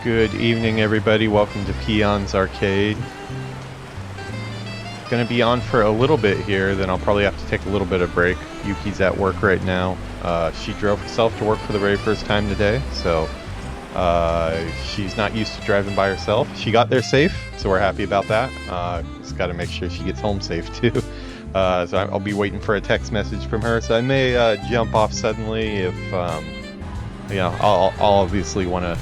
Good evening, everybody. Welcome to Peon's Arcade. Gonna be on for a little bit here, then I'll probably have to take a little bit of break. Yuki's at work right now. She drove herself to work for the very first time today, so she's not used to driving by herself. She got there safe, so we're happy about that. Just got to make sure she gets home safe too. So I'll be waiting for a text message from her. So I may jump off suddenly if I'll obviously want to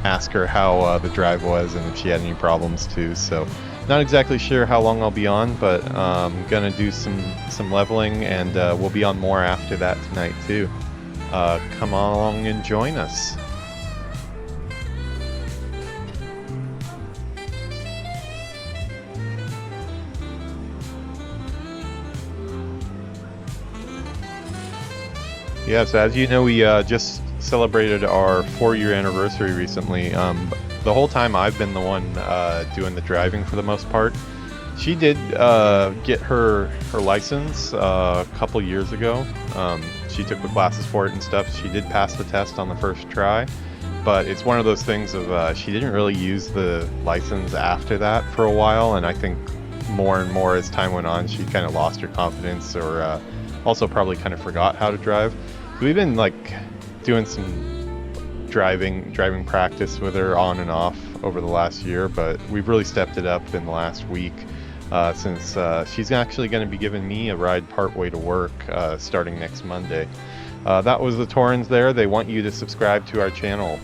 ask her how the drive was and if she had any problems too. So not exactly sure how long I'll be on, but I'm gonna do some leveling, and we'll be on more after that tonight too. Come along and join us. Yeah, so as you know, we just celebrated our 4-year anniversary recently. The whole time I've been the one doing the driving for the most part. She did get her license a couple years ago. She took the classes for it and stuff. She did pass the test on the first try, but it's one of those things of she didn't really use the license after that for a while, and I think more and more as time went on, she kind of lost her confidence, or also probably kind of forgot how to drive. We've been like doing some driving practice with her on and off over the last year, but we've really stepped it up in the last week since she's actually going to be giving me a ride partway to work starting next Monday. That was the Torrens there. They want you to subscribe to our channel.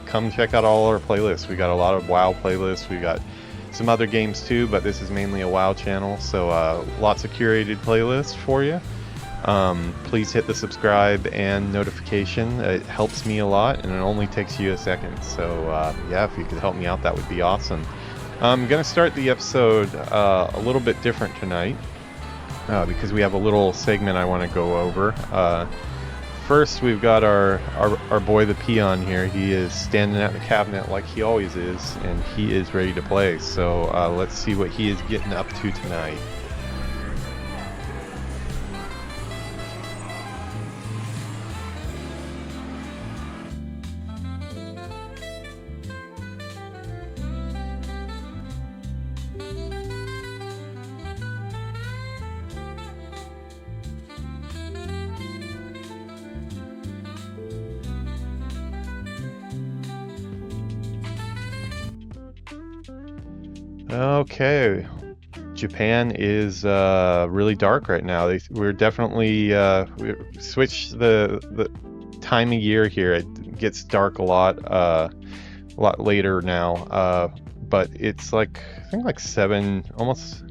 Come check out all our playlists. We got a lot of WoW playlists. We got some other games too, but this is mainly a WoW channel, so lots of curated playlists for you. Please hit the subscribe and notification. It helps me a lot, and it only takes you a second. So yeah, if you could help me out, that would be awesome. I'm gonna start the episode a little bit different tonight because we have a little segment I want to go over. First, we've got our boy the Peon here. He is standing at the cabinet like he always is, and he is ready to play. So let's see what he is getting up to tonight. Okay, Japan is really dark right now. We're definitely we switched the time of year here. It gets dark a lot later now, but it's like I think like 7, almost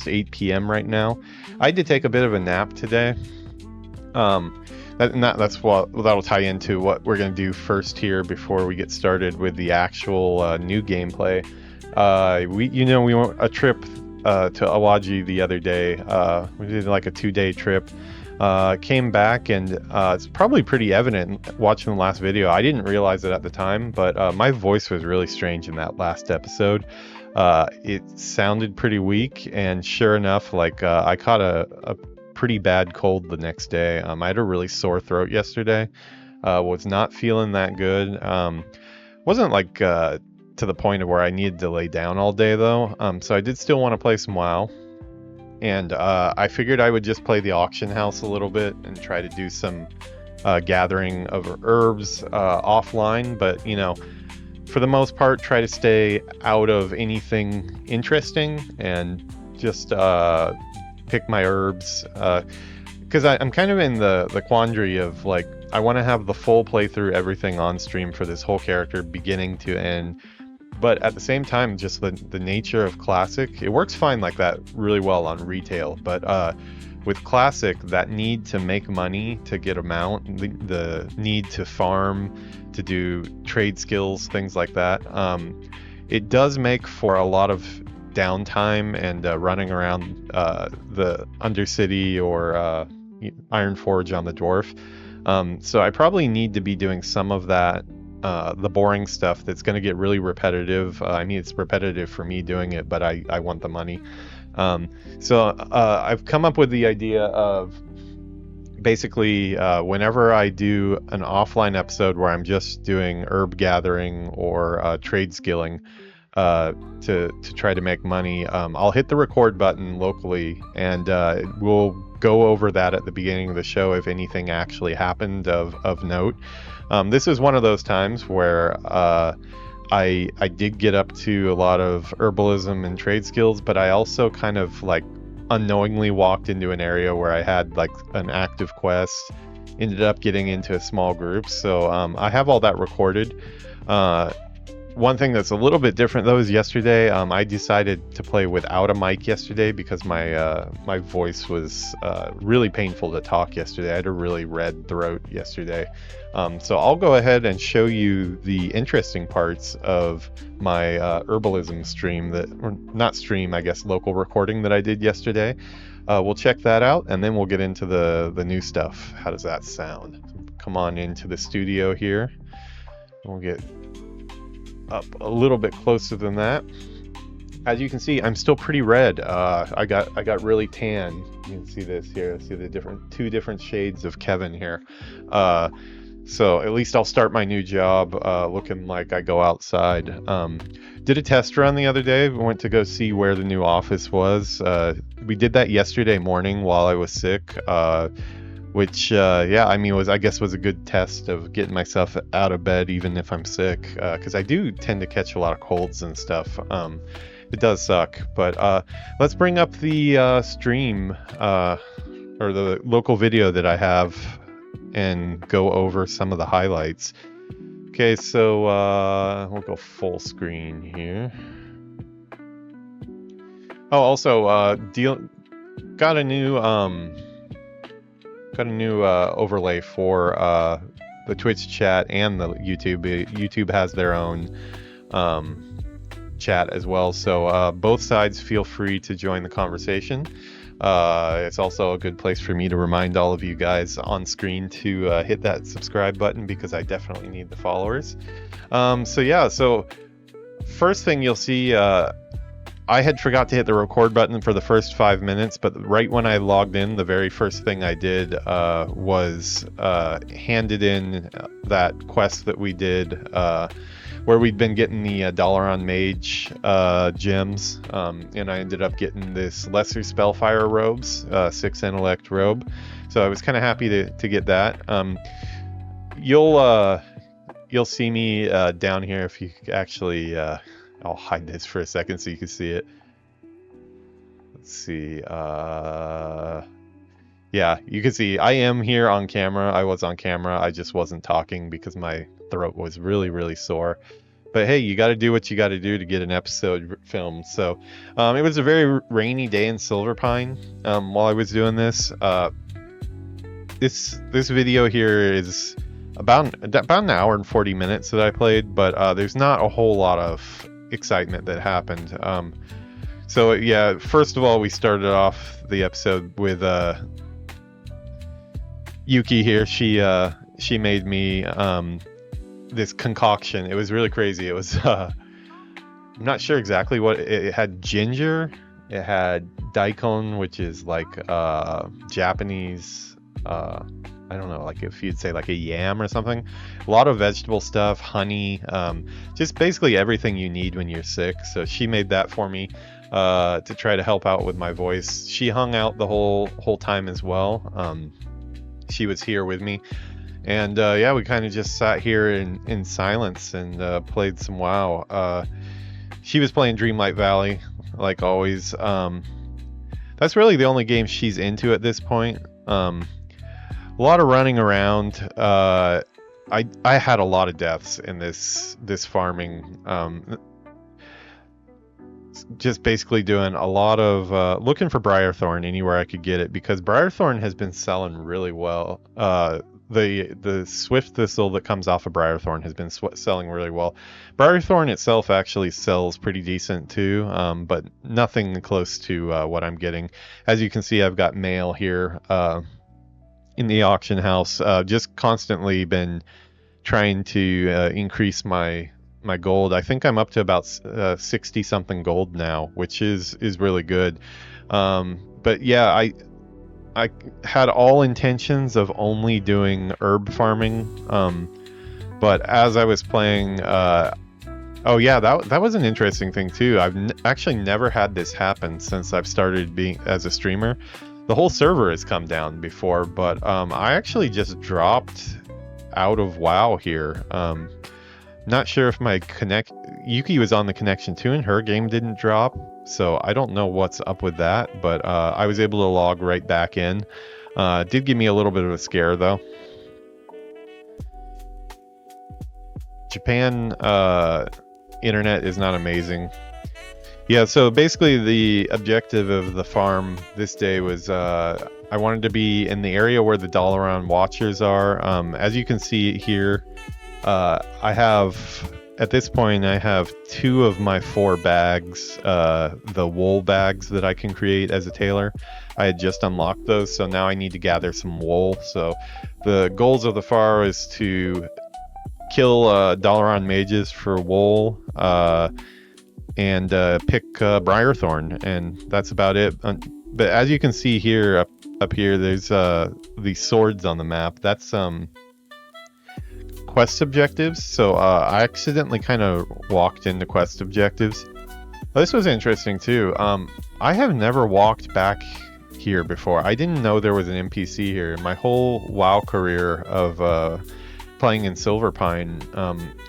8 p.m. right now. I did take a bit of a nap today. That's what that'll tie into what we're gonna do first here before we get started with the actual new gameplay. We went a trip to Awaji the other day. We did like a 2-day trip. Came back, and it's probably pretty evident watching the last video. I didn't realize it at the time, but my voice was really strange in that last episode. It sounded pretty weak, and sure enough, like I caught a pretty bad cold the next day. I had a really sore throat yesterday. Was not feeling that good. Wasn't like to the point of where I needed to lay down all day though, so I did still want to play some WoW, and I figured I would just play the auction house a little bit and try to do some gathering of herbs offline, but for the most part try to stay out of anything interesting and just pick my herbs, because I'm kind of in the quandary of like I want to have the full playthrough, everything on stream for this whole character beginning to end. But at the same time, just the nature of Classic, it works fine like that really well on retail. But with Classic, that need to make money to get a mount, the need to farm, to do trade skills, things like that, it does make for a lot of downtime and running around the Undercity or Ironforge on the Dwarf. So I probably need to be doing some of that. The boring stuff that's going to get really repetitive. I mean, it's repetitive for me doing it, but I want the money. So I've come up with the idea of basically, whenever I do an offline episode where I'm just doing herb gathering or trade skilling to try to make money, I'll hit the record button locally, and we'll go over that at the beginning of the show if anything actually happened of note. This is one of those times where I did get up to a lot of herbalism and trade skills, but I also kind of like unknowingly walked into an area where I had like an active quest, ended up getting into a small group. So I have all that recorded. One thing that's a little bit different though is yesterday I decided to play without a mic yesterday because my voice was really painful to talk yesterday. I had a really red throat yesterday. So I'll go ahead and show you the interesting parts of my herbalism stream, or not stream, I guess, local recording that I did yesterday. We'll check that out, and then we'll get into the new stuff. How does that sound? Come on into the studio here. We'll get up a little bit closer than that. As you can see, I'm still pretty red. I got really tan. You can see this here. See the two different shades of Kevin here. So at least I'll start my new job looking like I go outside. Did a test run the other day. We went to go see where the new office was. We did that yesterday morning while I was sick, which yeah, I mean, I guess was a good test of getting myself out of bed even if I'm sick, because I do tend to catch a lot of colds and stuff. It does suck, but let's bring up the stream or the local video that I have and go over some of the highlights. Okay, so we'll go full screen here. Oh, also got a new overlay for the Twitch chat and the YouTube. YouTube has their own chat as well, so both sides feel free to join the conversation. It's also a good place for me to remind all of you guys on screen to hit that subscribe button because I definitely need the followers. So yeah, so first thing you'll see, I had forgot to hit the record button for the first 5 minutes, but right when I logged in, the very first thing I did was handed in that quest that we did where we'd been getting the Dalaran Mage gems, and I ended up getting this Lesser Spellfire robes, 6 intellect robe. So I was kind of happy to get that. You'll see me down here if you actually. I'll hide this for a second so you can see it. Let's see. Yeah, you can see I am here on camera. I was on camera. I just wasn't talking because my throat was really, really sore. But hey, you got to do what you got to do to get an episode filmed. So it was a very rainy day in Silver Pine while I was doing this. This video here is about an hour and 40 minutes that I played, but there's not a whole lot of excitement that happened. So yeah, first of all, we started off the episode with Yuki here. She made me this concoction. It was really crazy. It was I'm not sure exactly what it had. Ginger, it had daikon, which is like Japanese, I don't know, like if you'd say like a yam or something. A lot of vegetable stuff, honey, just basically everything you need when you're sick. So she made that for me to try to help out with my voice. She hung out the whole time as well. She was here with me, and yeah, we kind of just sat here in silence and played some WoW. She was playing Dreamlight Valley like always. That's really the only game she's into at this point. A lot of running around. I had a lot of deaths in this farming. Just basically doing a lot of looking for Briarthorn anywhere I could get it, because Briarthorn has been selling really well. The Swift Thistle that comes off of Briarthorn has been selling really well. Briarthorn itself actually sells pretty decent too, but nothing close to what I'm getting. As you can see, I've got mail here in the auction house. Just constantly been trying to increase my gold. I think I'm up to about 60 something gold now, which is really good. But yeah, I had all intentions of only doing herb farming, but as I was playing, oh yeah, that was an interesting thing too. I've actually never had this happen since I've started being as a streamer. The whole server has come down before, but I actually just dropped out of WoW here. Not sure if my Yuki was on the connection too, and her game didn't drop, so I don't know what's up with that, but I was able to log right back in. Did give me a little bit of a scare though. Japan internet is not amazing. Yeah, so basically the objective of the farm this day was I wanted to be in the area where the Dalaran Watchers are. As you can see here, I have, at this point, I have 2 of my 4 bags, the wool bags that I can create as a tailor. I had just unlocked those, so now I need to gather some wool. So the goals of the farm is to kill Dalaran mages for wool, and pick Briarthorn, and that's about it. But as you can see here, up here, there's these swords on the map. That's quest objectives. So I accidentally kind of walked into quest objectives. This was interesting too. I have never walked back here before. I didn't know there was an NPC here. My whole WoW career of playing in Silverpine,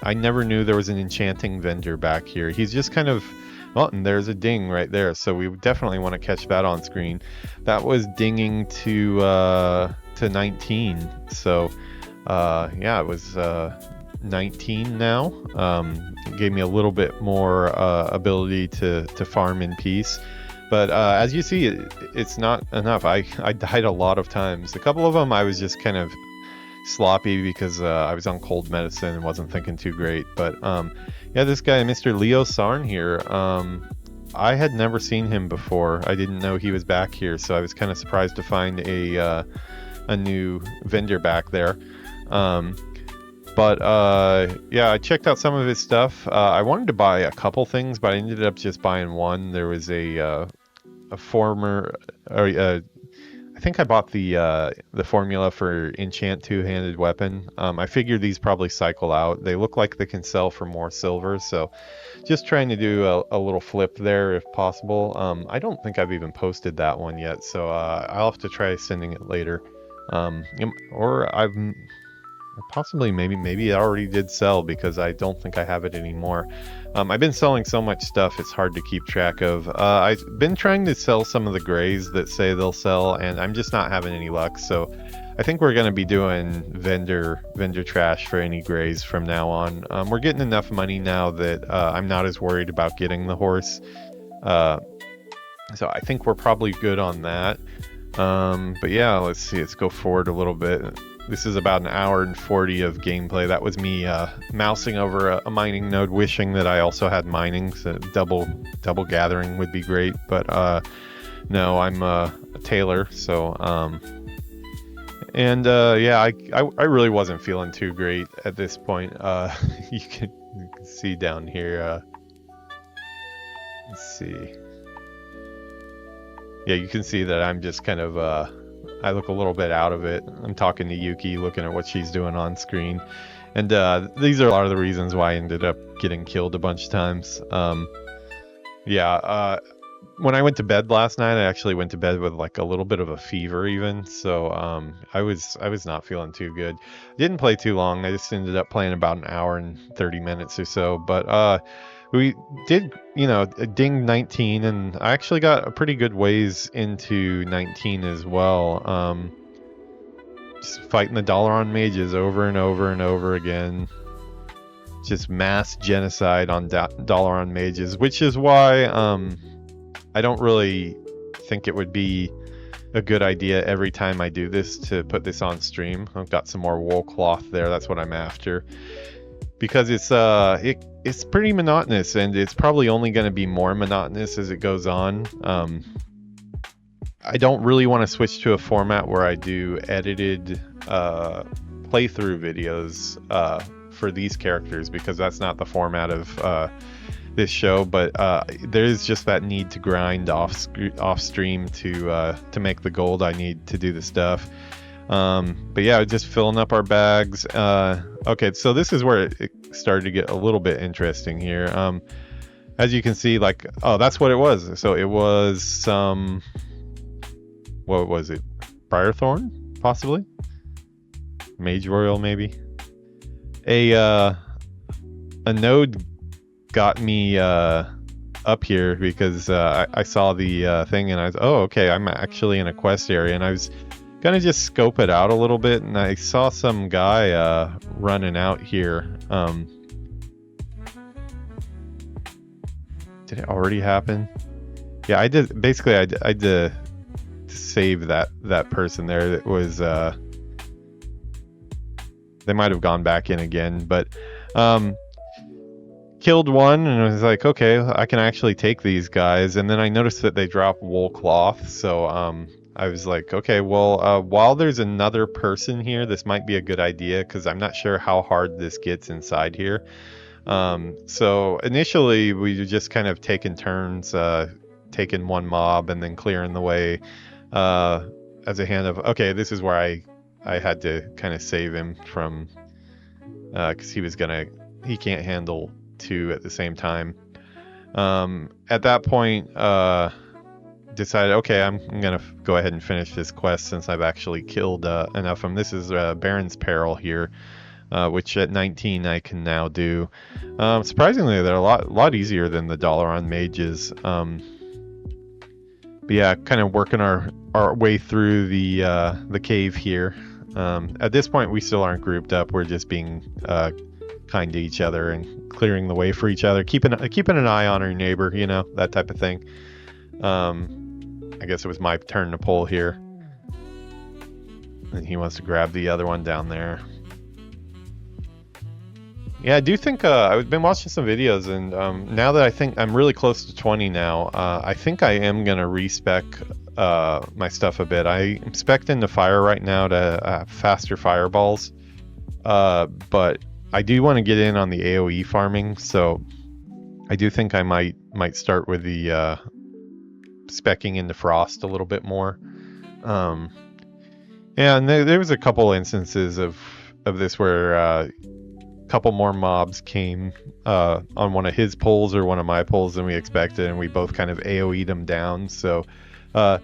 I never knew there was an enchanting vendor back here. He's just kind of, well, and there's a ding right there, so we definitely want to catch that on screen. That was dinging to 19, so yeah, it was 19 now. It gave me a little bit more ability to farm in peace. But as you see, it's not enough. I died a lot of times. A couple of them I was just kind of sloppy because I was on cold medicine and wasn't thinking too great. But yeah, this guy, Mr. Leo Sarn here, I had never seen him before. I didn't know he was back here, so I was kind of surprised to find a new vendor back there. But yeah, I checked out some of his stuff. I wanted to buy a couple things, but I ended up just buying one. There was a former, I think I bought the formula for enchant two-handed weapon. I figured these probably cycle out. They look like they can sell for more silver, so just trying to do a little flip there if possible. I don't think I've even posted that one yet, so I'll have to try sending it later. Or I've possibly maybe it already did sell because I don't think I have it anymore. I've been selling so much stuff it's hard to keep track of. I've been trying to sell some of the grays that say they'll sell, and I'm just not having any luck. So I think we're going to be doing vendor trash for any grays from now on. We're getting enough money now that I'm not as worried about getting the horse. So I think we're probably good on that. But yeah, let's see. Let's go forward a little bit. This is about an hour and 40 of gameplay. That was me mousing over a mining node, wishing that I also had mining. So double gathering would be great, but no, I'm a tailor. So yeah, I really wasn't feeling too great at this point. You can see down here. Let's see. Yeah, you can see that I'm just kind of I look a little bit out of it. I'm talking to Yuki, looking at what she's doing on screen. And these are a lot of the reasons why I ended up getting killed a bunch of times. Yeah, when I went to bed last night, I actually went to bed with like a little bit of a fever even. So I was not feeling too good. Didn't play too long. I just ended up playing about an hour and 30 minutes or so. But we did, ding 19, and I actually got a pretty good ways into 19 as well. Just fighting the Dalaran mages over and over and over again. Just mass genocide on Dalaran mages, which is why I don't really think it would be a good idea every time I do this to put this on stream. I've got some more wool cloth there. That's what I'm after. Because it's pretty monotonous, and it's probably only going to be more monotonous as it goes on. I don't really want to switch to a format where I do edited playthrough videos for these characters, because that's not the format of this show, but there is just that need to grind off stream to make the gold I need to do the stuff. But yeah, just filling up our bags. Okay, so this is where it started to get a little bit interesting here. As you can see, like, oh, that's what it was. So it was some, what was it? Briarthorn, possibly? Mage Royal, maybe? A node got me up here because I saw the thing and I was, oh, okay, I'm actually in a quest area, and I was gonna just scope it out a little bit, and I saw some guy running out here. Did it already happen? Yeah, I did. Basically, I did to save that person there. That was they might have gone back in again, but killed one, and I was like, okay, I can actually take these guys. And then I noticed that they drop wool cloth, so I was like, okay, well, while there's another person here, this might be a good idea, because I'm not sure how hard this gets inside here. So initially we were just kind of taking turns, taking one mob and then clearing the way, as a hand of, okay, this is where I had to kind of save him from, because he can't handle two at the same time. At that point, decided, okay, I'm gonna go ahead and finish this quest since I've actually killed enough of them. This is Baron's Peril here, which at 19 I can now do. Surprisingly, they're a lot easier than the Dalaran mages. But yeah, kind of working our way through the cave here. At this point, we still aren't grouped up. We're just being kind to each other and clearing the way for each other, keeping an eye on our neighbor, you know, that type of thing. I guess it was my turn to pull here, and he wants to grab the other one down there. Yeah, I do think I've been watching some videos, and now that I think I'm really close to 20 now, I think I am gonna respec my stuff a bit. I'm spec'd into fire right now to faster fireballs, but I do want to get in on the AoE farming, so I do think I might start with the specking into frost a little bit more. Yeah, and there was a couple instances of this where a couple more mobs came on one of his pulls or one of my pulls than we expected, and we both kind of AoE'd them down. So at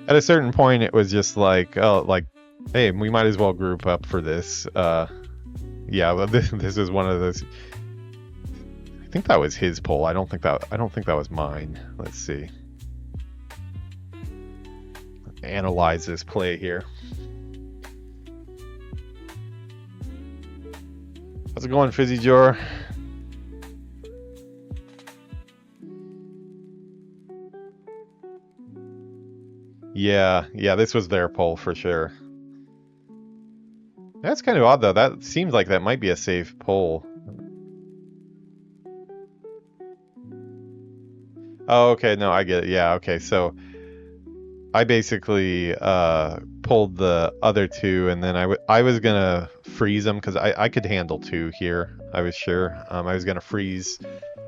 a certain point, it was just like, oh, like, hey, we might as well group up for this. Yeah, well, this is one of those. I think that was his pull. I don't think that was mine. Let's see. Analyze this play here. How's it going, Fizzy Jor? Yeah, this was their pull for sure. That's kind of odd though. That seems like that might be a safe pull. Oh, okay, no, I get it. Yeah, okay, so I basically pulled the other two, and then I was gonna freeze them because I could handle two here. I was sure. I was gonna freeze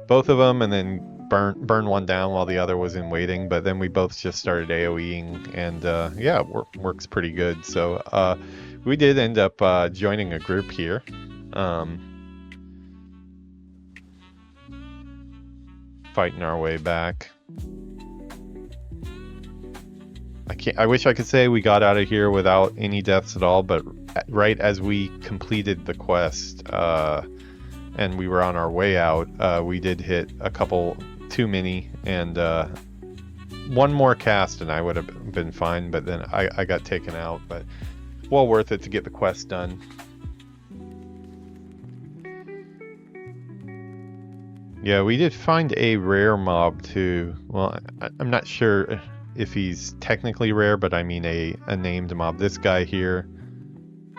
both of them and then burn one down while the other was in waiting. But then we both just started AoEing, and yeah, it works pretty good. So we did end up joining a group here. Fighting our way back. I wish I could say we got out of here without any deaths at all, but right as we completed the quest and we were on our way out, we did hit a couple too many, and one more cast and I would have been fine, but then I got taken out. But well worth it to get the quest done. Yeah, we did find a rare mob too. Well, I'm not sure if he's technically rare, but I mean a named mob. This guy here,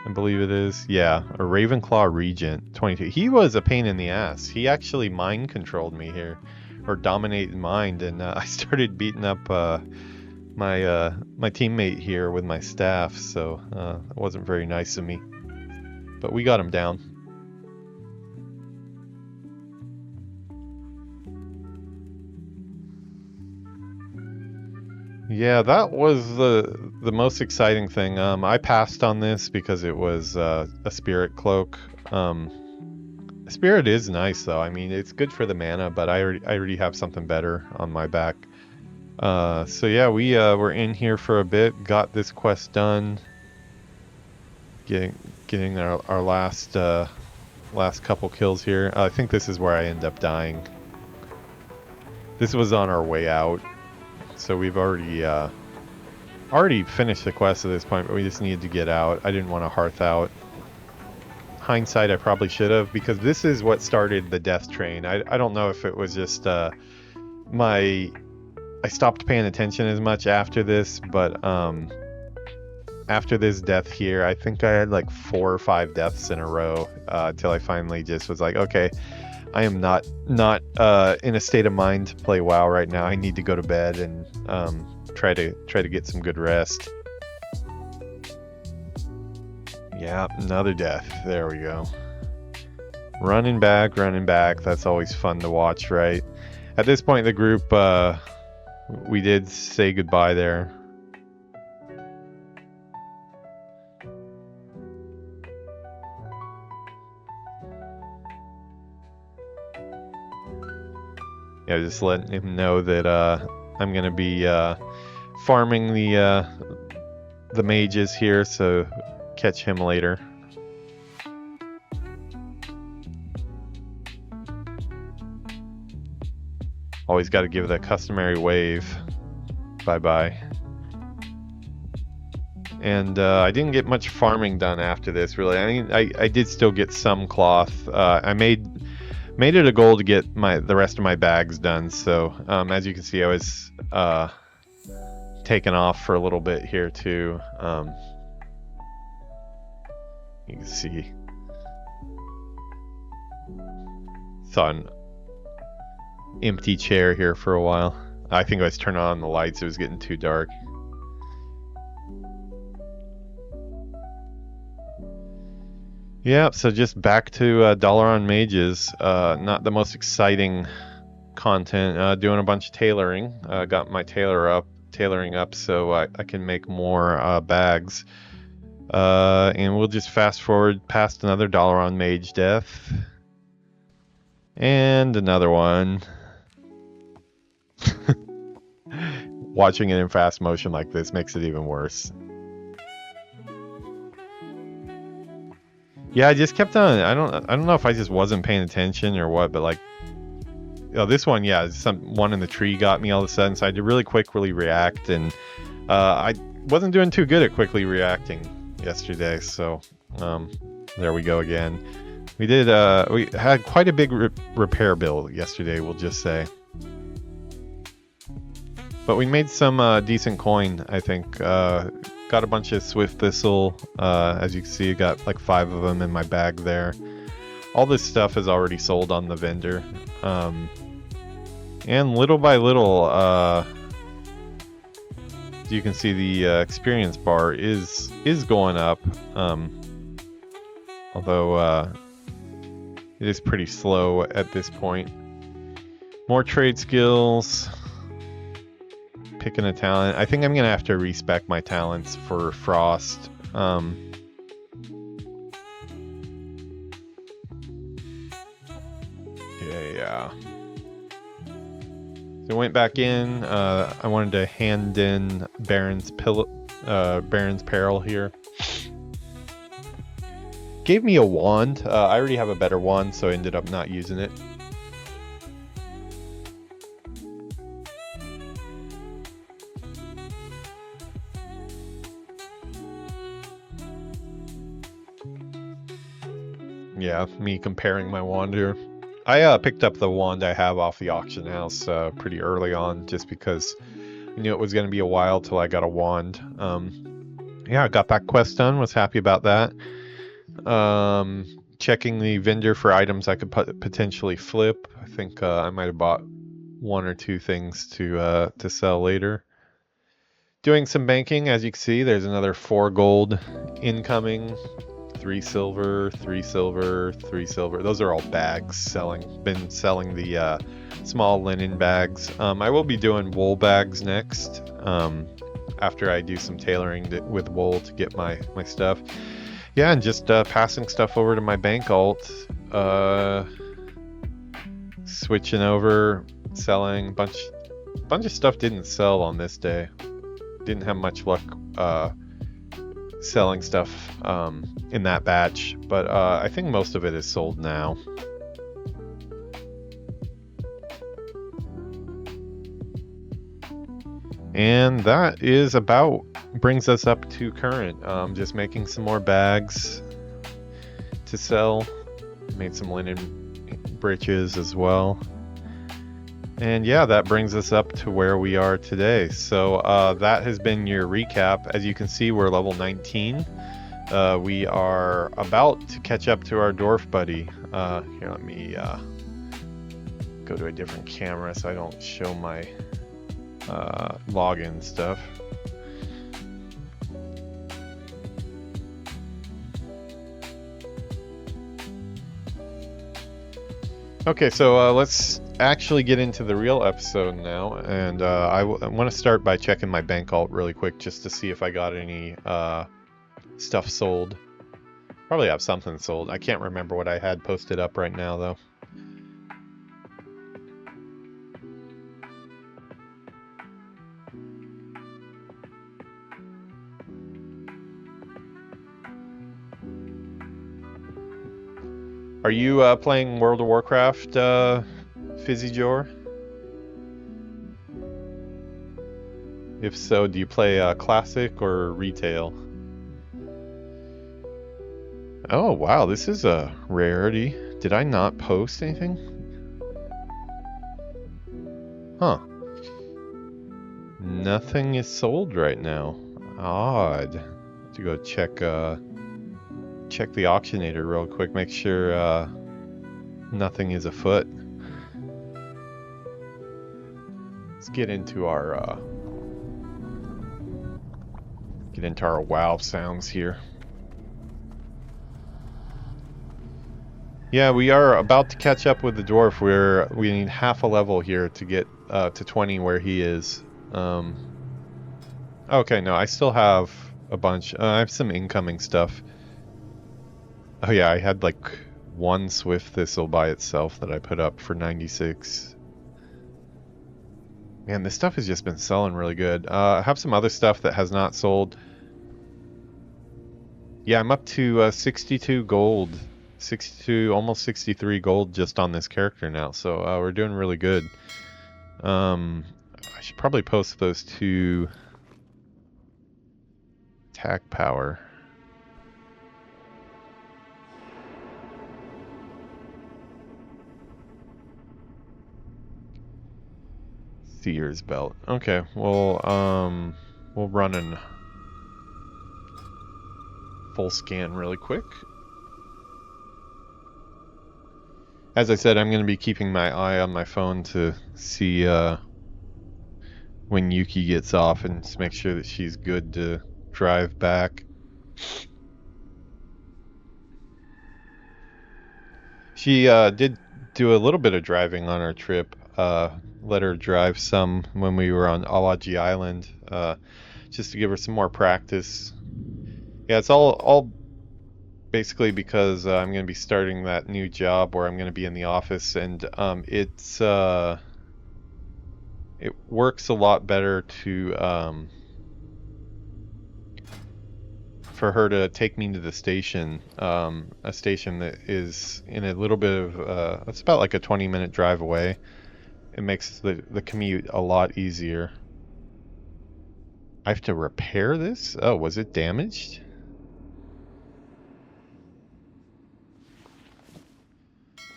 I believe it is. Yeah, a Ravenclaw Regent, 22. He was a pain in the ass. He actually mind controlled me here, or dominated mind, and I started beating up my teammate here with my staff, so it wasn't very nice of me. But we got him down. Yeah, that was the most exciting thing. I passed on this because it was a spirit cloak. Spirit is nice though. I mean, it's good for the mana, but I already have something better on my back. So yeah, we were in here for a bit, got this quest done, getting our last last couple kills here. I think this is where I end up dying. This was on our way out, so we've already finished the quest at this point, but we just needed to get out. I didn't want to hearth out. Hindsight, I probably should have, because this is what started the death train. I don't know if it was just I stopped paying attention as much after this, but after this death here, I think I had like 4 or 5 deaths in a row till I finally just was like, okay, I am not in a state of mind to play WoW right now. I need to go to bed and try to get some good rest. Yeah, another death. There we go. Running back. That's always fun to watch, right? At this point in the group, we did say goodbye there. Yeah, just letting him know that I'm gonna be farming the mages here, so catch him later. Always got to give the customary wave. Bye-bye. And I didn't get much farming done after this, really. I mean, I did still get some cloth. I made it a goal to get the rest of my bags done. So as you can see, I was taken off for a little bit here too. You can see. Saw an empty chair here for a while. I think I was turning on the lights. It was getting too dark. Yeah, so just back to Dollar on Mages. Not the most exciting content. Doing a bunch of tailoring. Got my tailoring up so I can make more bags. And we'll just fast forward past another Dollar on Mage death. And another one. Watching it in fast motion like this makes it even worse. Yeah, I just kept on. I don't know if I just wasn't paying attention or what, but like, this one, yeah, one in the tree got me all of a sudden, so I had to really quickly react, and I wasn't doing too good at quickly reacting yesterday, so there we go again. We had quite a big repair bill yesterday, we'll just say. But we made some decent coin, I think. Got a bunch of Swift Thistle. As you can see, I got like 5 of them in my bag there. All this stuff is already sold on the vendor. And little by little, you can see the experience bar is going up. Although it is pretty slow at this point. More trade skills. Picking a talent. I think I'm gonna have to respec my talents for Frost. Yeah. So I went back in. I wanted to hand in Baron's Peril here. Gave me a wand. I already have a better wand, so I ended up not using it. Yeah, me comparing my wand here. I picked up the wand I have off the auction house pretty early on, just because I knew it was going to be a while till I got a wand. Yeah, I got that quest done, was happy about that. Checking the vendor for items I could potentially flip. I think I might have bought 1 or 2 things to sell later. Doing some banking, as you can see, there's another 4 gold incoming. 3 silver, 3 silver, 3 silver. Those are all bags selling. Been selling the small linen bags. I will be doing wool bags next. After I do some tailoring with wool to get my stuff. Yeah, and just passing stuff over to my bank alt. Switching over, selling. Bunch of stuff didn't sell on this day. Didn't have much luck selling stuff in that batch, but I think most of it is sold now. And that is about brings us up to current. Just making some more bags to sell. Made some linen breeches as well. And yeah, that brings us up to where we are today. So that has been your recap. As you can see, we're level 19. We are about to catch up to our dwarf buddy. Here, let me go to a different camera so I don't show my login stuff. Okay, so let's actually get into the real episode now, and I want to start by checking my bank alt really quick just to see if I got any stuff sold. Probably have something sold. I can't remember what I had posted up right now though. Are you playing World of Warcraft, Fizzy Jor? If so, do you play classic or retail? Oh wow, this is a rarity. Did I not post anything? Huh. Nothing is sold right now. Odd. Have to go check check the auctionator real quick, make sure nothing is afoot. Let's get into our WoW sounds here. Yeah, we are about to catch up with the dwarf. We need half a level here to get to 20 where he is. Okay, no, I still have a bunch. I have some incoming stuff. Oh yeah, I had like one Swift Thistle by itself that I put up for 96. Man, this stuff has just been selling really good. I have some other stuff that has not sold. Yeah, I'm up to 62 gold. 62, almost 63 gold just on this character now. So we're doing really good. I should probably post those two. Attack power. Seer's belt. Okay, we'll run an full scan really quick. As I said, I'm going to be keeping my eye on my phone to see when Yuki gets off and just make sure that she's good to drive back. She did do a little bit of driving on our trip. Let her drive some when we were on Awaji Island, just to give her some more practice. Yeah, it's all basically because I'm going to be starting that new job where I'm going to be in the office, and it works a lot better to for her to take me to the station, a station that is in a little bit of it's about like a 20-minute drive away. It makes the commute a lot easier. I have to repair this? Oh, was it damaged?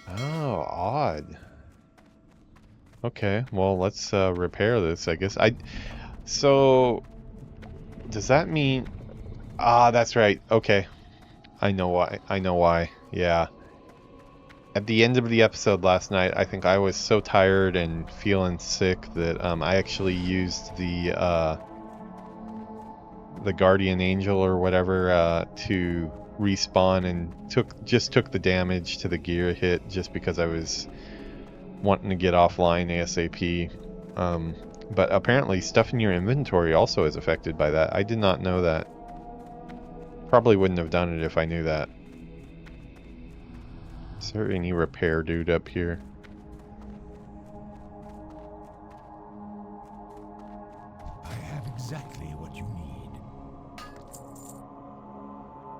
Oh, odd. Okay, well, let's repair this, I guess. So, does that mean... Ah, that's right. Okay. I know why. Yeah. At the end of the episode last night, I think I was so tired and feeling sick that I actually used the Guardian Angel or whatever to respawn and just took the damage to the gear hit just because I was wanting to get offline ASAP. But apparently stuff in your inventory also is affected by that. I did not know that. Probably wouldn't have done it if I knew that. Is there any repair dude up here? I have exactly what you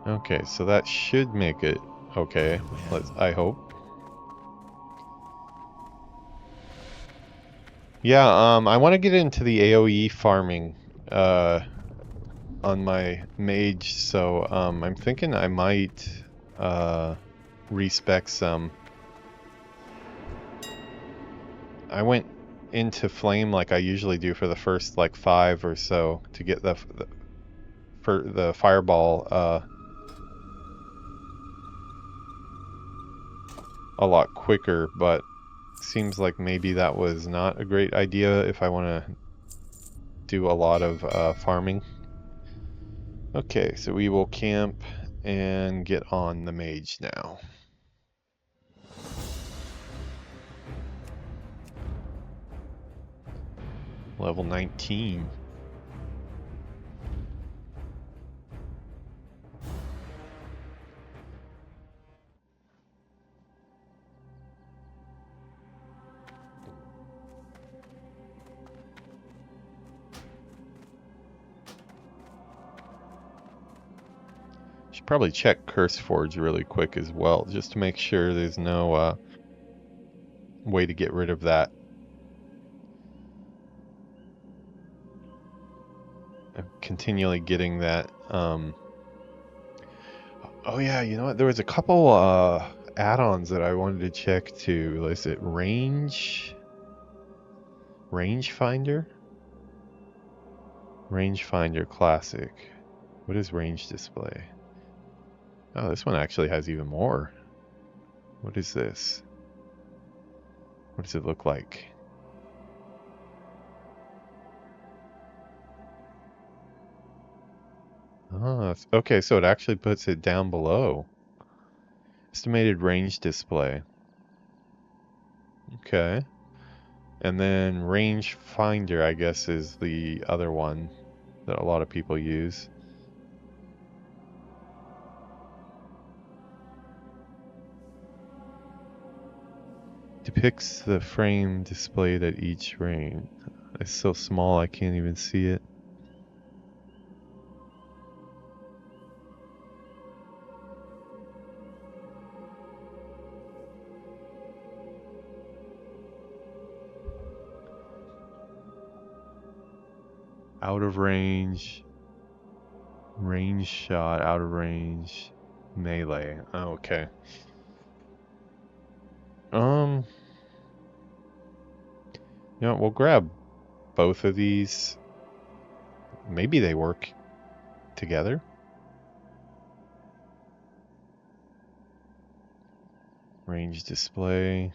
need. Okay, so that should make it okay. I hope. Yeah, I want to get into the AoE farming on my mage, so I'm thinking I might respec some. I went into flame like I usually do for the first like 5 or so to get the fireball a lot quicker, but seems like maybe that was not a great idea if I want to do a lot of farming. Okay, so we will camp and get on the mage now. Level 19. Should probably check CurseForge really quick as well, just to make sure there's no way to get rid of that. I'm continually getting that. Oh yeah, you know what? There was a couple add-ons that I wanted to check too. Is it range finder? Rangefinder Classic. What is range display? Oh, this one actually has even more. What is this? What does it look like? Oh, okay, so it actually puts it down below. Estimated range display. Okay. And then range finder, I guess, is the other one that a lot of people use. Depicts the frame displayed at each range. It's so small I can't even see it. Out of range, range shot, out of range, melee. Oh, okay. You know, we'll grab both of these. Maybe they work together. Range display.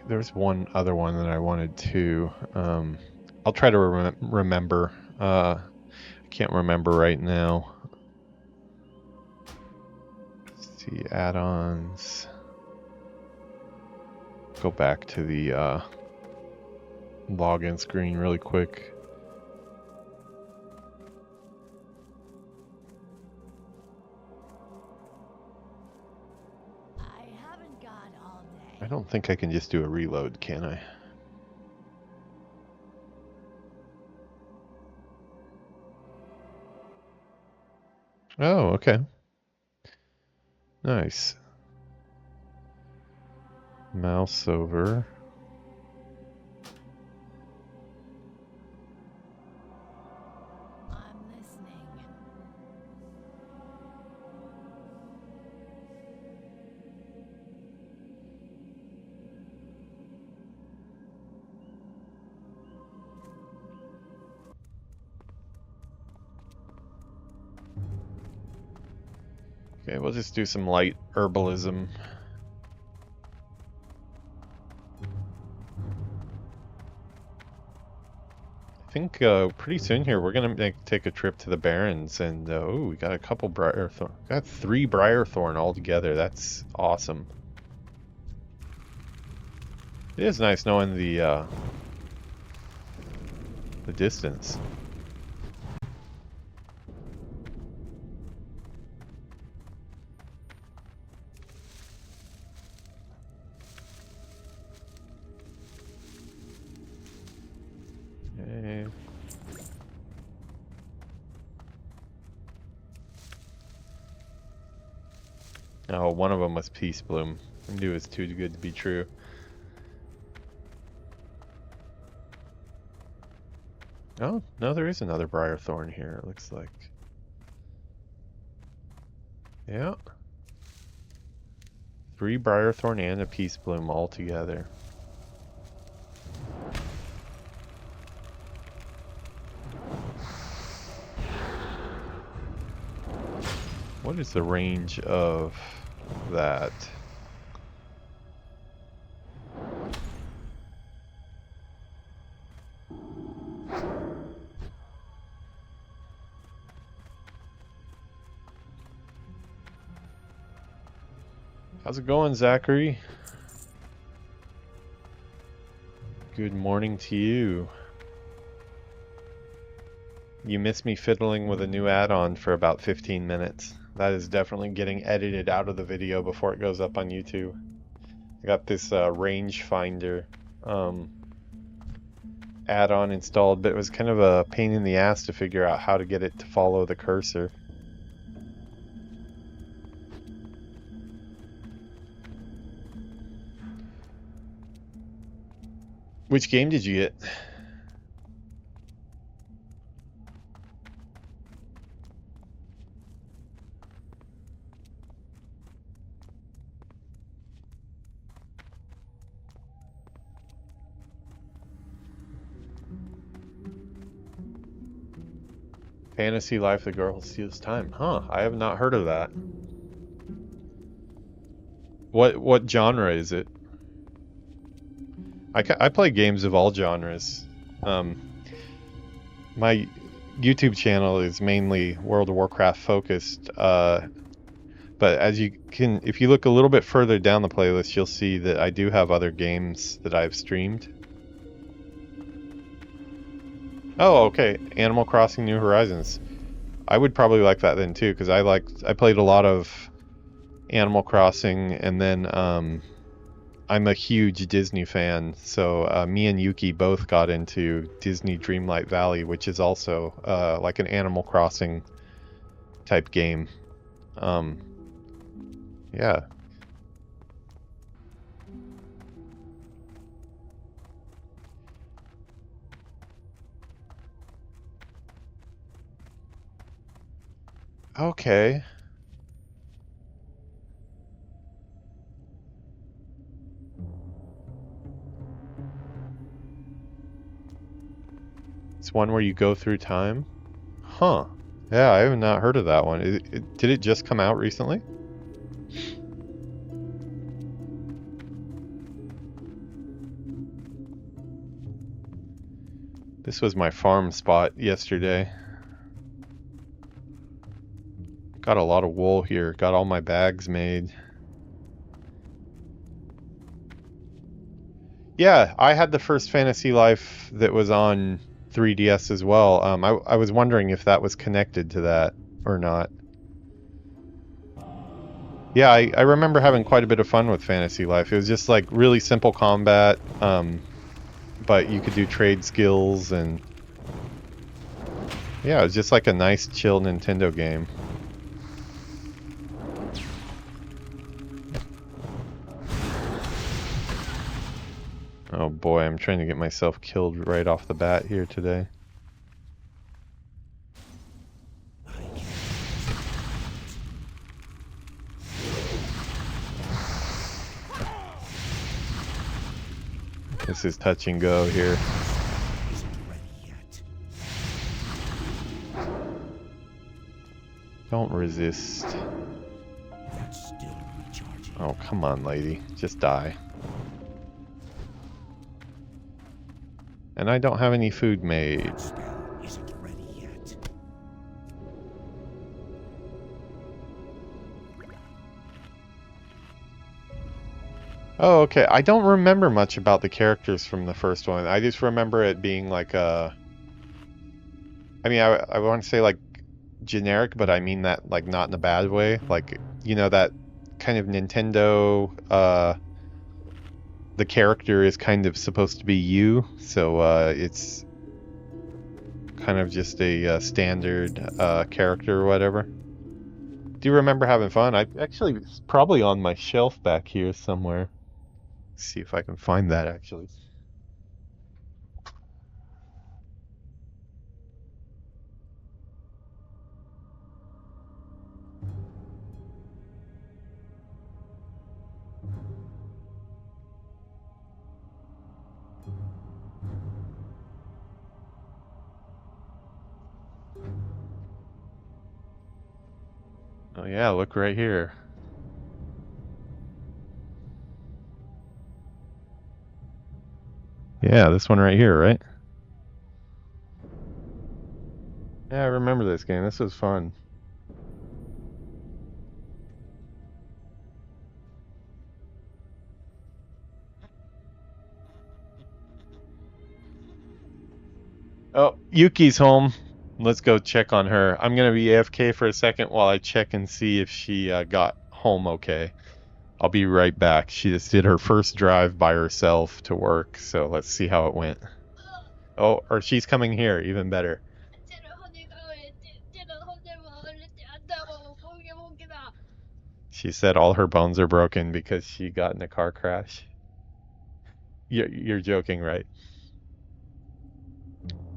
There's one other one that I wanted to. I'll try to remember. I can't remember right now. Let's see, add-ons. Go back to the login screen really quick. I don't think I can just do a reload, can I? Oh, okay. Nice. Mouse over. I'm listening. Okay, we'll just do some light herbalism. I think pretty soon here we're gonna take a trip to the Barrens, and oh, we got a couple Briarthorn. Got 3 Briarthorn altogether. That's awesome. It is nice knowing the distance. Okay. Oh, one of them was Peace Bloom. I knew it was too good to be true. Oh, no, there is another Briarthorn here, it looks like. Yeah. 3 Briarthorn and a Peace Bloom all together. What is the range of that? How's it going, Zachary? Good morning to you. You missed me fiddling with a new add-on for about 15 minutes. That is definitely getting edited out of the video before it goes up on YouTube. I got this rangefinder add-on installed, but it was kind of a pain in the ass to figure out how to get it to follow the cursor. Which game did you get? Fantasy Life, the Girl Who Steals Time. Huh, I have not heard of that. What genre is it? I play games of all genres. My YouTube channel is mainly World of Warcraft focused, but as you can, if you look a little bit further down the playlist, you'll see that I do have other games that I've streamed. Oh, okay, Animal Crossing New Horizons. I would probably like that then too, because I played a lot of Animal Crossing, and then I'm a huge Disney fan, so me and Yuki both got into Disney Dreamlight Valley, which is also like an Animal Crossing type game. Yeah. Okay. It's one where you go through time? Huh. Yeah, I have not heard of that one. Did it just come out recently? This was my farm spot yesterday. Got a lot of wool here. Got all my bags made. Yeah, I had the first Fantasy Life that was on 3DS as well. I was wondering if that was connected to that or not. Yeah, I remember having quite a bit of fun with Fantasy Life. It was just like really simple combat, but you could do trade skills, and yeah, it was just like a nice chill Nintendo game. Oh boy, I'm trying to get myself killed right off the bat here today. This is touch and go here. Don't resist. That's still recharging. Oh, come on, lady. Just die. And I don't have any food made. That spell isn't ready yet. Oh, okay. I don't remember much about the characters from the first one. I just remember it being like a... I mean, I want to say like generic, but I mean that like not in a bad way. Like, you know, that kind of Nintendo, the character is kind of supposed to be you. So it's kind of just a standard character or whatever. Do you remember having fun? It's probably on my shelf back here somewhere. See if I can find that actually. Oh yeah, look right here. Yeah, this one right here, right? Yeah, I remember this game. This was fun. Oh, Yuki's home. Let's go check on her. I'm gonna be AFK for a second while I check and see if she got home okay. I'll be right back. She just did her first drive by herself to work, so let's see how it went. Oh, or she's coming here, even better. She said all her bones are broken because she got in a car crash. You're joking, right?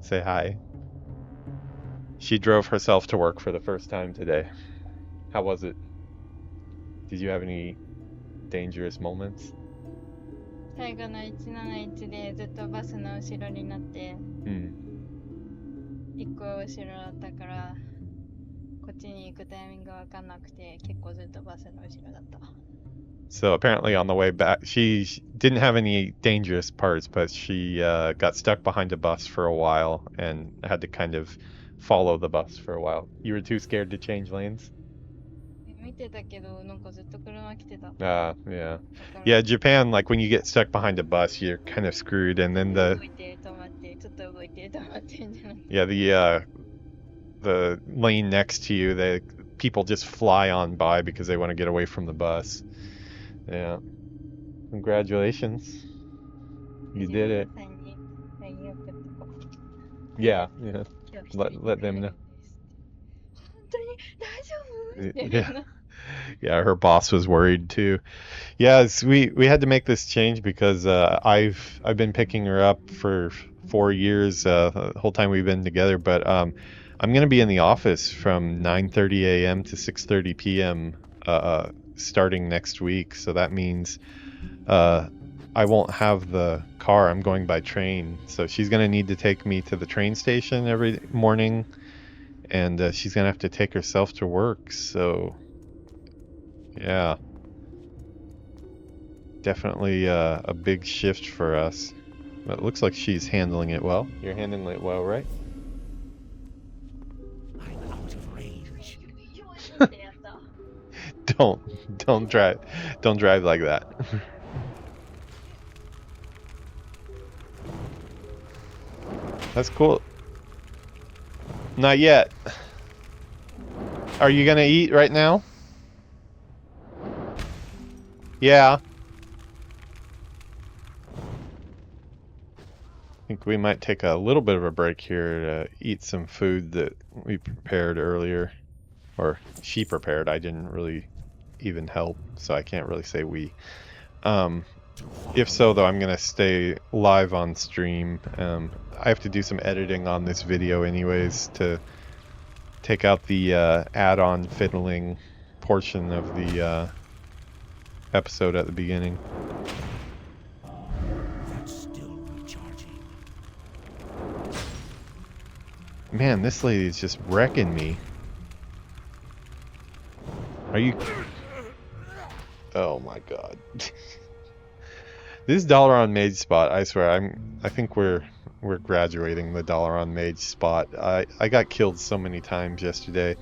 Say hi. She drove herself to work for the first time today. How was it? Did you have any dangerous moments? 最後の171でずっとバスの後ろになって1個後ろだったからこっちに行くタイミングが分かんなくて結構ずっとバスの後ろだった。 So apparently on the way back, she didn't have any dangerous parts, but she got stuck behind a bus for a while and had to kind of follow the bus for a while. You were too scared to change lanes? 見てたけどなんかずっと車来てた。 Yeah. Yeah, Japan, like when you get stuck behind a bus, you're kind of screwed, and then the lane next to you, people just fly on by because they want to get away from the bus. Yeah. Congratulations. You did it. Yeah. Let them know. Yeah, her boss was worried too. Yeah, we had to make this change because I've been picking her up for 4 years, the whole time we've been together. But I'm gonna be in the office from 9:30 a.m. to 6:30 p.m. Starting next week. So that means I won't have the car. I'm going by train. So she's gonna need to take me to the train station every morning. And she's gonna have to take herself to work, so yeah, definitely a big shift for us. But it looks like she's handling it well. You're handling it well, right? I'm out of range. Don't drive like that. That's cool. Not yet. Are you gonna eat right now? Yeah. I think we might take a little bit of a break here to eat some food that we prepared earlier. Or she prepared. I didn't really even help, so I can't really say we. If so, though, I'm gonna stay live on stream. I have to do some editing on this video anyways to take out the add-on fiddling portion of the episode at the beginning. That's still recharging. Man, this lady is just wrecking me. Are you... Oh my god. This Dalaran mage spot, I swear, I think we're graduating the Dalaran mage spot. I got killed so many times yesterday.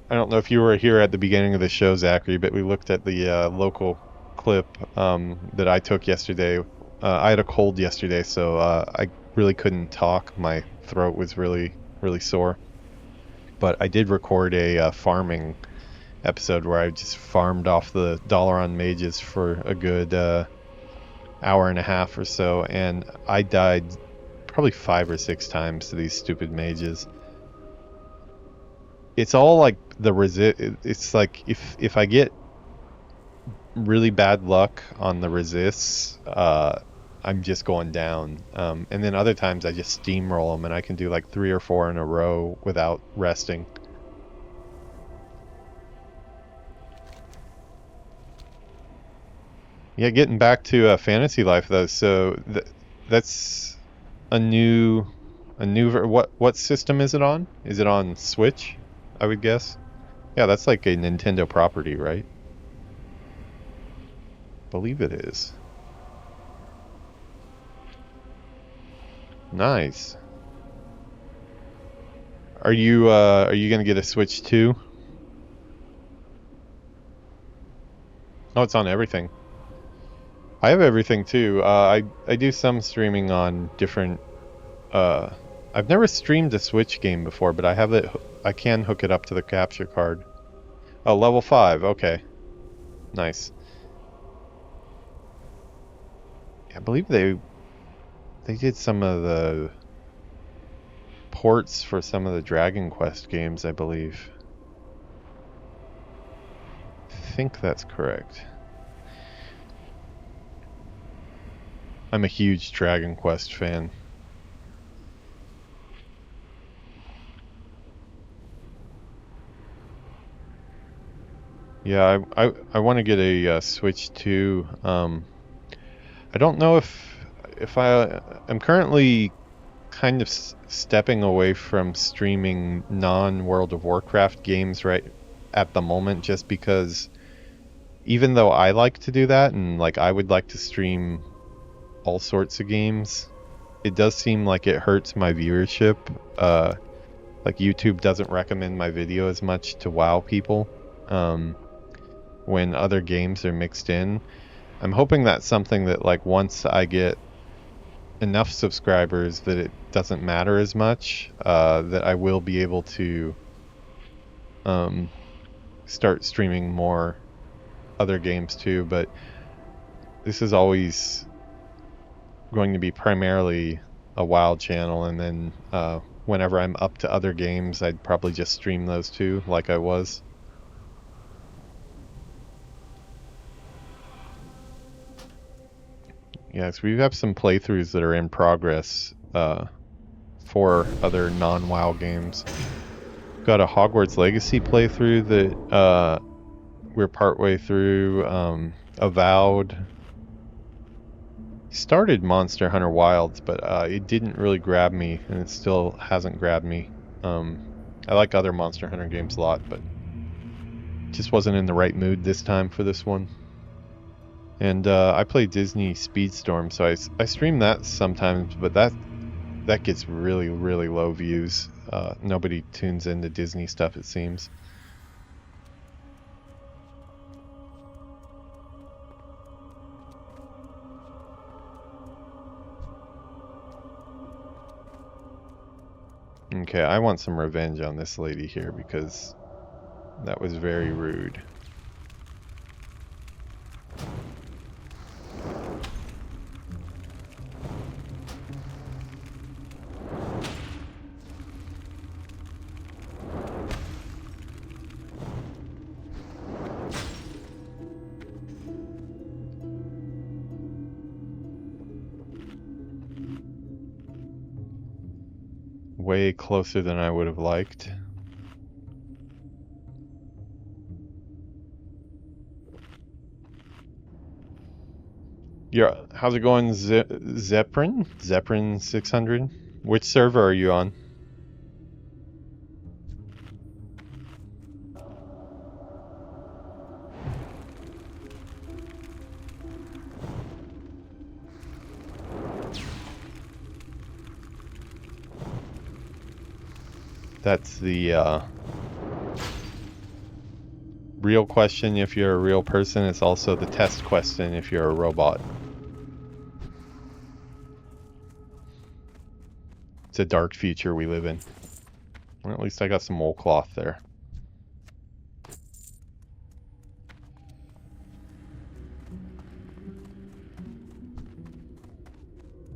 I don't know if you were here at the beginning of the show, Zachary, but we looked at the local clip that I took yesterday. I had a cold yesterday, so I really couldn't talk. My throat was really sore. But I did record a farming episode where I just farmed off the Dalaran mages for a good hour and a half or so, and I died probably 5 or 6 times to these stupid mages. It's all like the resist. It's like if I get really bad luck on the resists, I'm just going down. And then other times I just steamroll them, and I can do like 3 or 4 in a row without resting. Yeah, getting back to fantasy life though. So that's a new what system is it on? Is it on Switch? I would guess. Yeah, that's like a Nintendo property, right? Believe it is. Nice. Are you gonna get a Switch too? Oh, it's on everything. I have everything too. I do some streaming on different. I've never streamed a Switch game before, but I have it. I can hook it up to the capture card. Oh, level 5. Okay, nice. I believe they did some of the ports for some of the Dragon Quest games. I believe. I think that's correct. I'm a huge Dragon Quest fan. Yeah, I want to get a Switch too. I don't know if I'm currently kind of stepping away from streaming non-World of Warcraft games right at the moment, just because even though I like to do that and like I would like to stream all sorts of games, it does seem like it hurts my viewership. Like YouTube doesn't recommend my video as much to WoW people when other games are mixed in. I'm hoping that's something that like once I get enough subscribers that it doesn't matter as much, that I will be able to start streaming more other games too. But this is always going to be primarily a WoW channel, and then whenever I'm up to other games, I'd probably just stream those too, like I was. Yes, we have some playthroughs that are in progress for other non-WoW games. Got a Hogwarts Legacy playthrough that we're partway through. Avowed. Started Monster Hunter Wilds, but it didn't really grab me, and it still hasn't grabbed me. I like other Monster Hunter games a lot, but just wasn't in the right mood this time for this one. And I play Disney Speedstorm, so I stream that sometimes, but that gets really low views. Nobody tunes into Disney stuff, it seems. Okay, I want some revenge on this lady here because that was very rude. Way closer than I would have liked. Yeah, how's it going, Zepprin? Zepprin 600? Which server are you on? That's the real question if you're a real person. It's also the test question if you're a robot. It's a dark future we live in. Well, at least I got some wool cloth there.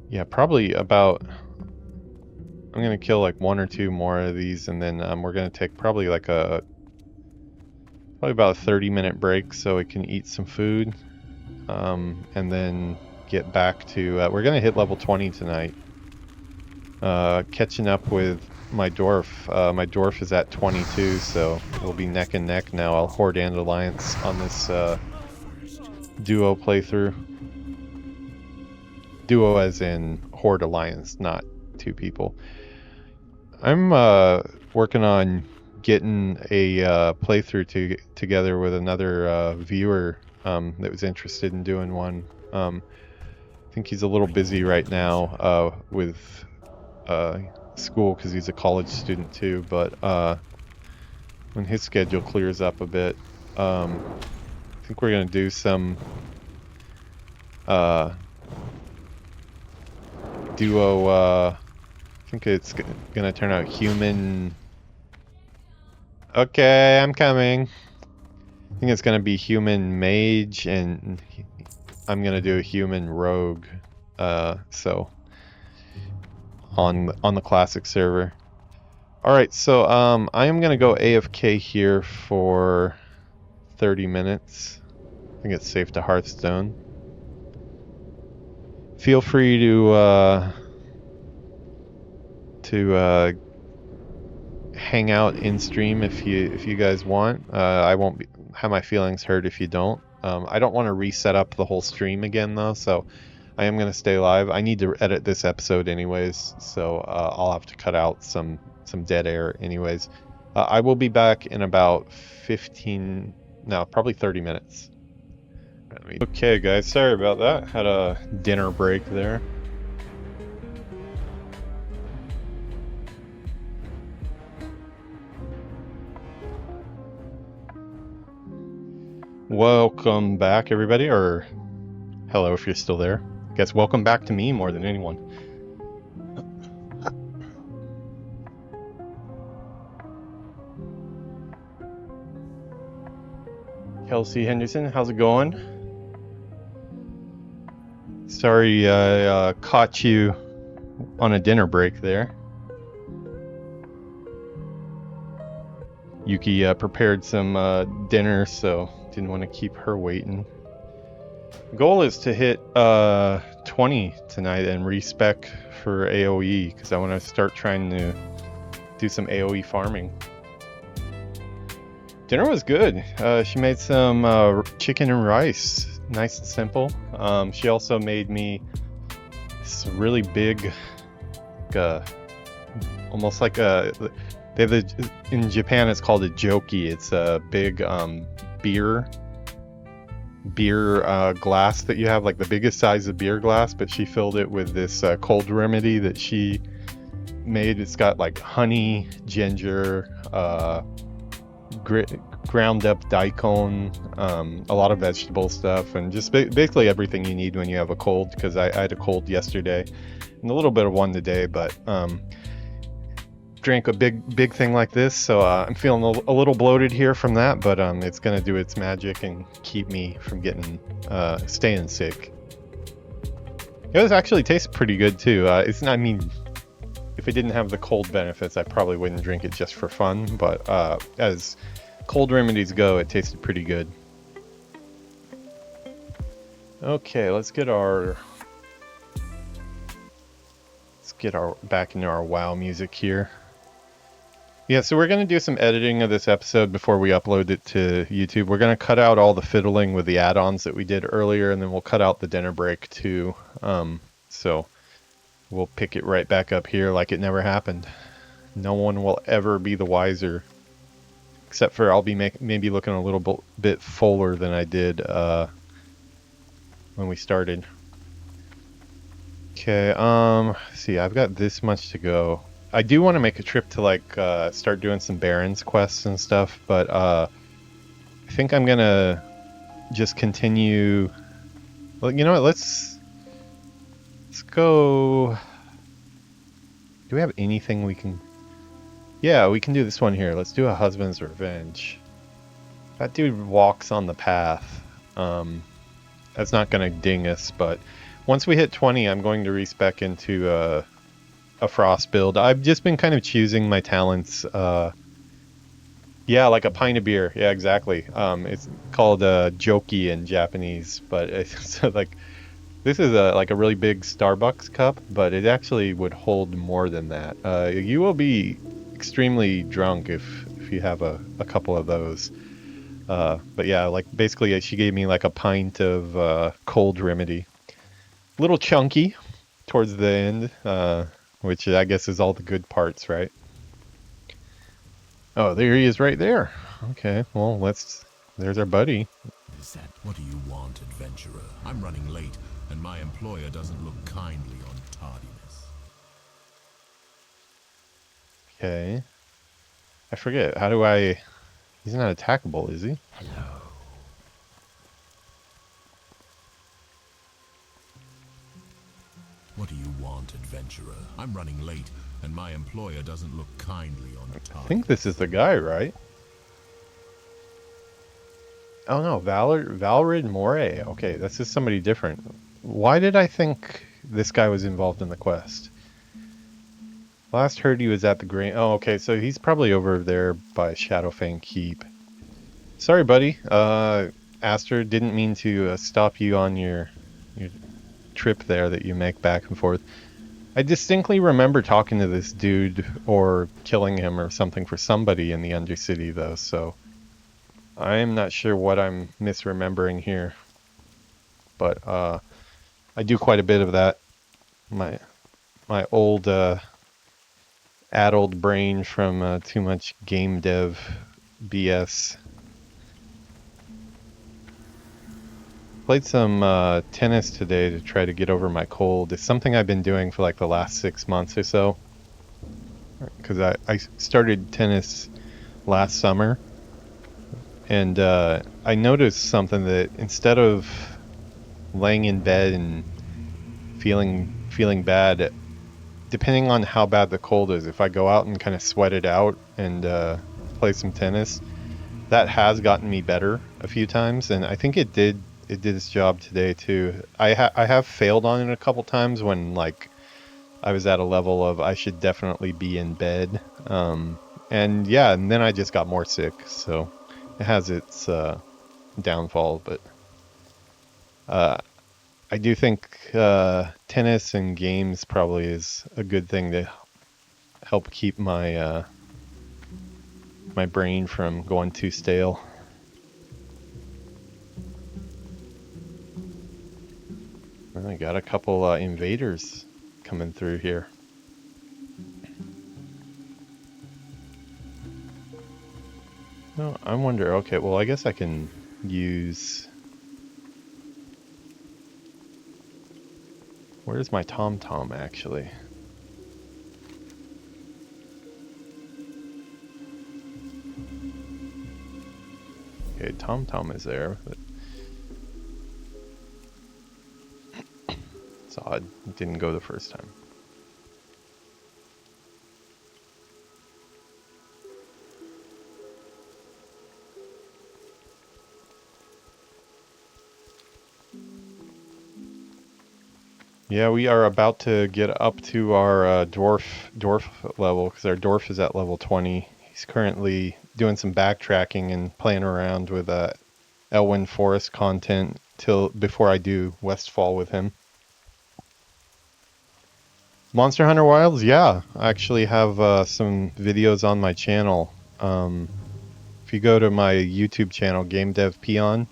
Yeah, probably about... I'm gonna kill like 1 or 2 more of these, and then we're gonna take probably like probably about a 30-minute break so we can eat some food, and then get back to... we're gonna hit level 20 tonight. Catching up with my dwarf. My dwarf is at 22, so we'll be neck and neck now. I'll Horde and Alliance on this duo playthrough. Duo as in Horde Alliance, not 2 people. I'm working on getting a playthrough together with another viewer that was interested in doing one. I think he's a little busy right now with school because he's a college student too, but when his schedule clears up a bit, I think we're going to do some duo. I think it's gonna turn out human. Okay, I'm coming. I think it's gonna be human mage, and I'm gonna do a human rogue. So on the classic server. All right, so I am gonna go AFK here for 30 minutes. I think it's safe to Hearthstone. Feel free to hang out in stream if you guys want. I won't have my feelings hurt if you don't. I don't want to reset up the whole stream again though, so I am going to stay live. I need to edit this episode anyways, so I'll have to cut out some dead air anyways. I will be back in about probably 30 minutes. Okay guys, sorry about that. Had a dinner break there. Welcome back, everybody, or hello if you're still there. I guess welcome back to me more than anyone. Kelsey Henderson, how's it going? Sorry I caught you on a dinner break there. Yuki prepared some dinner, so didn't want to keep her waiting. Goal is to hit 20 tonight and respec for AoE, because I want to start trying to do some AoE farming. Dinner was good. She made some chicken and rice, nice and simple. She also made me this really big, almost like a... They have in Japan it's called a joki. It's a big beer glass that you have, like the biggest size of beer glass, but she filled it with this cold remedy that she made. It's got like honey, ginger, ground up daikon, a lot of vegetable stuff, and just basically everything you need when you have a cold, because I had a cold yesterday and a little bit of one today, but drank a big thing like this, so I'm feeling a little bloated here from that, but it's gonna do its magic and keep me from staying sick. It was actually tastes pretty good too. It's not, I mean, if it didn't have the cold benefits, I probably wouldn't drink it just for fun, but as cold remedies go, it tasted pretty good. Okay, let's get back into our WoW music here. Yeah, so we're going to do some editing of this episode before we upload it to YouTube. We're going to cut out all the fiddling with the add-ons that we did earlier, and then we'll cut out the dinner break too. So we'll pick it right back up here like it never happened. No one will ever be the wiser. Except for I'll be maybe looking a little bit fuller than I did when we started. Okay, see, I've got this much to go. I do want to make a trip to like start doing some Barons quests and stuff, but I think I'm gonna just continue. Well, you know what? Let's go. Do we have anything we can? Yeah, we can do this one here. Let's do a husband's revenge. That dude walks on the path. That's not gonna ding us, but once we hit 20, I'm going to respec into a frost build. I've just been kind of choosing my talents. Yeah, like a pint of beer. Yeah, exactly. It's called joki in Japanese, but it's like this is like a really big Starbucks cup, but it actually would hold more than that. You will be extremely drunk if you have a couple of those. But yeah, like basically she gave me like a pint of cold remedy. Little chunky towards the end, which I guess is all the good parts, right? Oh, there he is right there. Okay, well, there's our buddy. Is that what do you want, adventurer? I'm running late, and my employer doesn't look kindly on tardiness. Okay. I forget, he's not attackable, is he? Hello. What do you want, adventurer? I'm running late, and my employer doesn't look kindly on tardiness. I think this is the guy, right? Oh no, Valrid Moray. Okay, this is somebody different. Why did I think this guy was involved in the quest? Last heard he was at the grain. Oh, okay, so he's probably over there by Shadowfang Keep. Sorry, buddy. Aster, didn't mean to stop you on your trip there that you make back and forth. I distinctly remember talking to this dude or killing him or something for somebody in the Undercity, though, so I'm not sure what I'm misremembering here. But I do quite a bit of that. My old addled brain from too much game dev BS. Played some tennis today to try to get over my cold. It's something I've been doing for like the last 6 months or so. Because I started tennis last summer. And I noticed something that instead of laying in bed and feeling bad, depending on how bad the cold is, if I go out and kind of sweat it out and play some tennis, that has gotten me better a few times. And I think it did its job today too. I have failed on it a couple times when like I was at a level of I should definitely be in bed. And yeah, and then I just got more sick. So it has its downfall, but I do think tennis and games probably is a good thing to help keep my my brain from going too stale. I got a couple invaders coming through here. No, I wonder, okay, well I guess I can use... Where's my TomTom actually? Okay, TomTom is there, but... It's odd, it didn't go the first time. Yeah, we are about to get up to our dwarf level, because our dwarf is at level 20. He's currently doing some backtracking and playing around with Elwyn Forest content before I do Westfall with him. Monster Hunter Wilds, yeah, I actually have some videos on my channel. If you go to my YouTube channel, Game Dev Peon,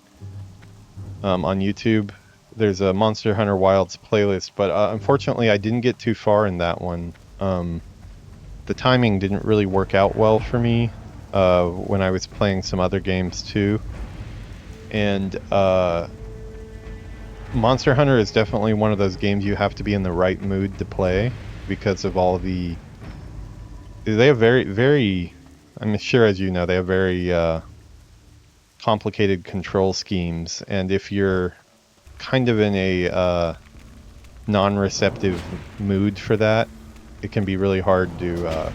on YouTube, there's a Monster Hunter Wilds playlist, but unfortunately I didn't get too far in that one. The timing didn't really work out well for me when I was playing some other games too. And Monster Hunter is definitely one of those games you have to be in the right mood to play because of all the They have very, I'm sure as you know, they have very complicated control schemes, and if you're kind of in a non-receptive mood for that, it can be really hard to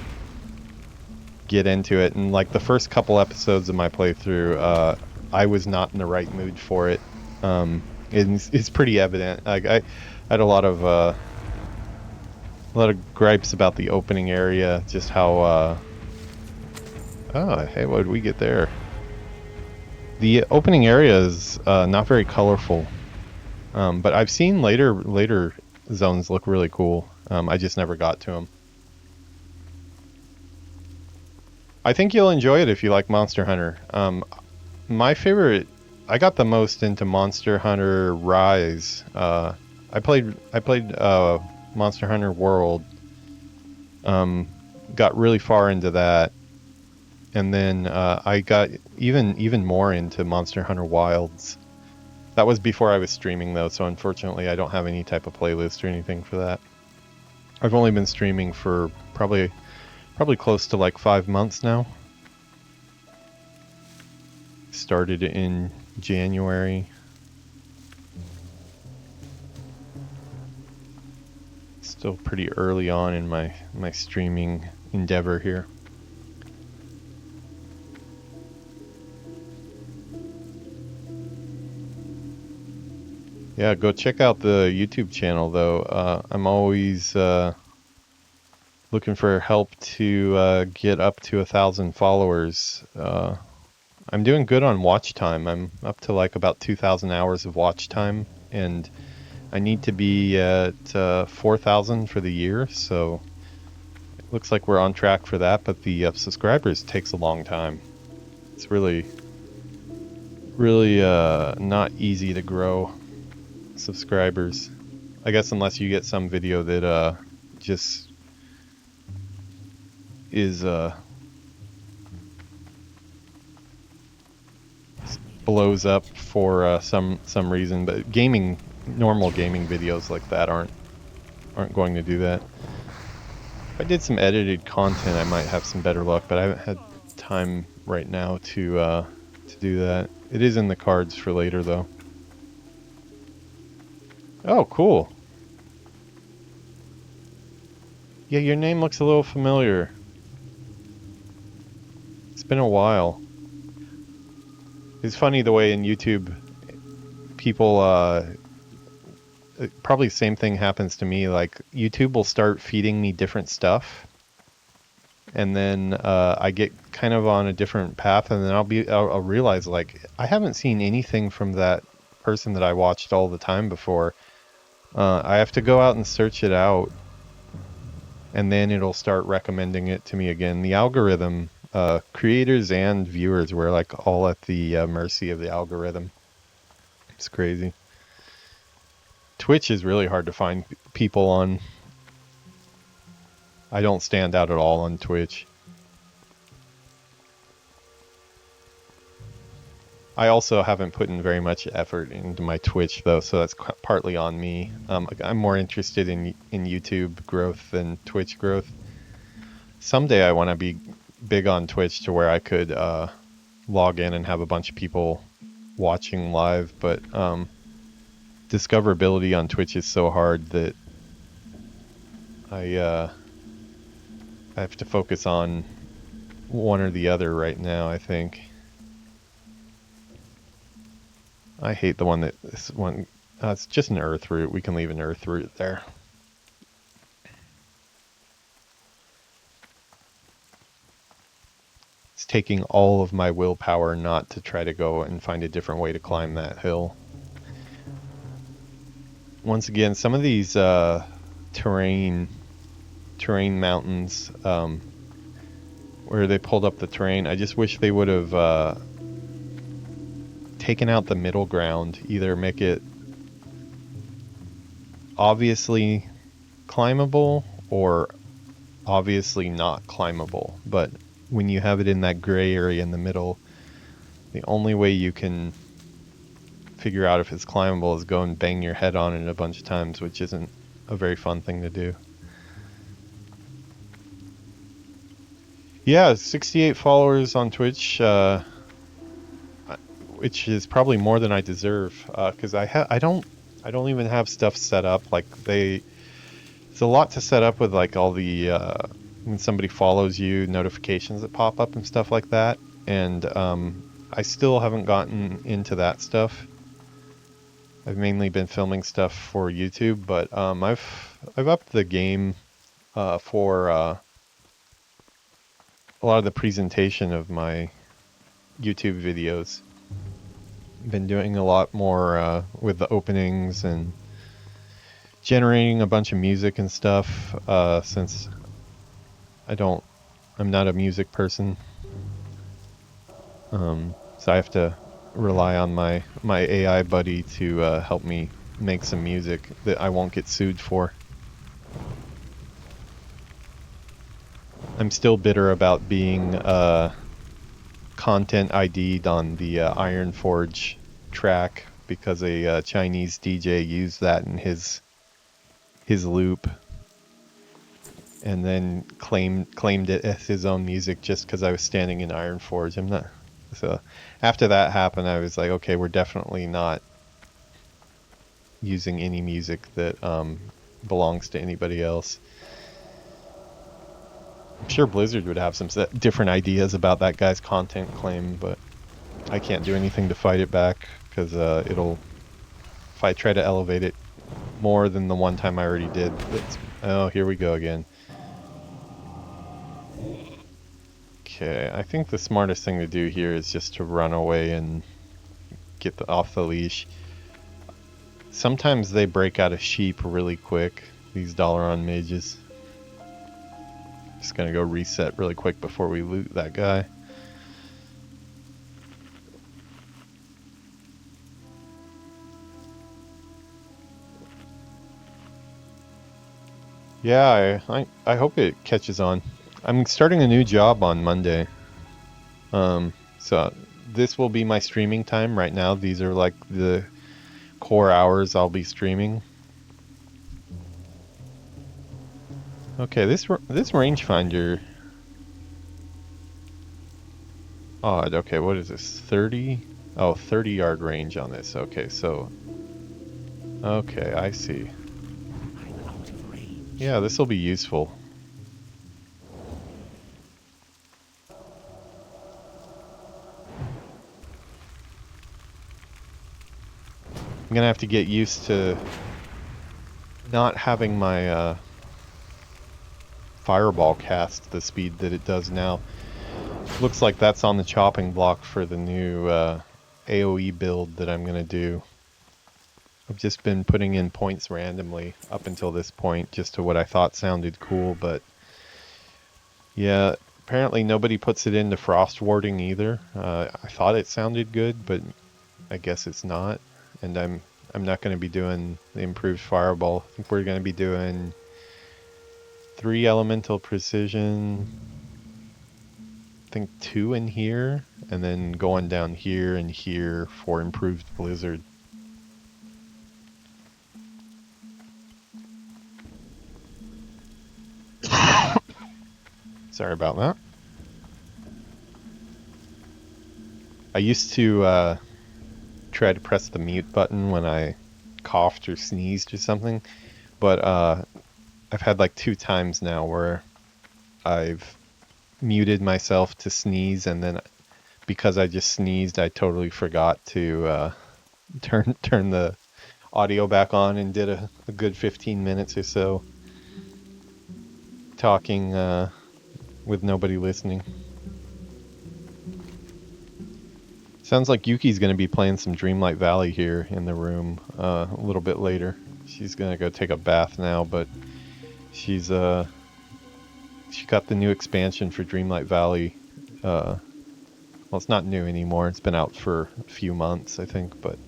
get into it. And like the first couple episodes of my playthrough, I was not in the right mood for it. It's pretty evident. Like I had a lot of gripes about the opening area, just how oh, hey, what did we get there? The opening area is not very colorful, but I've seen later zones look really cool. I just never got to them. I think you'll enjoy it if you like Monster Hunter. My favorite, I got the most into Monster Hunter Rise. I played Monster Hunter World. Got really far into that, and then I got even more into Monster Hunter Wilds. That was before I was streaming though, so unfortunately I don't have any type of playlist or anything for that. I've only been streaming for probably close to like 5 months now. Started in January. Still pretty early on in my streaming endeavor here. Yeah, go check out the YouTube channel though. I'm always looking for help to get up to 1,000 followers. I'm doing good on watch time. I'm up to like about 2,000 hours of watch time, and I need to be at 4,000 for the year, so it looks like we're on track for that, but the subscribers takes a long time. It's really not easy to grow subscribers. I guess unless you get some video that just is blows up for some reason, but normal gaming videos like that aren't going to do that. If I did some edited content, I might have some better luck, but I haven't had time right now to do that. It is in the cards for later though. Oh, cool. Yeah, your name looks a little familiar. It's been a while. It's funny the way in YouTube people probably the same thing happens to me. Like YouTube will start feeding me different stuff, and then I get kind of on a different path, and then I'll realize like I haven't seen anything from that person that I watched all the time before. I have to go out and search it out, and then it'll start recommending it to me again. The algorithm, creators and viewers, we're like all at the mercy of the algorithm. It's crazy. Twitch is really hard to find people on. I don't stand out at all on Twitch. I also haven't put in very much effort into my Twitch though, so that's partly on me. I'm more interested in YouTube growth than Twitch growth. Someday I want to be big on Twitch to where I could log in and have a bunch of people watching live, but discoverability on Twitch is so hard that I have to focus on one or the other right now, I think. I hate the one that this one. It's just an earth root. We can leave an earth root there. It's taking all of my willpower not to try to go and find a different way to climb that hill. Once again, some of these terrain mountains where they pulled up the terrain, I just wish they would have taken out the middle ground. Either make it obviously climbable or obviously not climbable. But when you have it in that gray area in the middle, the only way you can figure out if it's climbable is go and bang your head on it a bunch of times, which isn't a very fun thing to do. Yeah, 68 followers on Twitch, which is probably more than I deserve. Because I don't even have stuff set up. Like it's a lot to set up with like all the when somebody follows you, notifications that pop up and stuff like that. And I still haven't gotten into that stuff. I've mainly been filming stuff for YouTube, but I've upped the game for a lot of the presentation of my YouTube videos. Been doing a lot more with the openings and generating a bunch of music and stuff since I'm not a music person. So I have to rely on my AI buddy to help me make some music that I won't get sued for. I'm still bitter about being content ID'd on the Iron Forge track because a Chinese DJ used that in his loop and then claimed it as his own music just because I was standing in Iron Forge. So after that happened, I was like, okay, we're definitely not using any music that belongs to anybody else. I'm sure Blizzard would have some different ideas about that guy's content claim, but I can't do anything to fight it back because if I try to elevate it more than the one time I already did, oh, here we go again. Okay, I think the smartest thing to do here is just to run away and get off the leash. Sometimes they break out of sheep really quick, these Dalaran mages. Just gonna go reset really quick before we loot that guy. Yeah, I hope it catches on. I'm starting a new job on Monday. So this will be my streaming time right now. These are like the core hours I'll be streaming. Okay, this rangefinder. Odd. Okay, what is this? 30? Oh, 30-yard range on this. Okay, so. Okay, I see. Yeah, this will be useful. I'm gonna have to get used to not having my fireball cast the speed that it does now. Looks like that's on the chopping block for the new AoE build that I'm gonna do. I've just been putting in points randomly up until this point, just to what I thought sounded cool, but yeah, apparently nobody puts it into frost warding either. I thought it sounded good, but I guess it's not. And I'm not going to be doing the improved fireball. I think we're going to be doing 3 elemental precision. I think 2 in here, and then going down here and here for improved blizzard. Sorry about that. I used to try to press the mute button when I coughed or sneezed or something, but I've had like 2 times now where I've muted myself to sneeze, and then because I just sneezed, I totally forgot to turn the audio back on and did a good 15 minutes or so talking with nobody listening. Sounds like Yuki's going to be playing some Dreamlight Valley here in the room a little bit later. She's going to go take a bath now, but she got the new expansion for Dreamlight Valley. Well, it's not new anymore. It's been out for a few months, I think, but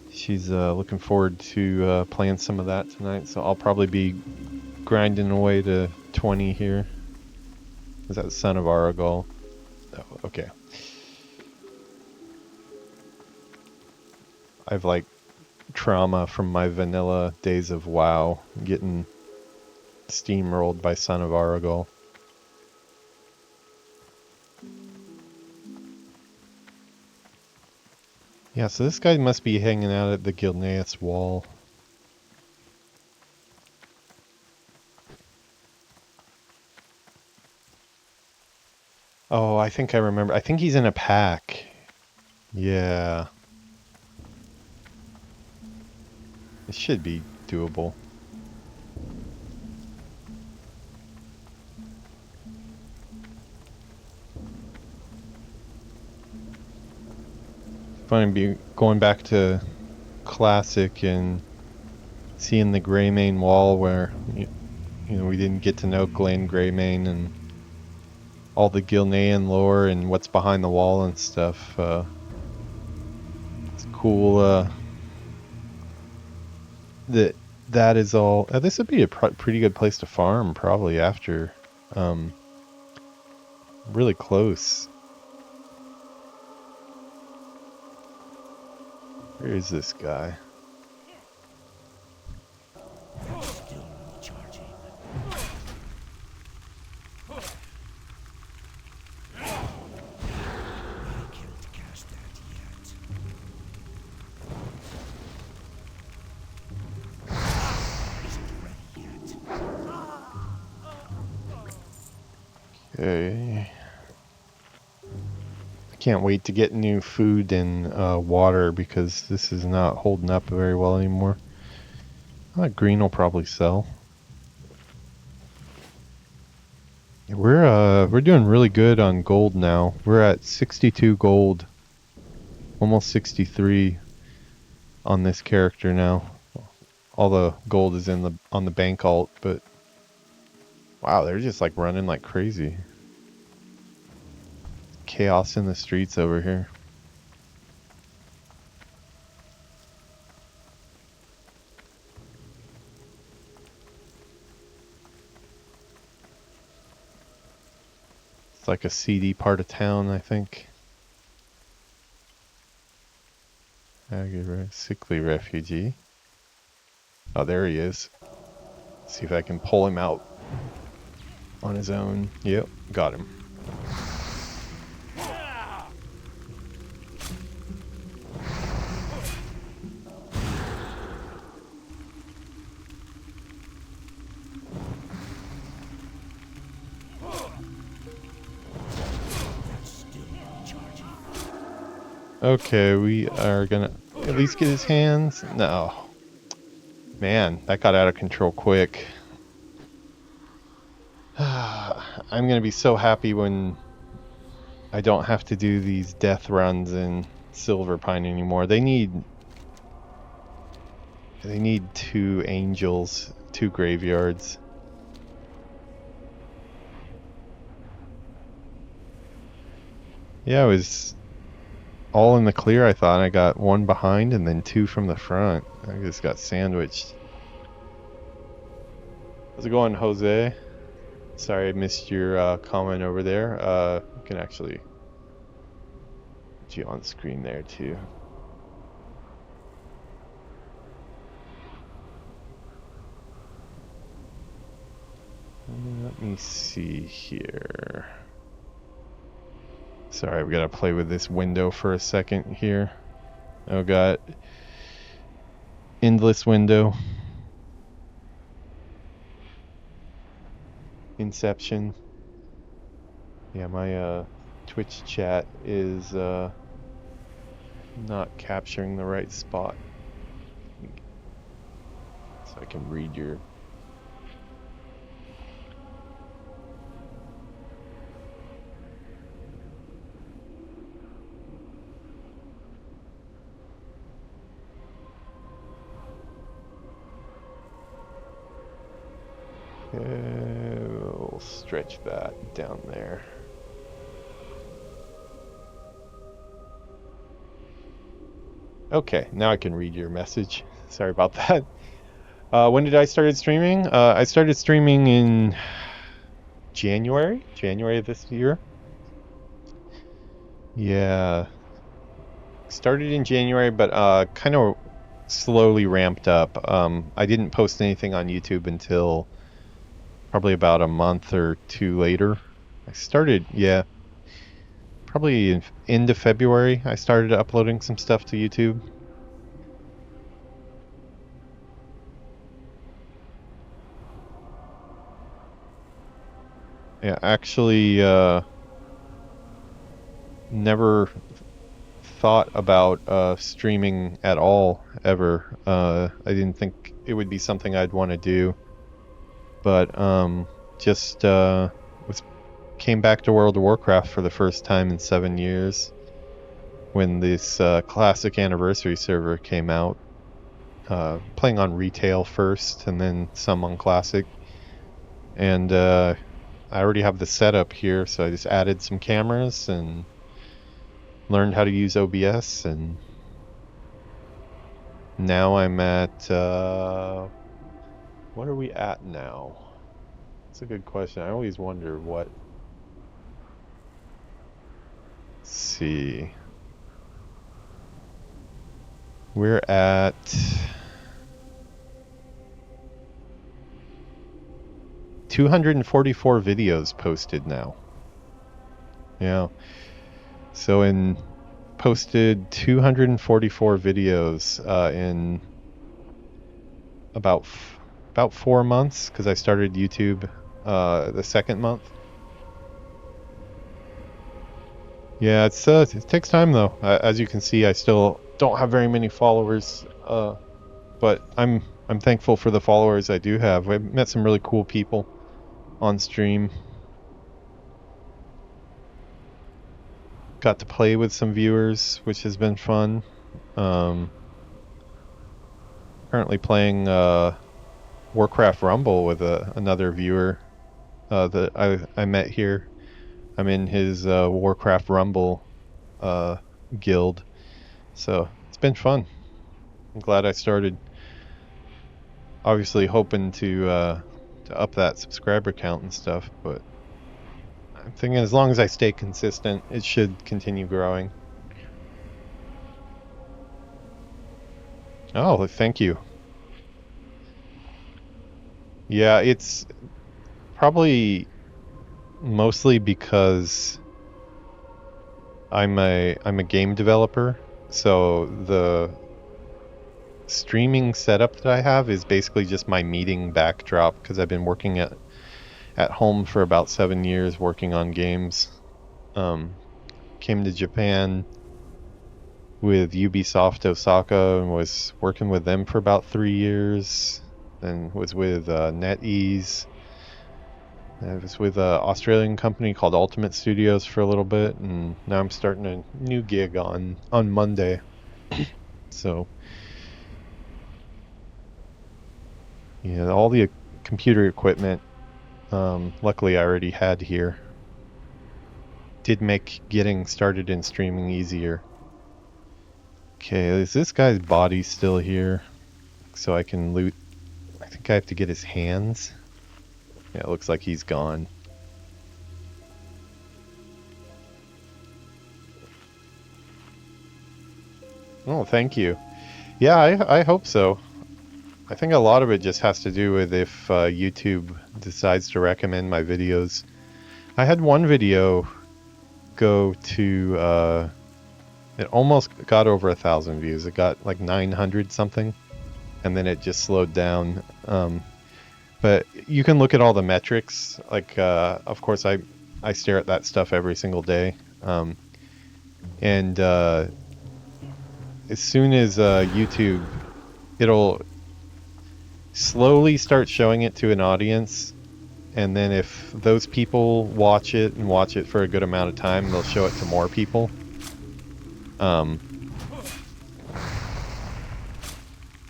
she's looking forward to playing some of that tonight. So I'll probably be grinding away to 20 here. Is that Son of Aragol? Oh, okay. I've like trauma from my vanilla days of WoW, getting steamrolled by Son of Aragol. Yeah, so this guy must be hanging out at the Gilneas wall. Oh, I think I remember. I think he's in a pack. Yeah. It should be doable. Funny be going back to Classic and seeing the Greymane wall where you know we didn't get to know Glen Greymane and all the Gilnean lore and what's behind the wall and stuff. It's cool that is all. This would be a pretty good place to farm probably after. Really close. Where is this guy? Still recharging. I can't cast that yet. Isn't ready yet. Okay. I can't wait to get new food and water because this is not holding up very well anymore. Green will probably sell. Yeah, we're doing really good on gold now. We're at 62 gold, almost 63 on this character now. All the gold is on the bank alt, but wow, they're just like running like crazy. Chaos in the streets over here. It's like a seedy part of town, I think. Sickly refugee. Oh, there he is. See if I can pull him out on his own. Yep, got him. Okay, we are gonna at least get his hands. No. Man, that got out of control quick. I'm gonna be so happy when I don't have to do these death runs in Silverpine anymore. They need 2 angels, 2 graveyards. Yeah, it was all in the clear, I thought. I got 1 behind and then 2 from the front. I just got sandwiched. How's it going, Jose? Sorry I missed your comment over there. You can actually put you on screen there too. Let me see here. Sorry, we gotta play with this window for a second here. Oh god. Endless window. Inception. Yeah, my Twitch chat is not capturing the right spot. So I can read your... We'll stretch that down there. Okay, now I can read your message. Sorry about that. When did I start streaming? I started streaming in January of this year. Yeah. Started in January, but kind of slowly ramped up. I didn't post anything on YouTube until probably about a month or 2 later. I started, yeah, probably into February, I started uploading some stuff to YouTube. Yeah, actually, never thought about streaming at all, ever. I didn't think it would be something I'd want to do. But just came back to World of Warcraft for the first time in 7 years when this classic anniversary server came out. Playing on retail first and then some on classic. And I already have the setup here, so I just added some cameras and learned how to use OBS, and now I'm at what are we at now? That's a good question. I always wonder what. Let's see. We're at 244 videos posted now. Yeah. So posted 244 videos in about 4 months, because I started YouTube the second month. Yeah, it takes time though. As you can see, I still don't have very many followers, but I'm thankful for the followers I do have. I've met some really cool people on stream. Got to play with some viewers, which has been fun. Currently playing Warcraft Rumble with another viewer that I met here. I'm in his Warcraft Rumble guild, so it's been fun. I'm glad I started. Obviously hoping to up that subscriber count and stuff, but I'm thinking as long as I stay consistent, it should continue growing. Oh, thank you. Yeah, it's probably mostly because I'm a game developer, so the streaming setup that I have is basically just my meeting backdrop, because I've been working at home for about 7 years working on games. Came to Japan with Ubisoft Osaka and was working with them for about 3 years, and was with NetEase. I was with an Australian company called Ultimate Studios for a little bit, and now I'm starting a new gig on Monday. So yeah, all the computer equipment luckily I already had here. Did make getting started in streaming easier. Okay, is this guy's body still here so I can loot? I think I have to get his hands. Yeah, it looks like he's gone. Oh, thank you. Yeah, I hope so. I think a lot of it just has to do with if YouTube decides to recommend my videos. I had one video go to, it almost got over 1,000 views. It got like 900 something, and then it just slowed down. But you can look at all the metrics. Like, of course, I stare at that stuff every single day. And as soon as YouTube, it'll slowly start showing it to an audience, and then if those people watch it and watch it for a good amount of time, they'll show it to more people.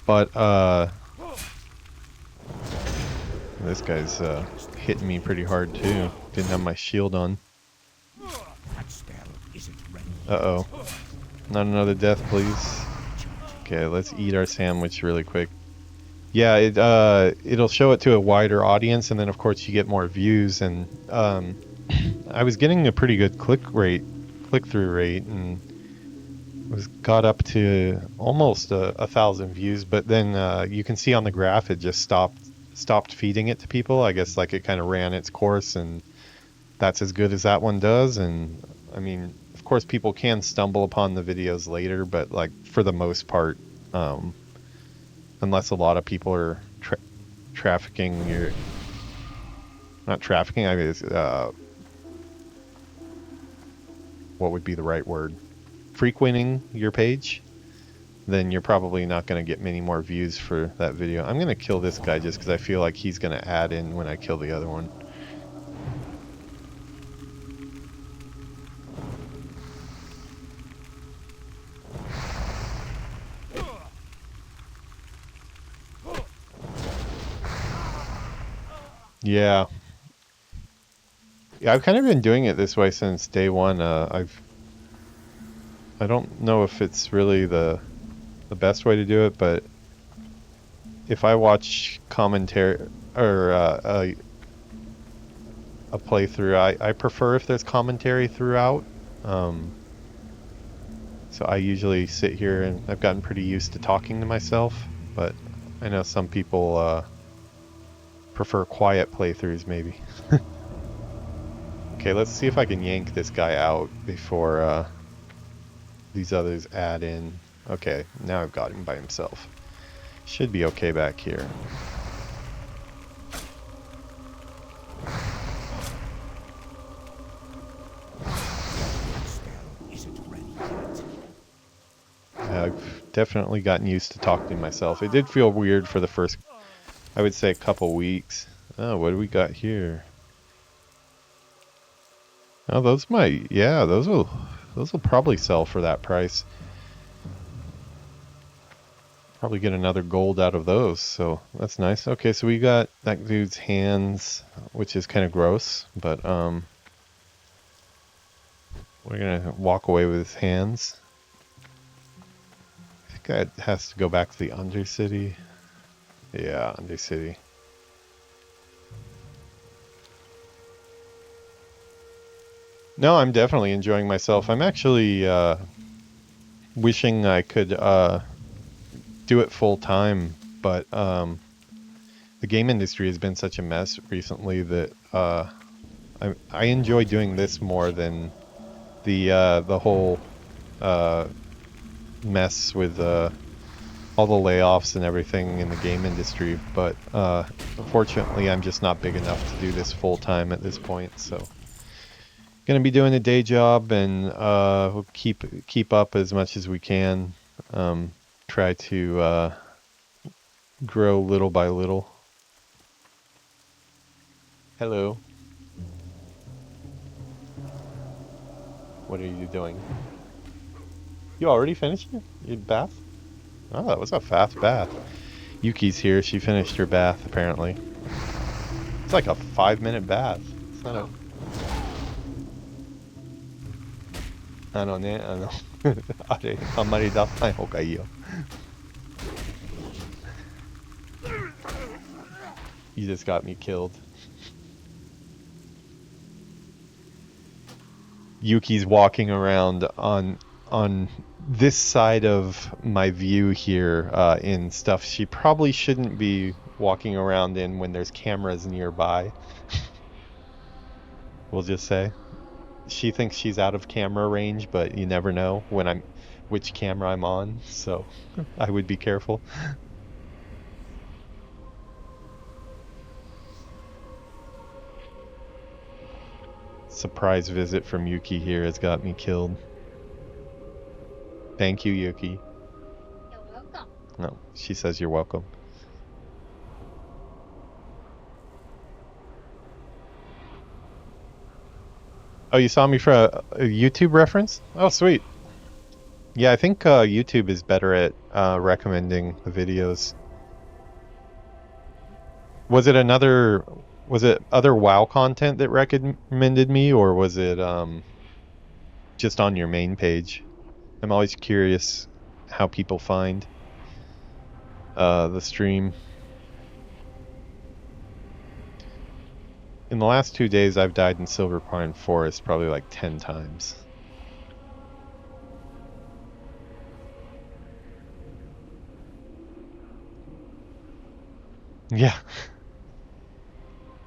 But this guy's hitting me pretty hard too. Didn't have my shield on. Uh-oh. Not another death, please. Okay, let's eat our sandwich really quick. Yeah, it'll show it to a wider audience, and then of course you get more views. And I was getting a pretty good click-through rate, and got up to almost 1,000 views. But then you can see on the graph it just stopped feeding it to people. I guess like it kind of ran its course, and that's as good as that one does. And I mean, of course, people can stumble upon the videos later, but like for the most part, unless a lot of people are trafficking your, not trafficking, I guess, what would be the right word? Frequenting your page, then you're probably not going to get many more views for that video. I'm going to kill this guy just because I feel like he's going to add in when I kill the other one. Yeah. Yeah, I've kind of been doing it this way since day one. I don't know if it's really the best way to do it, but if I watch commentary or a playthrough, I prefer if there's commentary throughout. So I usually sit here, and I've gotten pretty used to talking to myself, but I know some people prefer quiet playthroughs maybe. Okay, let's see if I can yank this guy out before these others add in. Okay, now I've got him by himself. Should be okay back here. I've definitely gotten used to talking to myself. It did feel weird for the first, I would say, a couple weeks. Oh, what do we got here? Oh, those might, yeah, those will probably sell for that price. Probably get another gold out of those, so that's nice. Okay, so we got that dude's hands, which is kind of gross, but we're gonna walk away with his hands. I think that has to go back to the Undercity. Yeah, Undercity. No, I'm definitely enjoying myself. I'm actually wishing I could do it full time, but the game industry has been such a mess recently that I enjoy doing this more than the whole mess with all the layoffs and everything in the game industry. But unfortunately, I'm just not big enough to do this full time at this point, so. Gonna be doing a day job, and we'll keep up as much as we can. Try to grow little by little. Hello. What are you doing? You already finished your bath? Oh, that was a fast bath. Yuki's here. She finished her bath apparently. It's like a 5-minute bath. It's not a. あのね、あれ、あんまり出さない方がいいよ。You just got me killed. Yuki's walking around on this side of my view here in stuff she probably shouldn't be walking around in when there's cameras nearby. We'll just say. She thinks she's out of camera range, but you never know which camera I'm on, so I would be careful. Surprise visit from Yuki here has got me killed. Thank you, Yuki. You're welcome. No, she says you're welcome. Oh, you saw me for a YouTube reference? Oh, sweet. Yeah, I think YouTube is better at recommending the videos. Was it other WoW content that recommended me, or was it just on your main page? I'm always curious how people find the stream. In the last 2 days, I've died in Silver Pine Forest probably like 10 times. Yeah.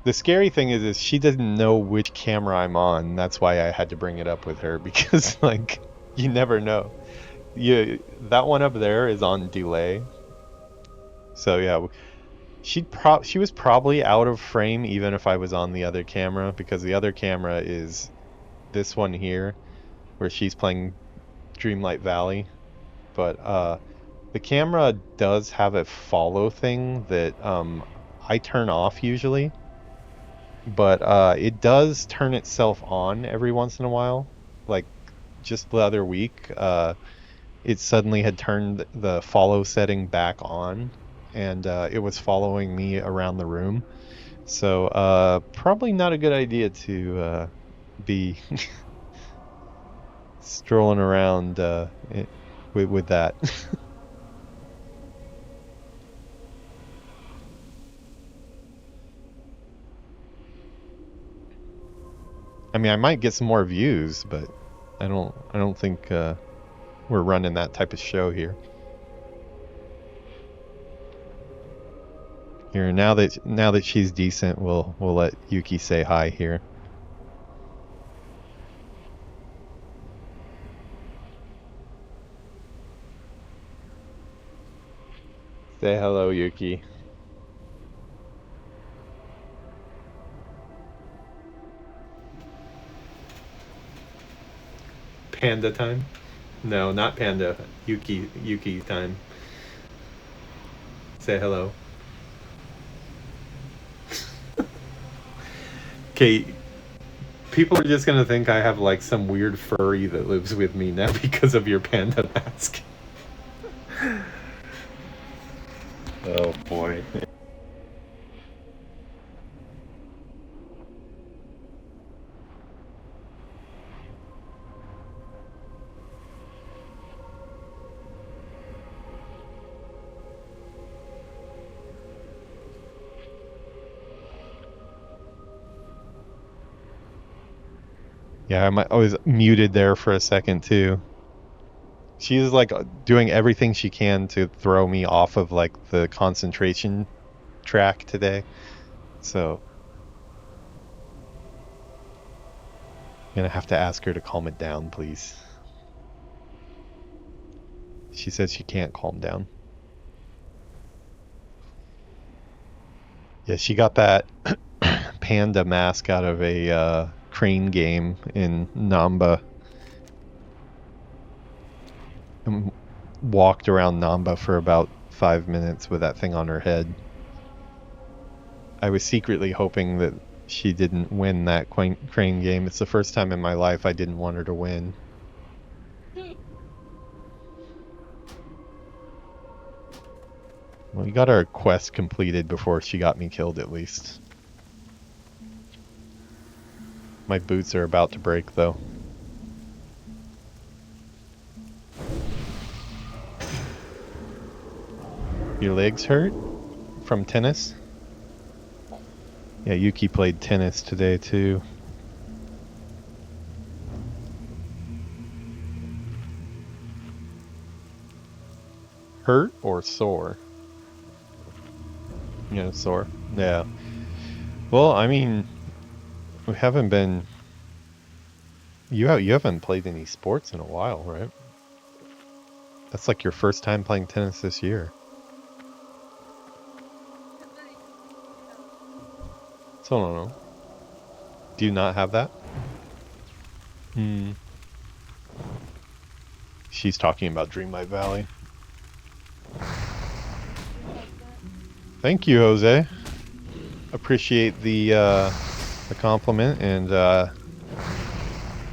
The scary thing is she doesn't know which camera I'm on. That's why I had to bring it up with her, because like you never know. That one up there is on delay. So yeah, she was probably out of frame even if I was on the other camera, because the other camera is this one here where she's playing Dreamlight Valley. But the camera does have a follow thing that I turn off usually, but it does turn itself on every once in a while. Like just the other week, it suddenly had turned the follow setting back on, and it was following me around the room. So probably not a good idea to be strolling around with that. I mean, I might get some more views, but I don't think we're running that type of show here. Here, now that she's decent, we'll let Yuki say hi here. Say hello, Yuki. Panda time? No, not panda. Yuki time. Say hello. Okay, people are just gonna think I have like some weird furry that lives with me now because of your panda mask. Oh boy. Yeah, I was muted there for a second too. She's like doing everything she can to throw me off of like the concentration track today. So I'm gonna have to ask her to calm it down, please. She says she can't calm down. Yeah, she got that panda mask out of a crane game in Namba. And walked around Namba for about 5 minutes with that thing on her head. I was secretly hoping that she didn't win that crane game. It's the first time in my life I didn't want her to win. Well, we got our quest completed before she got me killed, at least. My boots are about to break, though. Your legs hurt? From tennis? Yeah, Yuki played tennis today, too. Hurt or sore? Yeah, sore. Yeah. Well, I mean, we haven't been... You haven't played any sports in a while, right? That's like your first time playing tennis this year. So I don't know. Do you not have that? She's talking about Dreamlight Valley. Thank you, Jose. Appreciate the compliment, and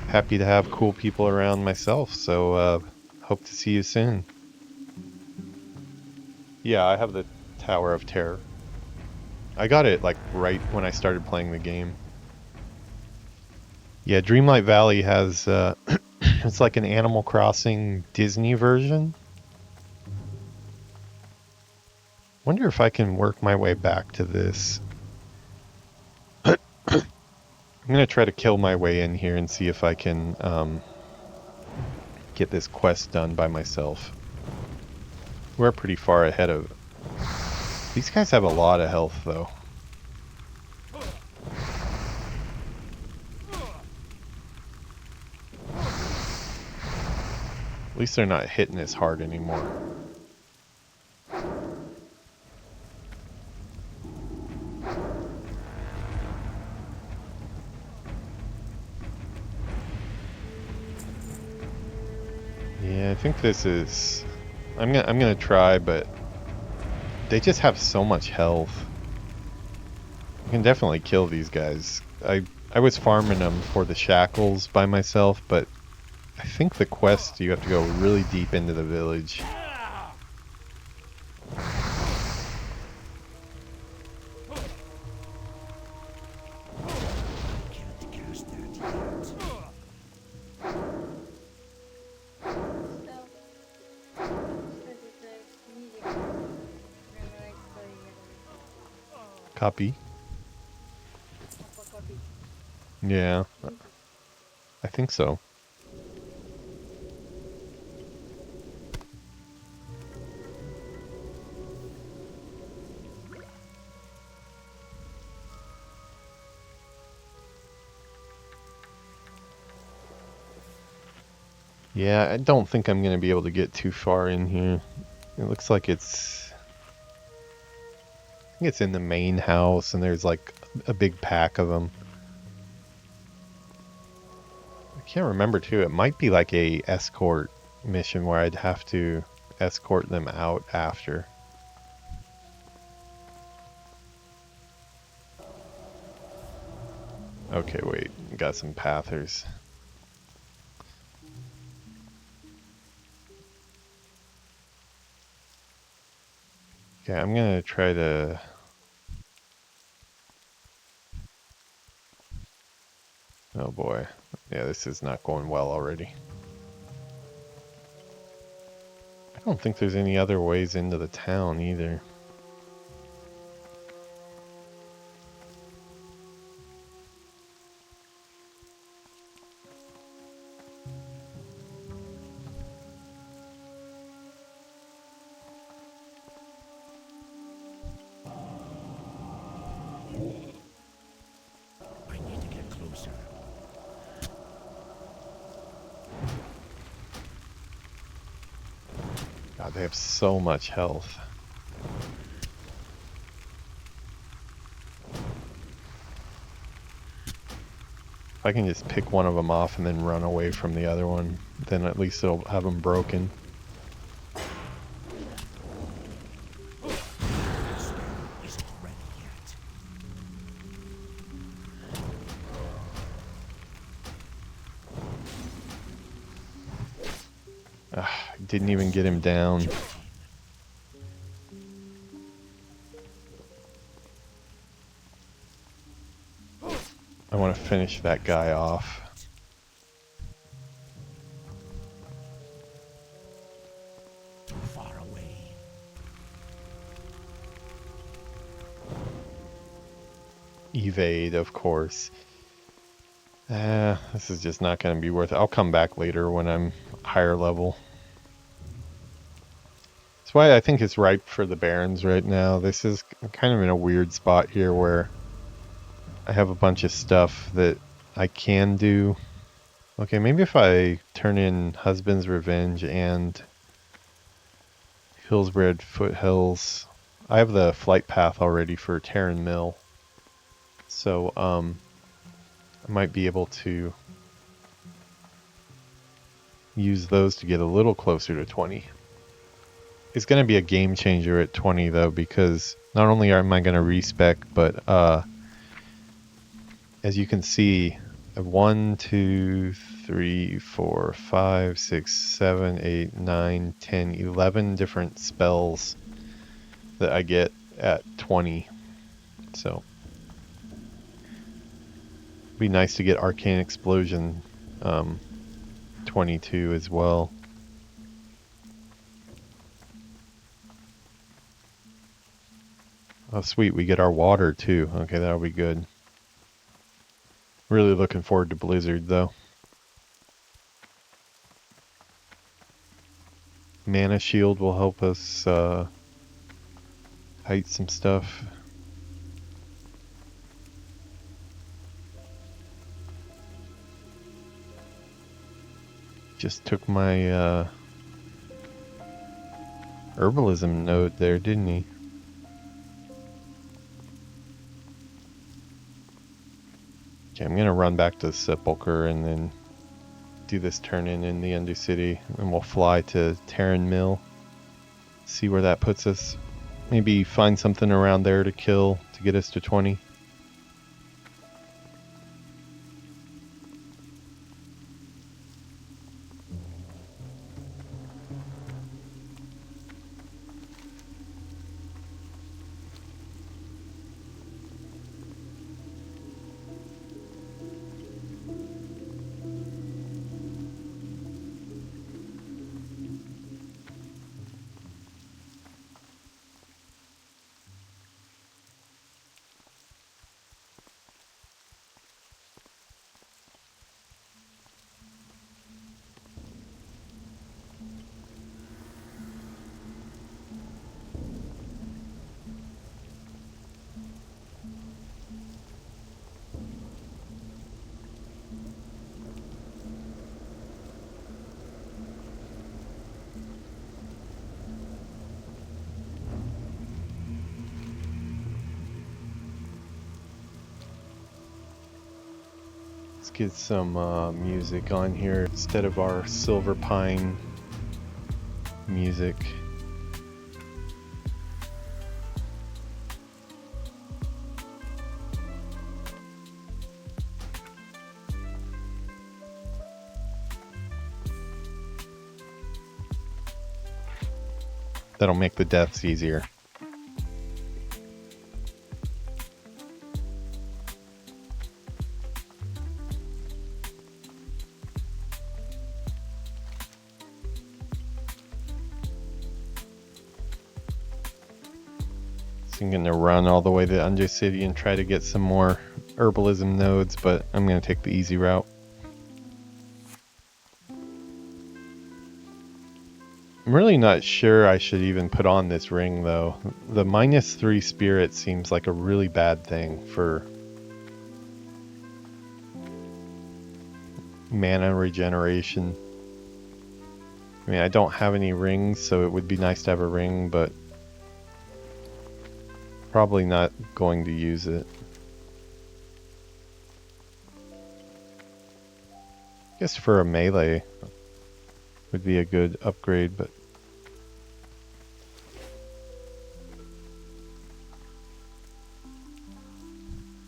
happy to have cool people around myself. So hope to see you soon. Yeah, I have the Tower of Terror. I got it like right when I started playing the game. Yeah, Dreamlight Valley has it's like an Animal Crossing Disney version. Wonder if I can work my way back to this. I'm gonna try to kill my way in here and see if I can get this quest done by myself. We're pretty far ahead of... These guys have a lot of health, though. At least they're not hitting as hard anymore. Yeah, I think this is... I'm gonna try, but they just have so much health. I can definitely kill these guys. I was farming them for the shackles by myself, but I think the quest you have to go really deep into the village. Copy. Yeah, I think so. Yeah, I don't think I'm going to be able to get too far in here. It looks like it's... I think it's in the main house, and there's like a big pack of them. I can't remember too. It might be like a escort mission where I'd have to escort them out after. Okay, wait. Got some pathers. Okay, I'm gonna try to... Oh boy. Yeah, this is not going well already. I don't think there's any other ways into the town either. I need to get closer. God, they have so much health. If I can just pick one of them off and then run away from the other one, then at least it'll have them broken. Isn't ready yet. Ah, didn't even get him down. I want to finish that guy off. Too far away. Evade, of course. This is just not going to be worth it. I'll come back later when I'm higher level. That's why I think it's ripe for the Barons right now. This is kind of in a weird spot here where I have a bunch of stuff that I can do. Okay, maybe if I turn in Husband's Revenge and Hillsbred Foothills. I have the flight path already for Terran Mill. So, I might be able to use those to get a little closer to 20. It's going to be a game changer at 20 though, because not only am I going to respec, but as you can see, 1, 2, 3, 4, 5, 6, 7, 8, 9, 10, 11 different spells that I get at 20. So, it'd be nice to get Arcane Explosion 22 as well. Oh sweet, we get our water too. Okay, that'll be good. Really looking forward to Blizzard though. Mana Shield will help us height some stuff. Just took my herbalism node there, didn't he? Okay, I'm gonna run back to the Sepulchre and then do this turn-in the Undercity, and we'll fly to Terran Mill. See where that puts us. Maybe find something around there to kill to get us to 20. Let's get some music on here instead of our Silver Pine music. That'll make the deaths easier. I'm going to run all the way to Undercity and try to get some more herbalism nodes, but I'm going to take the easy route. I'm really not sure I should even put on this ring though. The -3 spirit seems like a really bad thing for mana regeneration. I mean, I don't have any rings, so it would be nice to have a ring, but probably not going to use it. I guess for a melee would be a good upgrade, but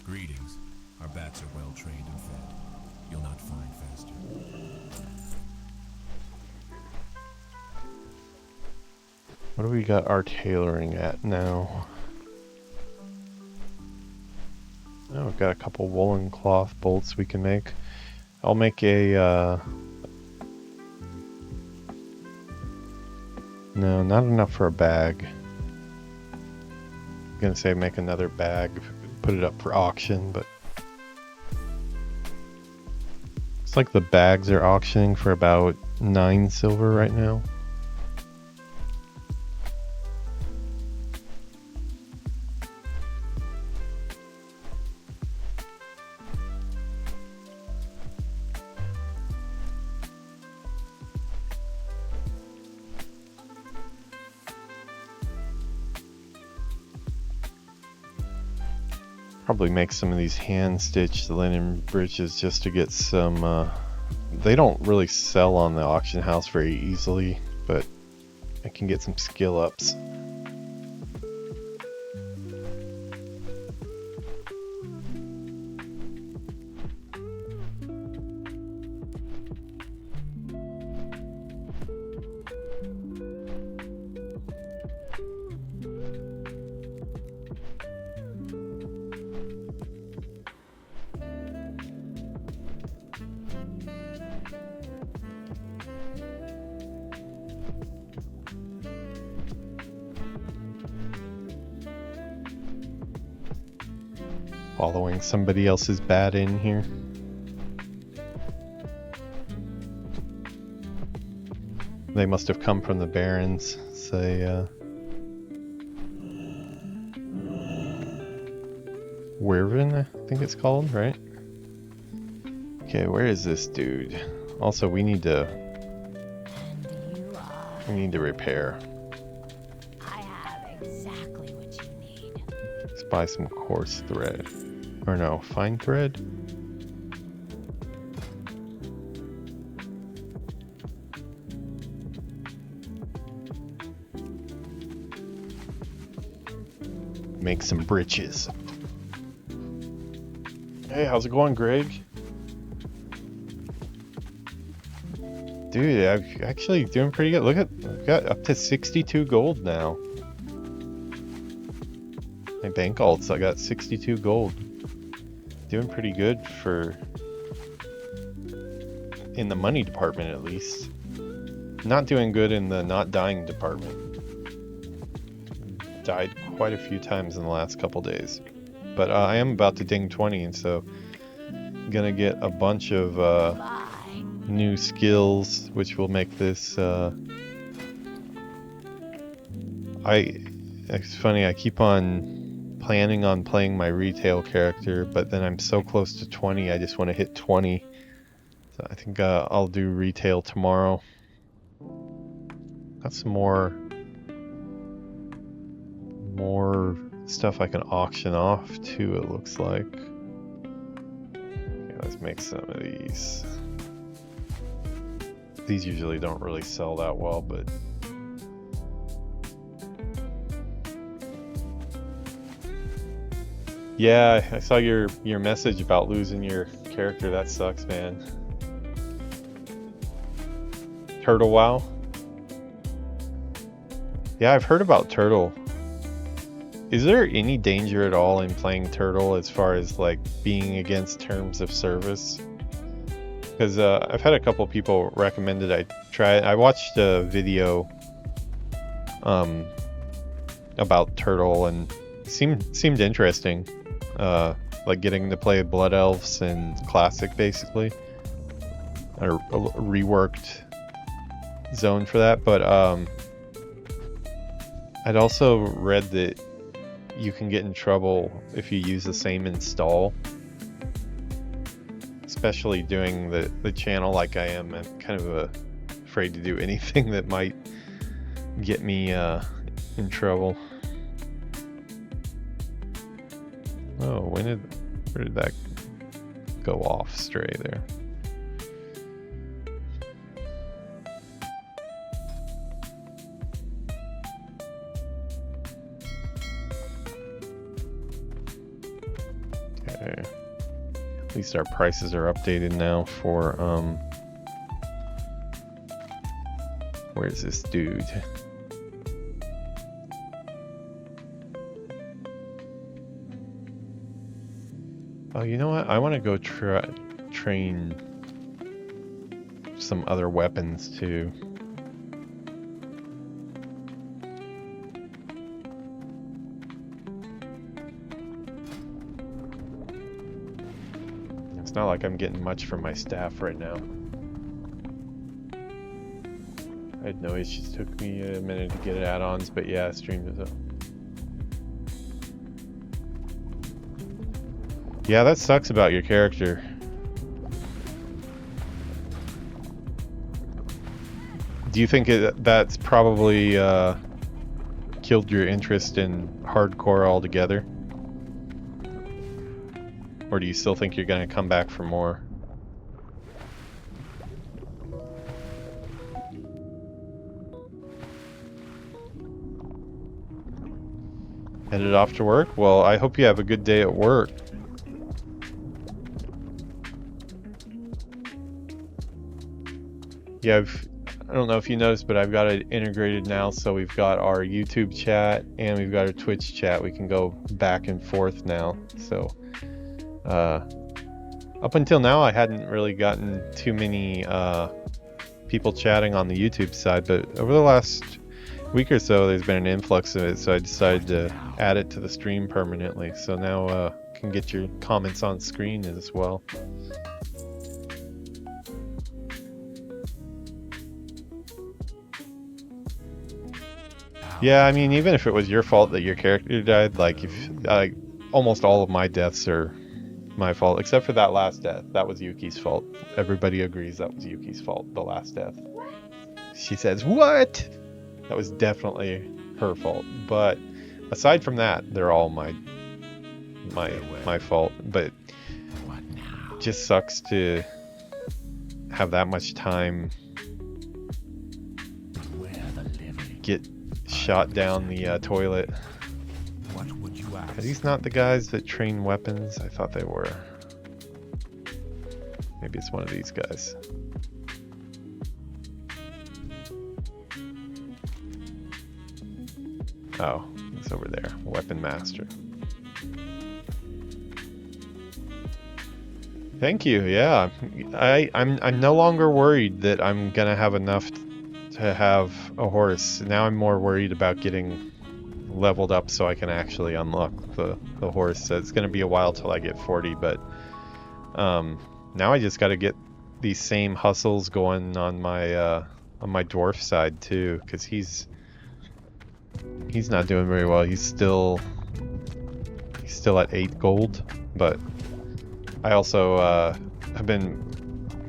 greetings. Our bats are well trained and fed. You'll not find faster. what do we got our tailoring at now? Oh, we've got a couple woolen cloth bolts we can make. I'll make a, no, not enough for a bag. I'm gonna say make another bag, put it up for auction, but it's like the bags are auctioning for about 9 silver right now. Probably make some of these hand-stitched linen breeches just to get some, they don't really sell on the auction house very easily, but I can get some skill ups. Following somebody else's bat in here. They must have come from the Barrens, say, Werven, I think it's called, right? Okay, where is this dude? Also, we need to repair. buy some coarse thread. Or no, fine thread? Make some breeches. Hey, how's it going, Greg? Dude, I'm actually doing pretty good. Look at, I've got up to 62 gold now. My bank alts, I got 62 gold. Doing pretty good for, in the money department at least. Not doing good in the not dying department. Died quite a few times in the last couple days. But I am about to ding 20, and so I'm gonna get a bunch of new skills, which will make this it's funny, I keep on planning on playing my retail character, but then I'm so close to 20, I just want to hit 20. So I think I'll do retail tomorrow. Got some more stuff I can auction off too, it looks like. Okay, let's make some of these. These usually don't really sell that well, but yeah, I saw your message about losing your character. That sucks, man. Turtle WoW? Yeah, I've heard about Turtle. Is there any danger at all in playing Turtle as far as like being against terms of service? Because I've had a couple people recommended I try it. I watched a video about Turtle and it seemed interesting. Like getting to play Blood Elves and Classic basically. A reworked zone for that. But I'd also read that you can get in trouble if you use the same install. Especially doing the channel like I am. I'm kind of afraid to do anything that might get me in trouble. Oh, where did that go off stray there? Okay. At least our prices are updated now for where's this dude? Oh, you know what? I want to go train some other weapons too. It's not like I'm getting much from my staff right now. I had no issues. Took me a minute to get add-ons, but yeah, stream is up. Yeah, that sucks about your character. Do you think that's probably killed your interest in hardcore altogether? Or do you still think you're going to come back for more? Headed off to work? Well, I hope you have a good day at work. Yeah, I don't know if you noticed, but I've got it integrated now, so we've got our YouTube chat and we've got our Twitch chat. We can go back and forth now. So up until now, I hadn't really gotten too many people chatting on the YouTube side, but over the last week or so, there's been an influx of it, so I decided to add it to the stream permanently. So now can get your comments on screen as well. Yeah, I mean, even if it was your fault that your character died, like if almost all of my deaths are my fault, except for that last death. That was Yuki's fault. Everybody agrees that was Yuki's fault, the last death. She says, "What?" That was definitely her fault. But aside from that, they're all my my fault, but What now? it just sucks to have that much time Beware the living. get shot down the toilet. What would you ask? Are these not the guys that train weapons? I thought they were. Maybe it's one of these guys. Oh, it's over there. Weapon Master. Thank you. Yeah, I'm no longer worried that I'm gonna have enough to have a horse. Now I'm more worried about getting leveled up so I can actually unlock the horse. So it's gonna be a while till I get 40, but now I just got to get these same hustles going on my dwarf side too, because he's not doing very well. He's still at 8 gold, but I also have been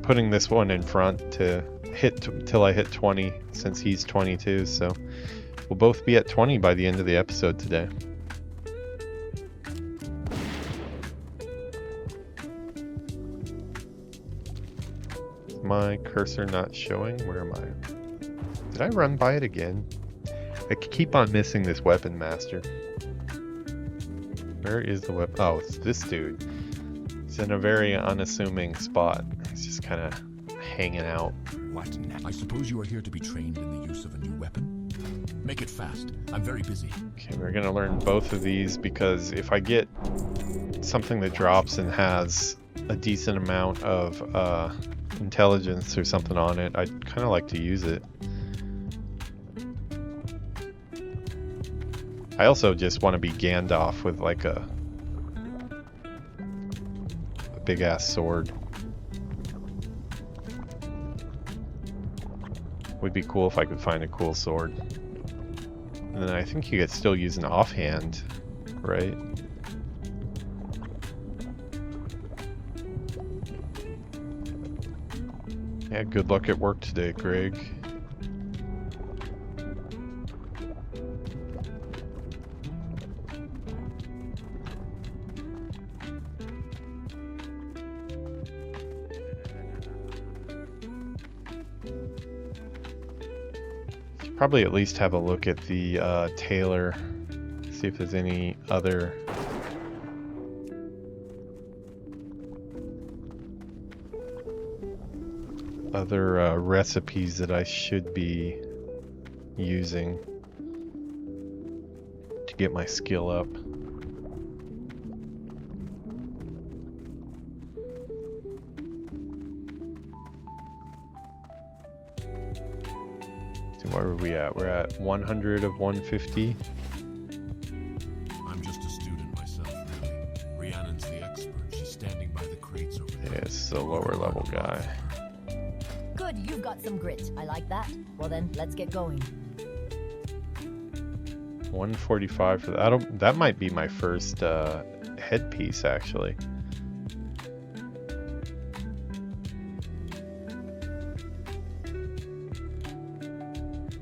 putting this one in front to hit till I hit 20, since he's 22. So we'll both be at 20 by the end of the episode today. Is my cursor not showing? Where am I? Did I run by it again? I keep on missing this weapon master. Where is the weapon? Oh, it's this dude. He's in a very unassuming spot. He's just kind of hanging out. What now? I suppose you are here to be trained in the use of a new weapon? Make it fast. I'm very busy. Okay, we're gonna learn both of these, because if I get something that drops and has a decent amount of intelligence or something on it, I'd kind of like to use it. I also just want to be Gandalf with like a big ass sword. Would be cool if I could find a cool sword. And then I think you could still use an offhand, right? Yeah, good luck at work today, Greg. Probably at least have a look at the tailor, see if there's any other recipes that I should be using to get my skill up. Where are we at? We're at 100 of 150. I'm just a student myself, really. Rhiannon's the expert. She's standing by the crates over there. Yeah, it's the lower level guy. Good, you've got some grit. I like that. Well then, let's get going. 145 for that. That might be my first headpiece, actually.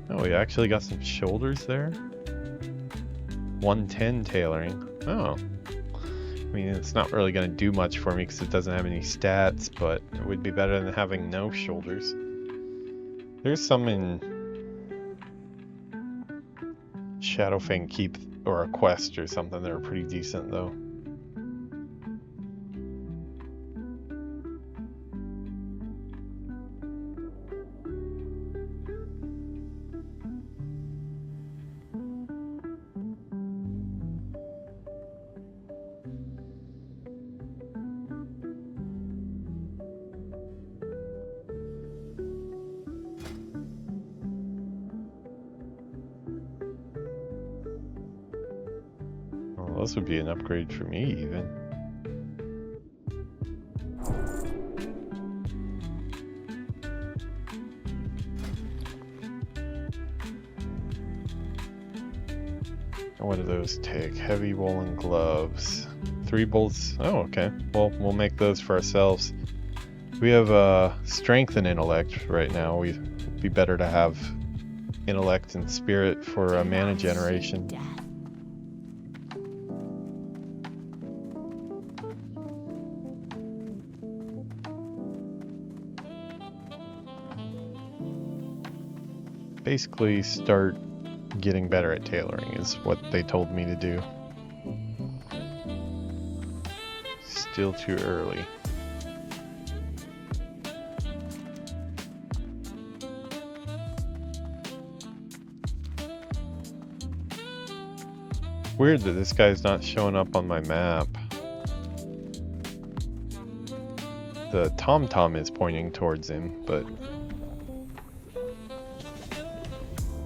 Oh, we actually got some shoulders there. 110 tailoring. Oh. I mean, it's not really going to do much for me because it doesn't have any stats, but it would be better than having no shoulders. There's some in Shadowfang Keep or a quest or something that are pretty decent, though. This would be an upgrade for me, even. What do those take? Heavy woolen gloves. 3 bolts. Oh, okay. Well, we'll make those for ourselves. We have strength and intellect right now. We'd be better to have intellect and spirit for mana generation. basically start getting better at tailoring is what they told me to do. Still too early. Weird that this guy's not showing up on my map. The TomTom is pointing towards him, but...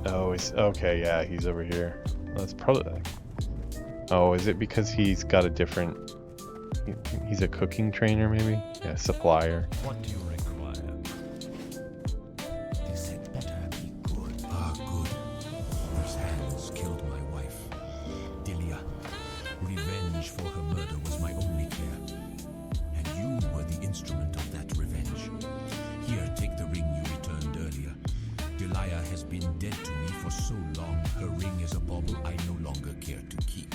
Oh, he's... Okay, yeah, he's over here. That's probably... Oh, is it because he's got a different... He's a cooking trainer, maybe? Yeah, supplier. What do you require? This had better be good. Ah, good. Those hands killed my wife. Delia. Revenge for her murder was my only care. And you were the instrument of that revenge. Here, take the ring you returned earlier. Delia has been dead to me for so long, her ring is a bauble I no longer care to keep.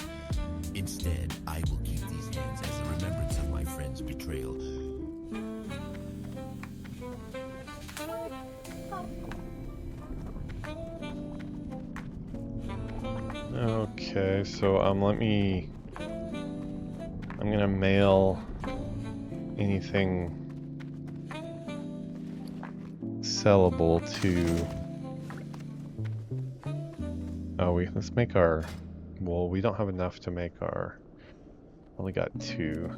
Instead, I will keep these hands as a remembrance of my friend's betrayal. Okay, so I'm gonna mail anything sellable to... Oh, let's make our... Well, we don't have enough to make our... Only got 2.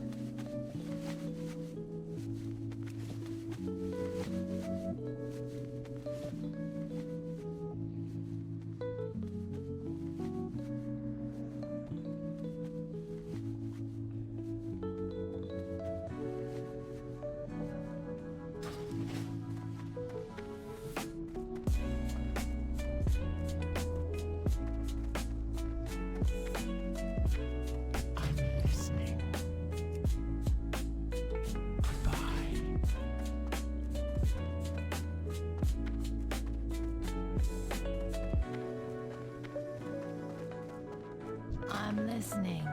I'm listening.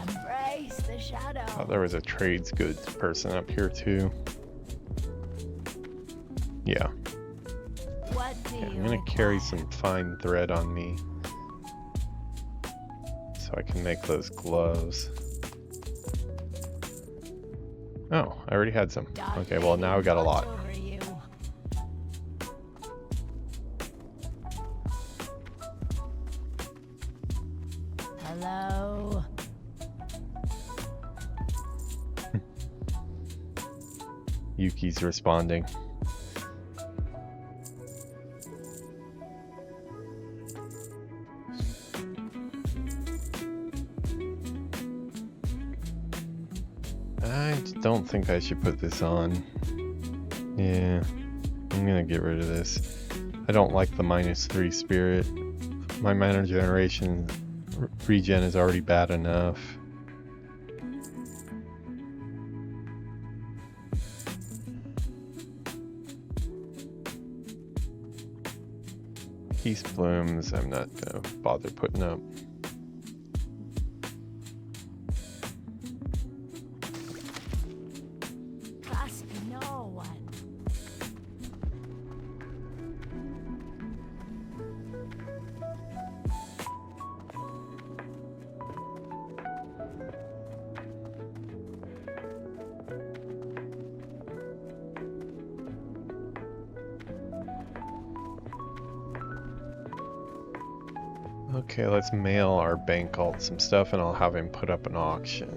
Embrace the shadow. Oh, there was a trades goods person up here too. Yeah. What do you I'm gonna carry some fine thread on me so I can make those gloves. Oh, I already had some. Okay, well now we got a lot. Hello. Yuki's responding. I don't think I should put this on. Yeah, I'm gonna get rid of this. I don't like the -3 spirit. My mana generation regen is already bad enough. Peace blooms, I'm not gonna bother putting up. Trust no one. Okay, let's mail our bank alt some stuff and I'll have him put up an auction.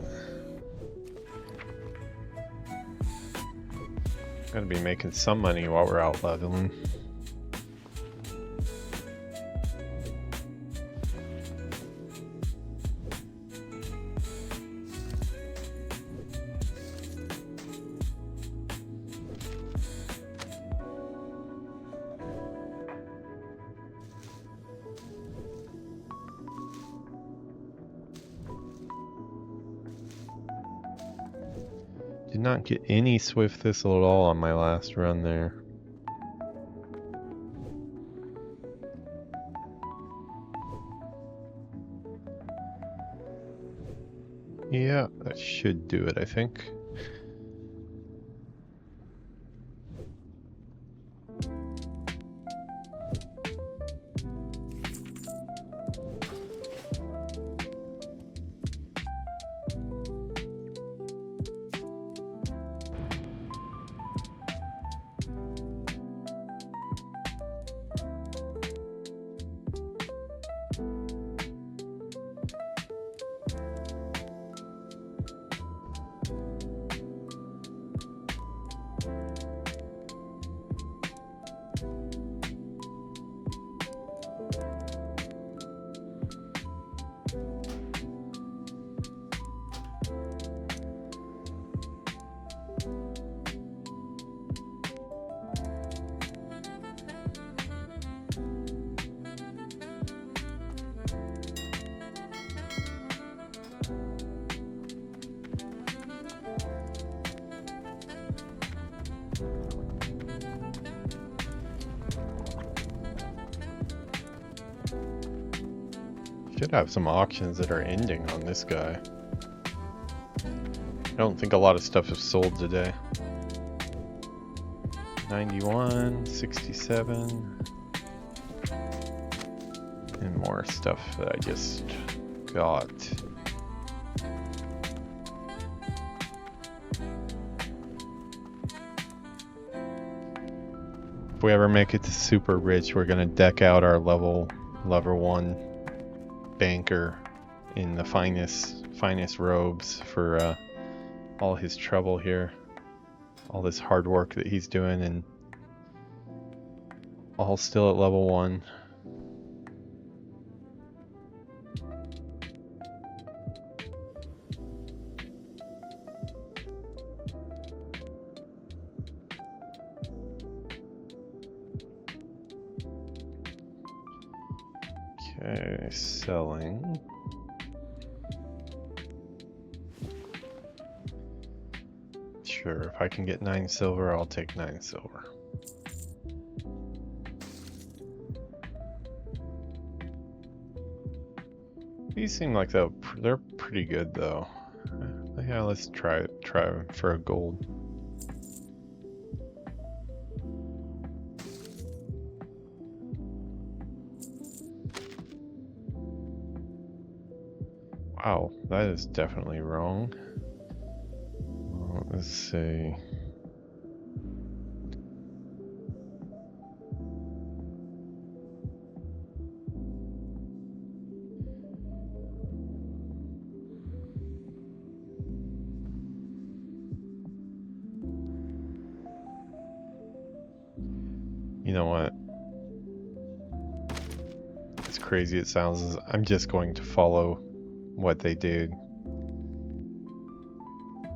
Gotta be making some money while we're out leveling. Did not get any Swift Thistle at all on my last run there. Yeah, that should do it, I think. Should have some auctions that are ending on this guy. I don't think a lot of stuff is sold today. 91, 67. And more stuff that I just got. If we ever make it to super rich, we're gonna deck out our level 1 banker in the finest robes for all his trouble here, all this hard work that he's doing, and all still at level 1. Okay, selling. Sure, if I can get 9 silver, I'll take 9 silver. These seem like they're pretty good though. Yeah, let's try for a gold. Wow, that is definitely wrong. Well, let's see. You know what? As crazy it sounds, I'm just going to follow what they did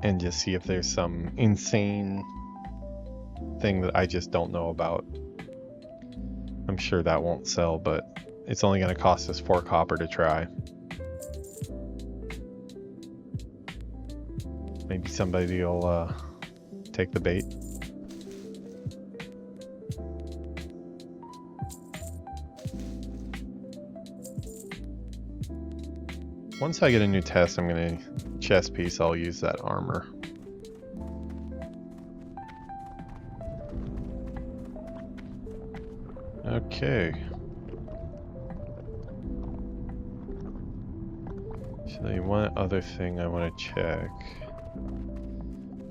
and just see if there's some insane thing that I just don't know about. I'm sure that won't sell, but it's only going to cost us 4 copper to try. Maybe somebody will take the bait. Once I get a new test, I'm gonna chest piece, I'll use that armor. Okay. Actually, one other thing I want to check. I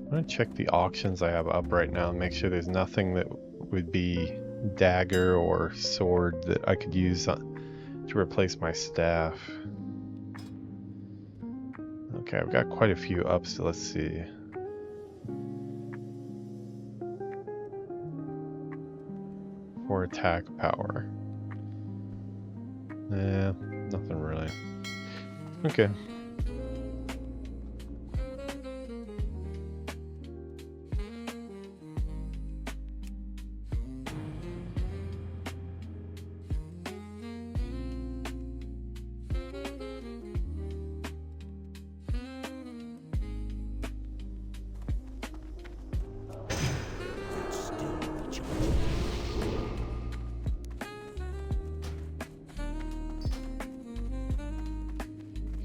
want to check the auctions I have up right now and make sure there's nothing that would be dagger or sword that I could use to replace my staff. Okay, I've got quite a few up, so let's see. For attack power. Nah, nothing really. Okay.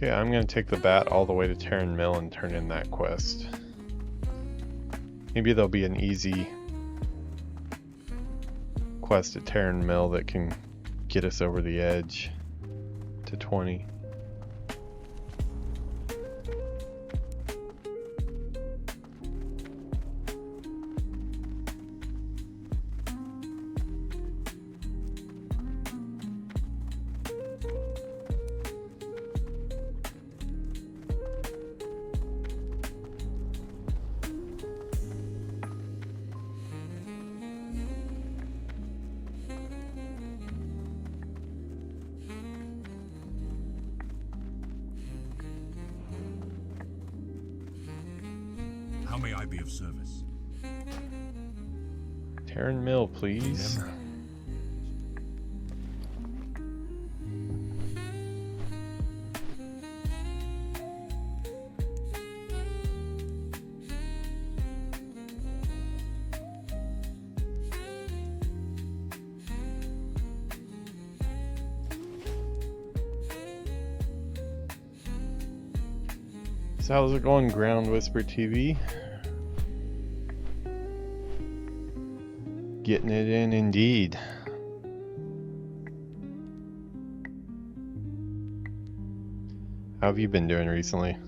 Okay, I'm gonna take the bat all the way to Terran Mill and turn in that quest. Maybe there'll be an easy quest at Terran Mill that can get us over the edge to 20. How may I be of service? Terran Mill, please. So how's it going, Ground Whisper TV? Getting it in indeed. How have you been doing recently?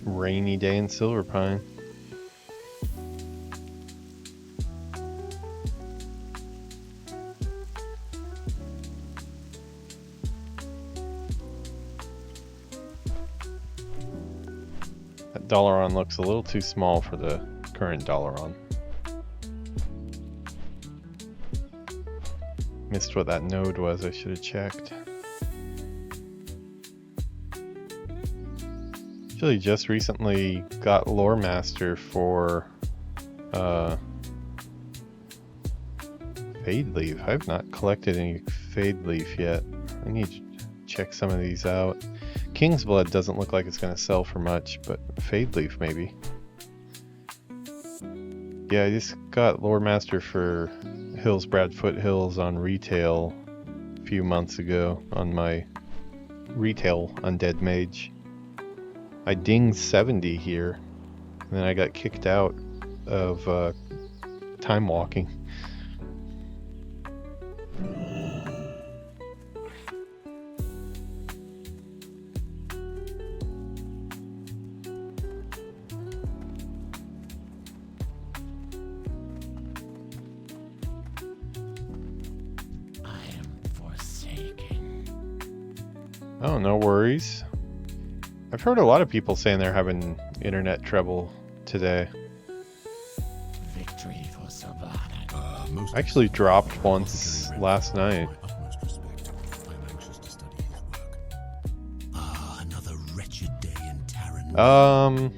Rainy day in Silver Pine. That Dalaran looks a little too small for the current Dalaran. Missed what that node was, I should have checked. Actually just recently got Loremaster for Fade Leaf. I've not collected any Fade Leaf yet. I need to check some of these out. King's Blood doesn't look like it's going to sell for much, but Fade Leaf maybe. Yeah, I just got Loremaster for Hillsbrad Foothills on retail a few months ago on my retail Undead Mage. I dinged 70 here, and then I got kicked out of time walking. I am forsaken. Oh, no worries. I've heard a lot of people saying they're having internet trouble today. Victory for Savannah. I actually dropped once last night. Another wretched day in Terran.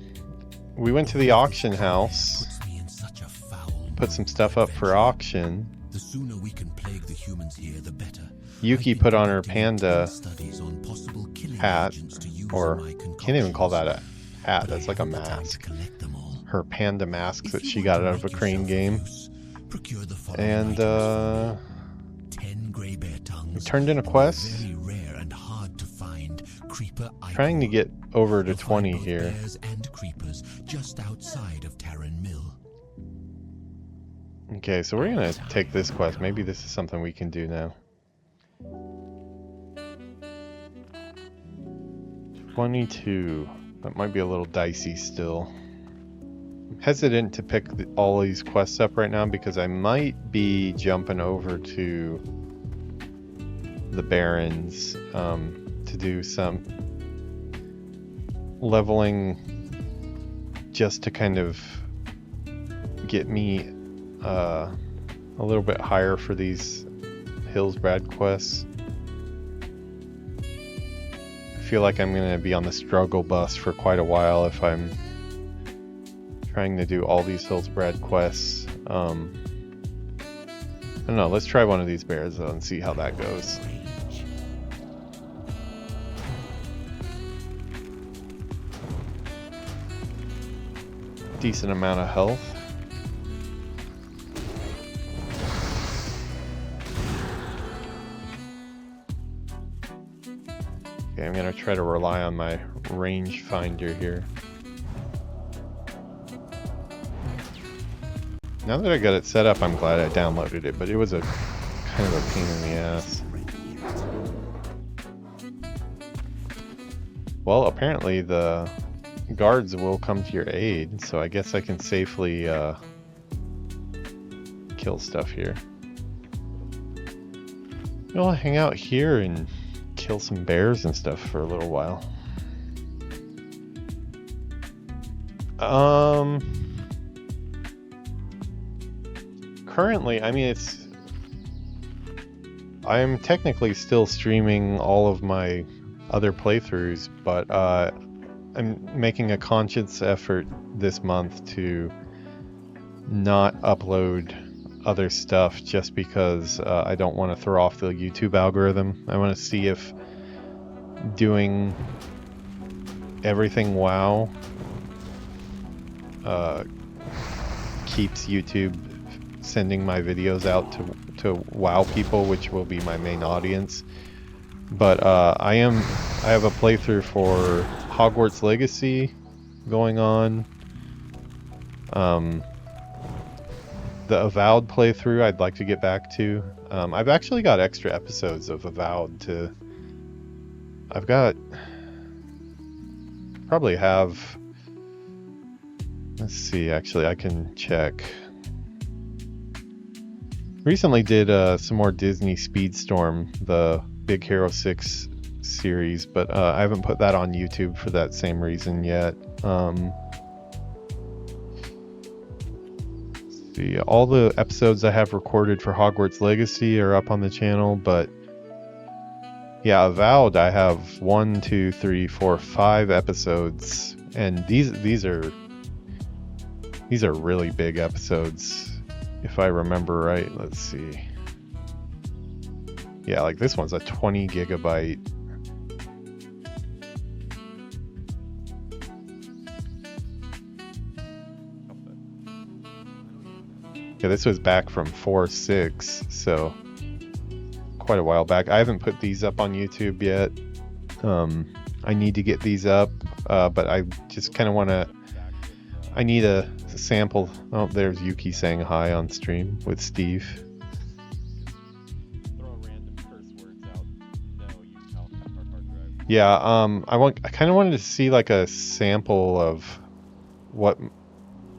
We went to the auction house, Puts me in such a foul put some stuff up for auction. The sooner we can plague the humans here, the better. Yuki put on her panda Studies on possible killing hat, agents to use or in my can't even call that concoctions. a hat, But I that's like a haven't the time to mask. collect them all. Her panda mask If that you she want got to out of a make crane yourself game. use, procure the following And items. 10 grey bear tongues. we turned in a from quest. Very rare and hard to find creeper Trying to icon. get over to You'll find 20 both here. bears and creepers just outside of Terran Mill. Okay, so we're gonna take this quest. Maybe this is something we can do now. 22. That might be a little dicey still. I'm hesitant to pick all these quests up right now because I might be jumping over to the Barrens to do some leveling just to kind of get me a little bit higher for these Hillsbrad quests. I feel like I'm going to be on the struggle bus for quite a while if I'm trying to do all these Hillsbrad quests. I don't know, let's try one of these bears though and see how that goes. Decent amount of health. Okay, I'm gonna try to rely on my range finder here. Now that I got it set up, I'm glad I downloaded it, but it was a kind of a pain in the ass. Well, apparently the guards will come to your aid, so I guess I can safely kill stuff here. I'll hang out here and kill some bears and stuff for a little while. Currently, I mean, I'm technically still streaming all of my other playthroughs, but I'm making a conscious effort this month to not upload other stuff just because I don't want to throw off the YouTube algorithm. I want to see if doing everything WoW keeps YouTube sending my videos out to WoW people, which will be my main audience. But I have a playthrough for Hogwarts Legacy going on. The Avowed playthrough I'd like to get back to. I've actually got extra episodes of Avowed to... I've got... probably have... Let's see, actually I can check. Recently did some more Disney Speedstorm, the Big Hero 6 series, but I haven't put that on YouTube for that same reason yet. See, all the episodes I have recorded for Hogwarts Legacy are up on the channel, but yeah, Avowed I have 5 episodes, and these are really big episodes. If I remember right, let's see. Yeah, like this one's a 20 gigabyte. Yeah, this was back from 4.6, so quite a while back. I haven't put these up on YouTube yet. I need to get these up, but I just kind of want to... I need a sample. Oh, there's Yuki saying hi on stream with Steve. Throw random curse words out. No, you tell our hard drive. Yeah, I kind of wanted to see like a sample of what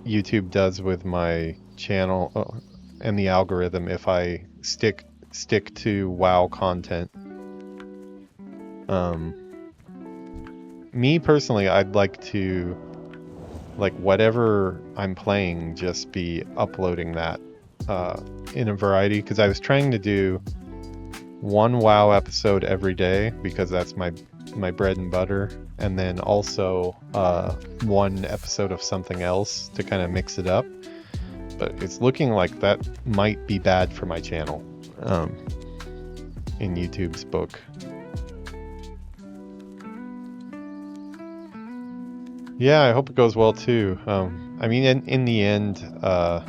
YouTube does with my channel and the algorithm if I stick to WoW content. Me personally, I'd like to, like, whatever I'm playing, just be uploading that in a variety, because I was trying to do one WoW episode every day because that's my bread and butter, and then also one episode of something else to kind of mix it up. But it's looking like that might be bad for my channel in YouTube's book. Yeah, I hope it goes well too. I mean, in the end, I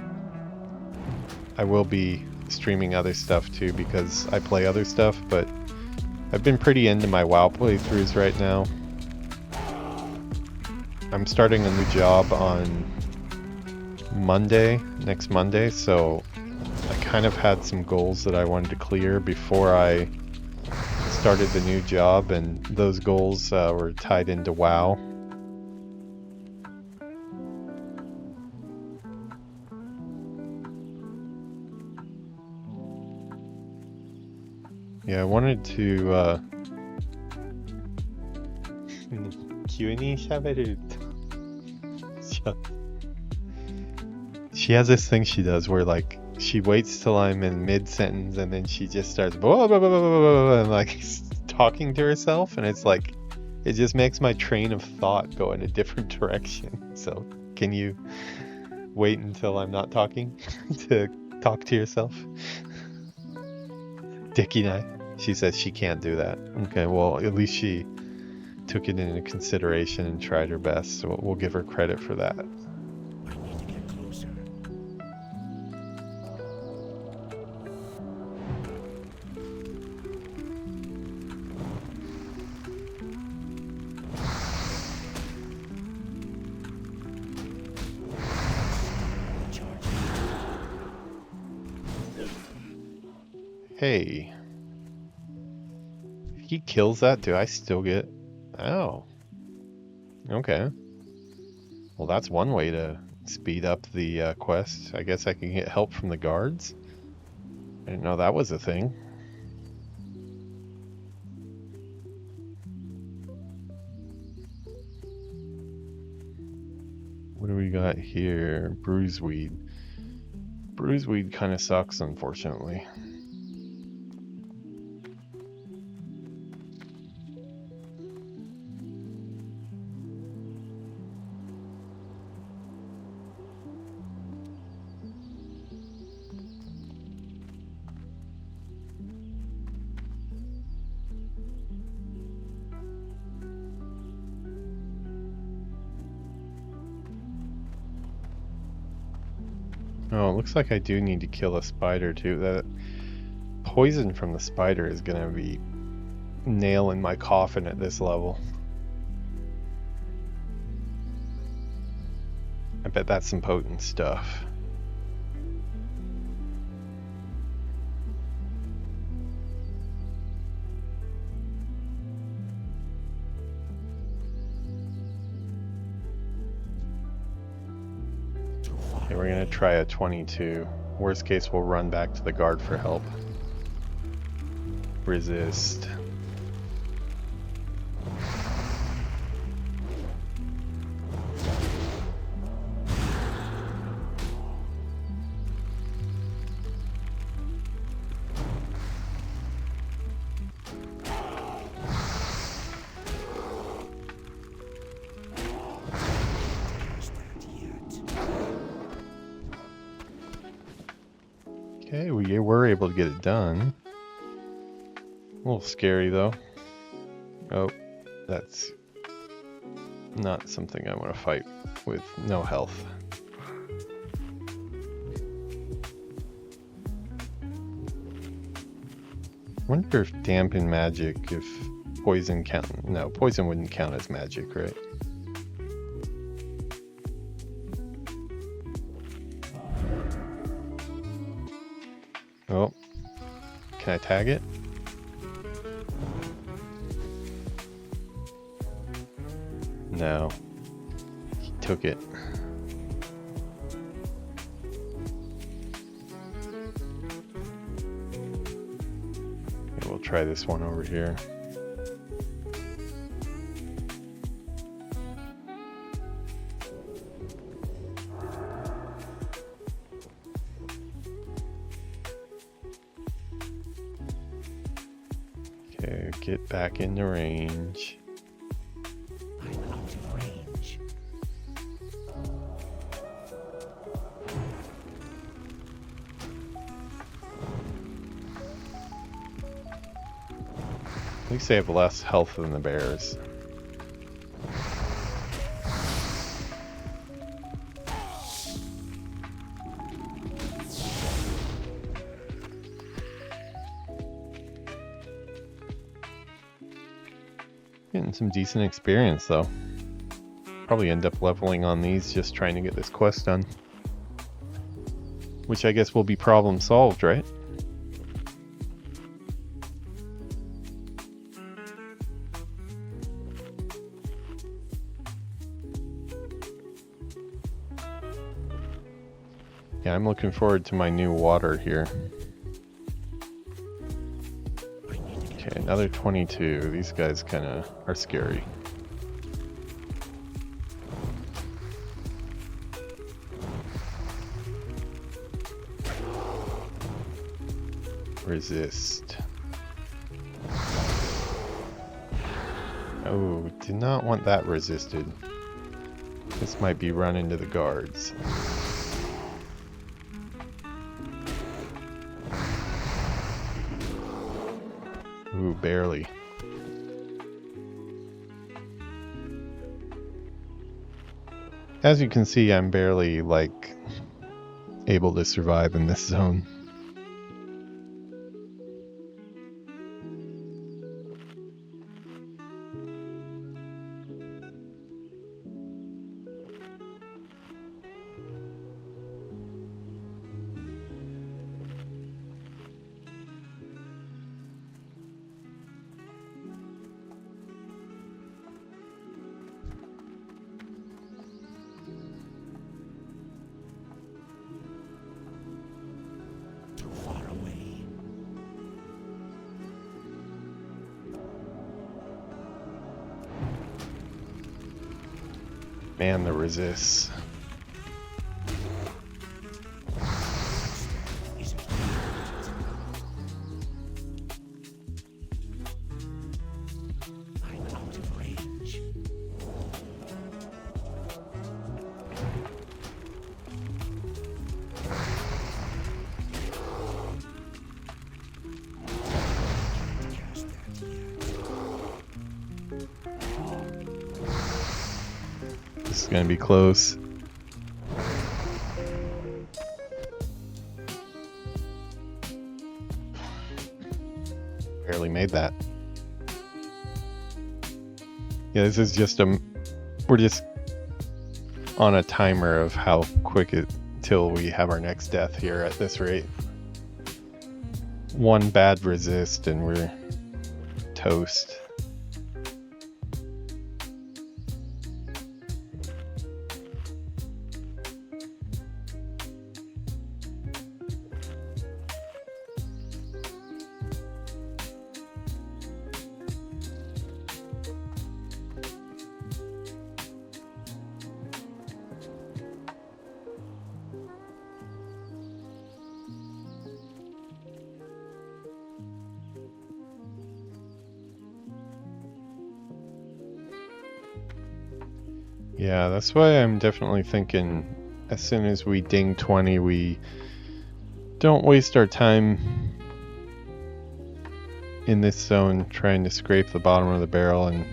will be streaming other stuff too because I play other stuff, but I've been pretty into my WoW playthroughs right now. I'm starting a new job on next Monday, so I kind of had some goals that I wanted to clear before I started the new job, and those goals were tied into WoW. Yeah, I wanted to she has this thing she does where, like, she waits till I'm in mid-sentence and then she just starts blah, blah, blah, blah, blah, blah, and like talking to herself, and it's like, it just makes my train of thought go in a different direction. So can you wait until I'm not talking to talk to yourself? Dickie and I. She says she can't do that. Okay, well, at least she took it into consideration and tried her best, so we'll give her credit for that. I need to get closer. Hey. If he kills that, do I still get... Oh. Okay. Well, that's one way to speed up the quest. I guess I can get help from the guards. I didn't know that was a thing. What do we got here? Bruiseweed. Bruiseweed kind of sucks, unfortunately. Oh, it looks like I do need to kill a spider too. That poison from the spider is gonna be nailing my coffin at this level. I bet that's some potent stuff. Okay, we're gonna try a 22. Worst case, we'll run back to the guard for help. Resist. Okay, we were able to get it done. A little scary though. Oh, that's not something I want to fight with no health. Wonder if dampen magic, if poison count. No, poison wouldn't count as magic, right? Oh, can I tag it? No, he took it. Okay, we'll try this one over here. Okay, get back into range. I'm out of range. At least they have less health than the bears. Getting some decent experience though. Probably end up leveling on these just trying to get this quest done. Which I guess will be problem solved, right? Yeah, I'm looking forward to my new water here. Okay, another 22. These guys kind of are scary. Resist. Oh, did not want that resisted. This might be run into the guards. Ooh, barely. As you can see, I'm barely, like, able to survive in this zone. Man, the resists. I'm out of range. Cast that yet. This is gonna be close. actually made that. Yeah, this is just we're just on a timer of how quick it till we have our next death here at this rate. One bad resist and we're toast. Yeah, that's why I'm definitely thinking as soon as we ding 20, we don't waste our time in this zone trying to scrape the bottom of the barrel and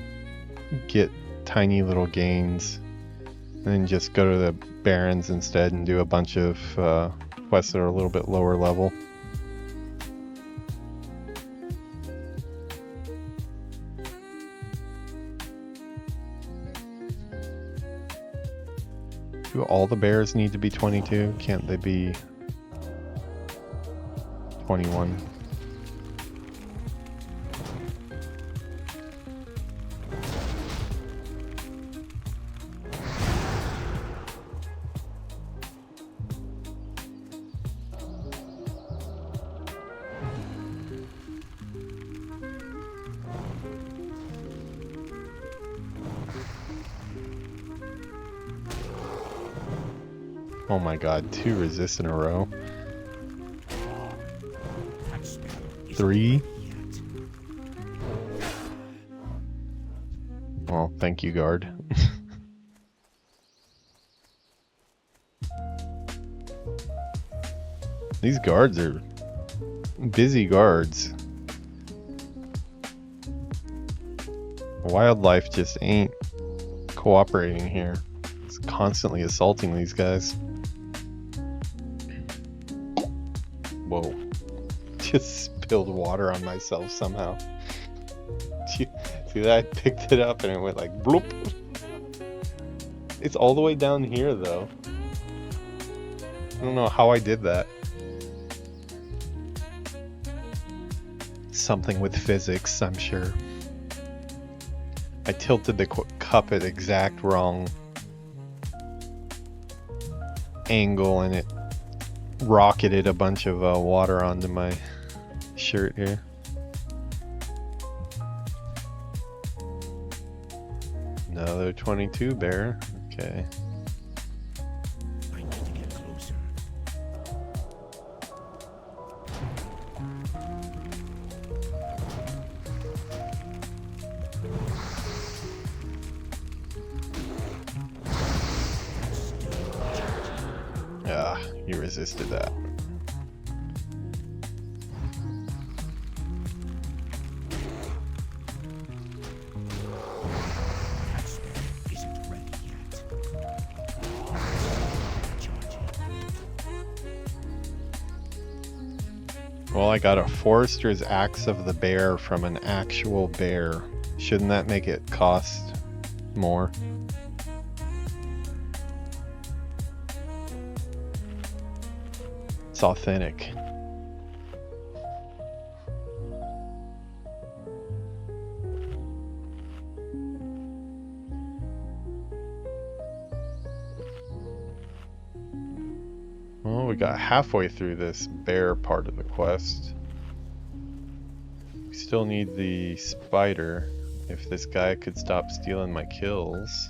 get tiny little gains, and then just go to the barrens instead and do a bunch of quests that are a little bit lower level. Do all the bears need to be 22? Can't they be 21? Oh my god, 2 resists in a row. 3. Well, thank you, guard. These guards are busy guards. Wildlife just ain't cooperating here. It's constantly assaulting these guys. Whoa. Just spilled water on myself somehow. See that? I picked it up and it went like bloop. It's all the way down here though. I don't know how I did that. Something with physics, I'm sure. I tilted the cup at exact wrong angle and it rocketed a bunch of water onto my shirt here. Another 22 bear. Okay. I need to get closer. Ah, you resisted that. Isn't ready yet. Well, I got a Forester's Axe of the Bear from an actual bear. Shouldn't that make it cost more? It's authentic. Well, we got halfway through this bear part of the quest. We still need the spider. If this guy could stop stealing my kills.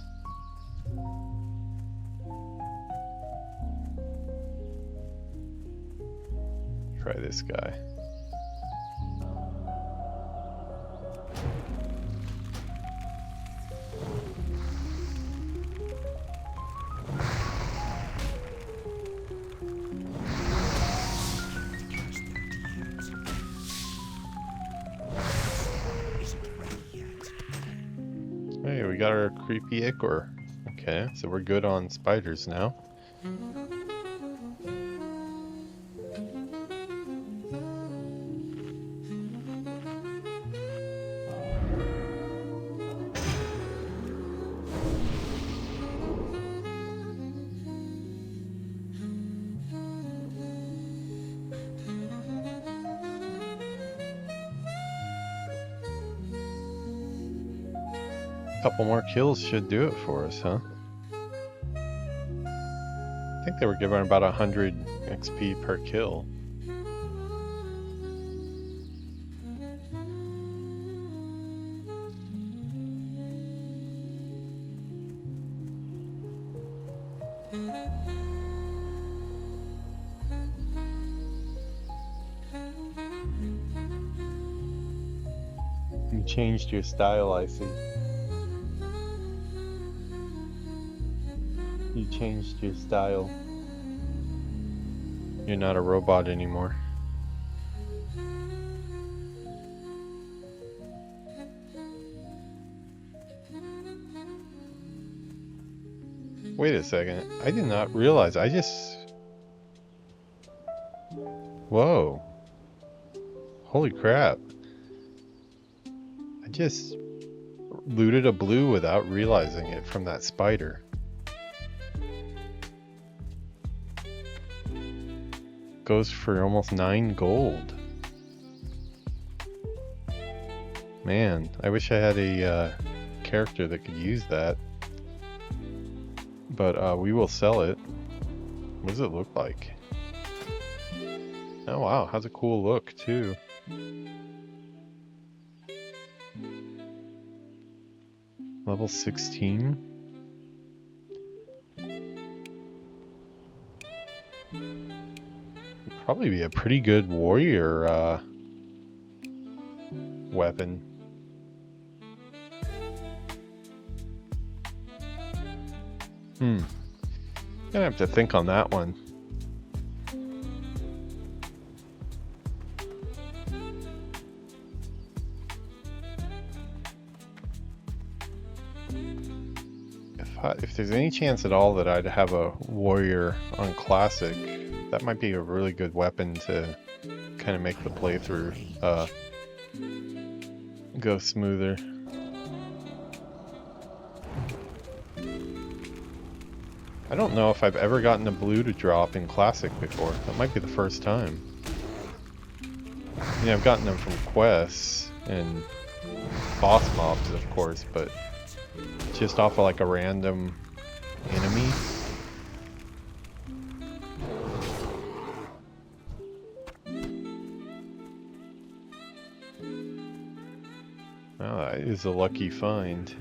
Try this guy. Hey, we got our creepy ichor. Okay, so we're good on spiders now. Couple more kills should do it for us, huh? I think they were giving about 100 XP per kill. You changed your style, I see. You changed your style. You're not a robot anymore. Wait a second. I did not realize. Whoa. Holy crap. I just looted a blue without realizing it from that spider. Goes for almost 9 gold. Man, I wish I had a character that could use that. But we will sell it. What does it look like? Oh wow, has a cool look too. Level 16. Probably be a pretty good warrior weapon. Gonna have to think on that one. If there's any chance at all that I'd have a warrior on classic, that might be a really good weapon to kind of make the playthrough go smoother. I don't know if I've ever gotten a blue to drop in classic before. That might be the first time. You know, I've gotten them from quests and boss mobs, of course, but just off of like a random enemy. Oh, that is a lucky find.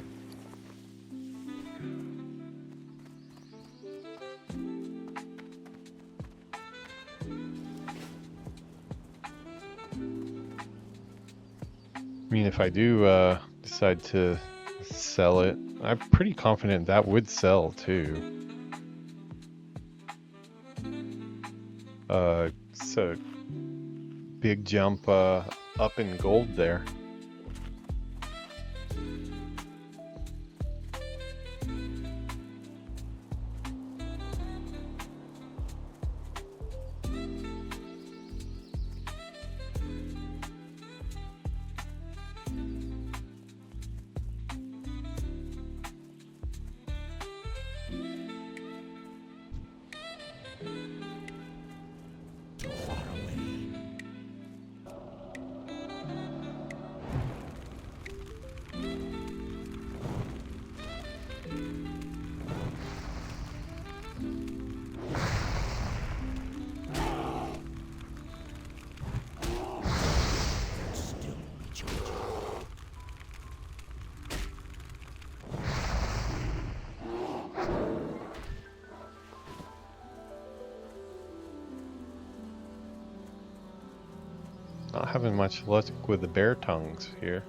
I mean, if I do decide to sell it, I'm pretty confident that would sell too. It's a big jump up in gold there. Not having much luck with the bear tongues here.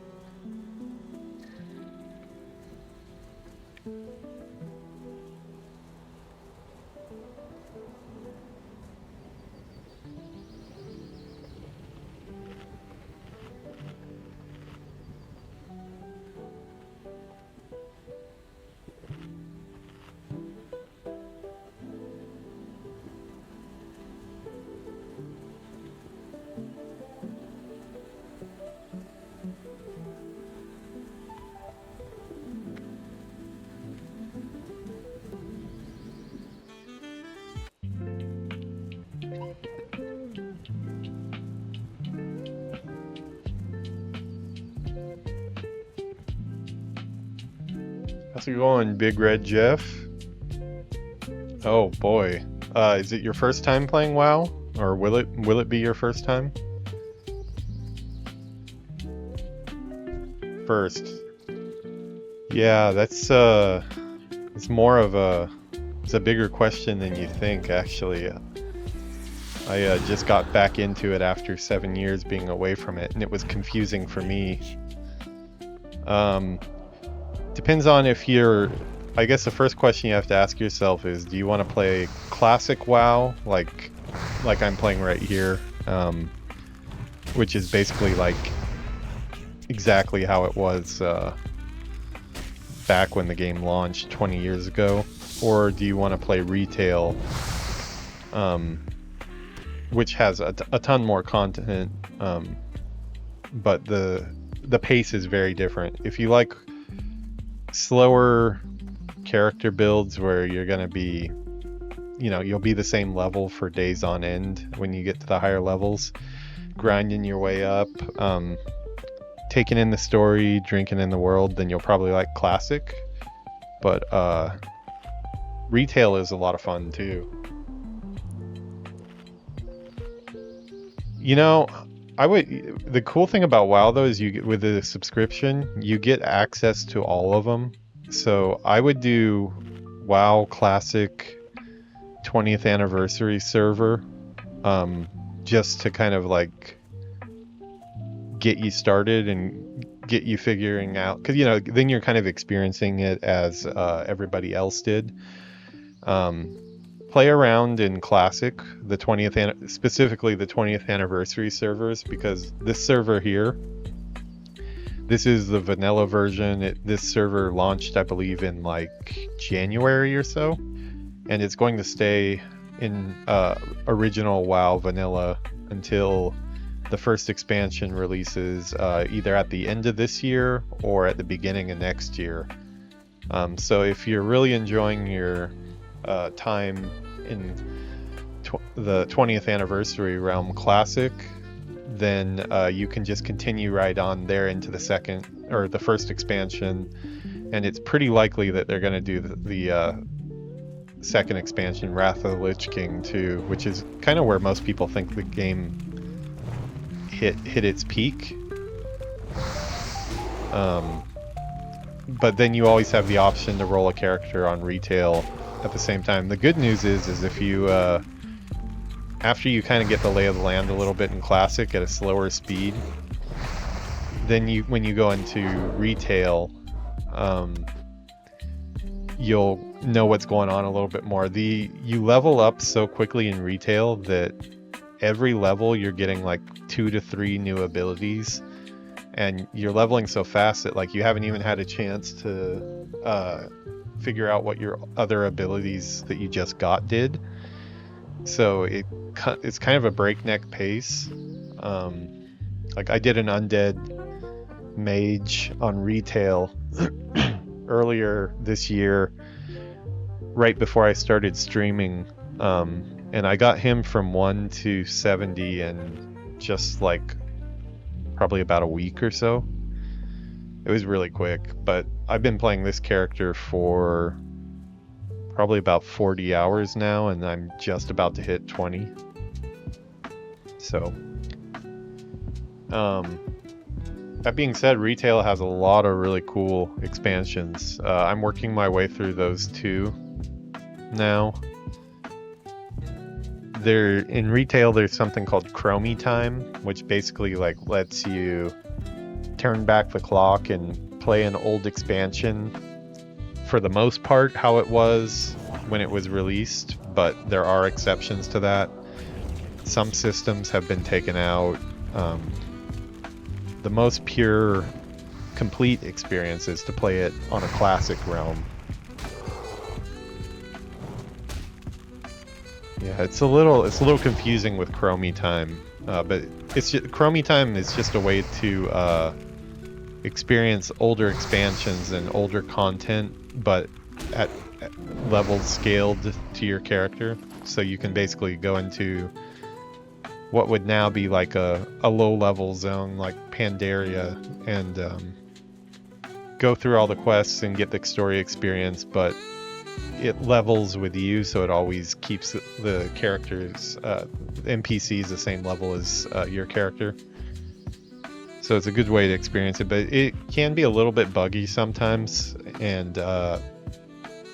How's it going, Big Red Jeff? Oh boy. Is it your first time playing WoW? Or will it be your first time? First. Yeah, that's it's more of it's a bigger question than you think, actually. I just got back into it after 7 years being away from it, and it was confusing for me. Depends on if you're... I guess the first question you have to ask yourself is, do you want to play classic WoW, like I'm playing right here, which is basically like exactly how it was back when the game launched 20 years ago, or do you want to play retail, which has a ton more content, but the pace is very different. If you like slower character builds where you're going to be, you'll be the same level for days on end when you get to the higher levels, grinding your way up, taking in the story, drinking in the world, then you'll probably like classic. But retail is a lot of fun too. The cool thing about WoW though is you get, with the subscription, you get access to all of them. So I would do WoW Classic 20th anniversary server, just to kind of like get you started and get you figuring out, because then you're kind of experiencing it as everybody else did. Play around in Classic, specifically the 20th anniversary servers, because this server here, this is the vanilla version. This server launched, I believe, in like January or so, and it's going to stay in original WoW vanilla until the first expansion releases either at the end of this year or at the beginning of next year. So if you're really enjoying your time in the 20th anniversary realm Classic, then you can just continue right on there into the first expansion, and it's pretty likely that they're going to do the second expansion, Wrath of the Lich King, too, which is kind of where most people think the game hit its peak. But then you always have the option to roll a character on retail at the same time. The good news is if you after you kind of get the lay of the land a little bit in Classic at a slower speed, then when you go into retail, you'll know what's going on a little bit more. You level up so quickly in retail that every level you're getting like 2 to 3 new abilities, and you're leveling so fast that like you haven't even had a chance to figure out what your other abilities that you just got did. So it's kind of a breakneck pace. Like I did an undead mage on retail earlier this year, right before I started streaming, and I got him from 1 to 70 in just like probably about a week or so. It was really quick, but I've been playing this character for probably about 40 hours now, and I'm just about to hit 20. So that being said, retail has a lot of really cool expansions. I'm working my way through those 2 now. In retail, there's something called Chromie Time, which basically like lets you turn back the clock and play an old expansion for the most part how it was when it was released, but there are exceptions to that. Some systems have been taken out. The most pure, complete experience is to play it on a classic realm. Yeah, it's a little confusing with Chromie Time, but Chromie Time is just a way to experience older expansions and older content, but at levels scaled to your character. So you can basically go into what would now be like a low level zone like Pandaria and go through all the quests and get the story experience, but it levels with you, so it always keeps the characters, NPCs, the same level as your character. So it's a good way to experience it, but it can be a little bit buggy sometimes, and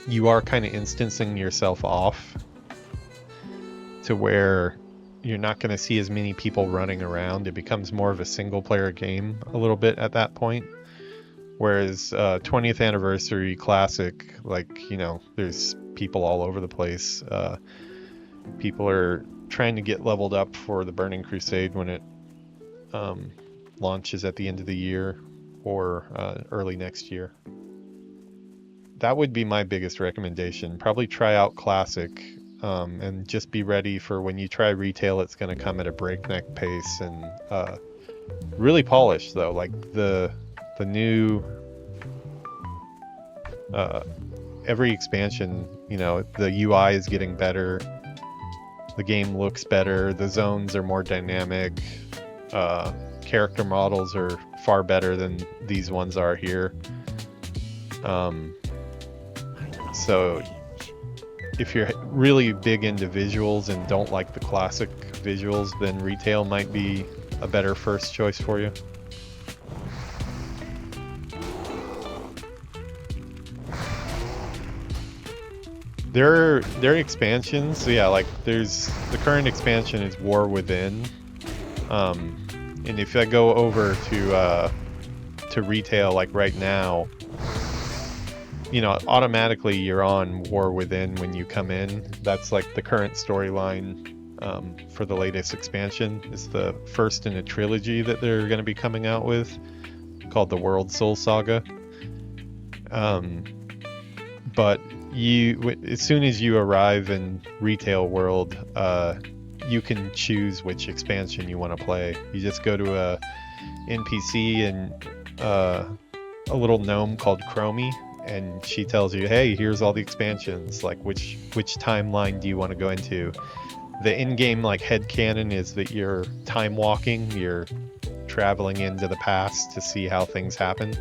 you are kind of instancing yourself off to where you're not going to see as many people running around. It becomes more of a single player game a little bit at that point. Whereas 20th Anniversary Classic, like, you know, there's people all over the place. People are trying to get leveled up for the Burning Crusade when it launches at the end of the year or early next year. That would be my biggest recommendation. Probably try out Classic, and just be ready for when you try retail, it's going to come at a breakneck pace and really polished though. Like the new every expansion, you know, the UI is getting better, the game looks better, the zones are more dynamic, character models are far better than these ones are here. So if you're really big into visuals and don't like the classic visuals, then retail might be a better first choice for you. There are expansions, so yeah, like there's the current expansion is War Within, and if I go over to retail like right now, you know, automatically you're on War Within when you come in. That's like the current storyline for the latest expansion. It's the first in a trilogy that they're going to be coming out with, called the World Soul Saga. But as soon as you arrive in retail world, you can choose which expansion you want to play. You just go to a NPC and a little gnome called Chromie, and she tells you, hey, here's all the expansions, like which timeline do you want to go into. The in-game like headcanon is that you're time walking, you're traveling into the past to see how things happen.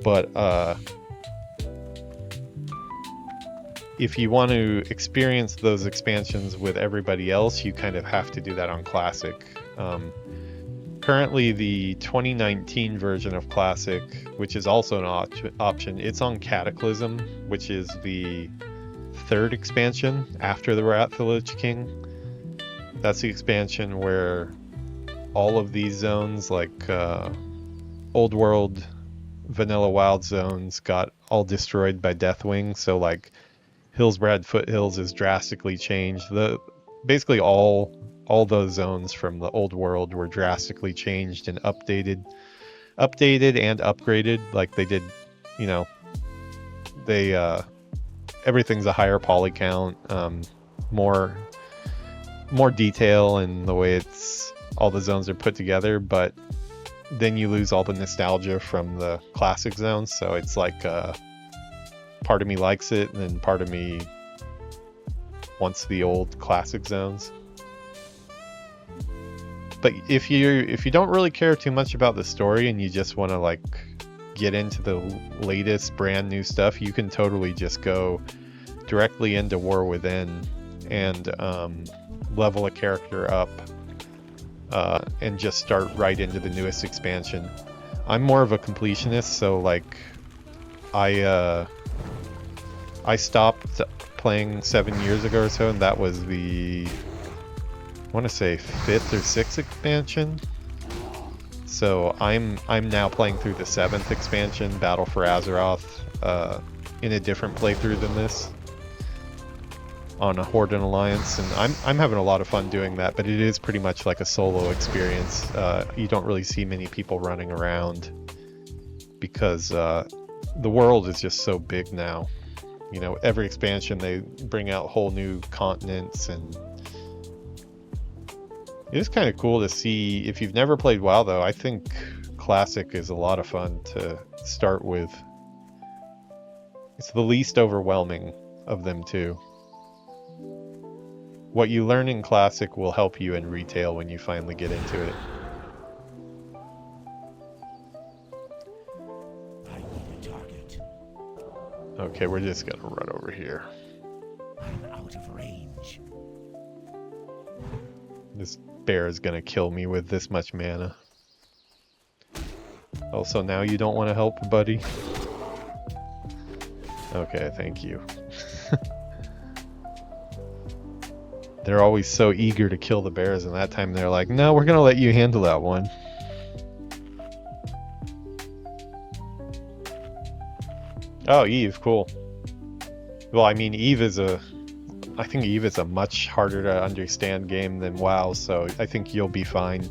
But if you want to experience those expansions with everybody else, you kind of have to do that on Classic. Currently, the 2019 version of Classic, which is also an option, it's on Cataclysm, which is the third expansion after the Wrath of the Lich King. That's the expansion where all of these zones, like Old World, Vanilla Wild zones, got all destroyed by Deathwing. So like Hillsbrad Foothills is drastically changed. Basically all those zones from the old world were drastically changed and updated and upgraded. Like they did, you know, everything's a higher poly count, more detail in the way all the zones are put together, but then you lose all the nostalgia from the classic zones. So it's like part of me likes it, and then part of me wants the old classic zones. But if you don't really care too much about the story and you just want to like get into the latest brand new stuff, you can totally just go directly into War Within and level a character up and just start right into the newest expansion. I'm more of a completionist, so like I stopped playing 7 years ago or so, and that was the, I want to say 5th or 6th expansion. So I'm now playing through the 7th expansion, Battle for Azeroth, in a different playthrough than this, on a Horde and Alliance, and I'm having a lot of fun doing that. But it is pretty much like a solo experience. You don't really see many people running around because the world is just so big now. You know, every expansion they bring out whole new continents, and it is kind of cool to see. If you've never played WoW though, I think Classic is a lot of fun to start with. It's the least overwhelming of them too. What you learn in Classic will help you in retail when you finally get into it. Okay, we're just gonna run over here. I'm out of range. This bear is gonna kill me with this much mana. Also, now you don't want to help, buddy? Okay, thank you. They're always so eager to kill the bears, and that time they're like, no, we're gonna let you handle that one. Oh, Eve, cool. Well, I mean, I think Eve is a much harder to understand game than WoW, so I think you'll be fine.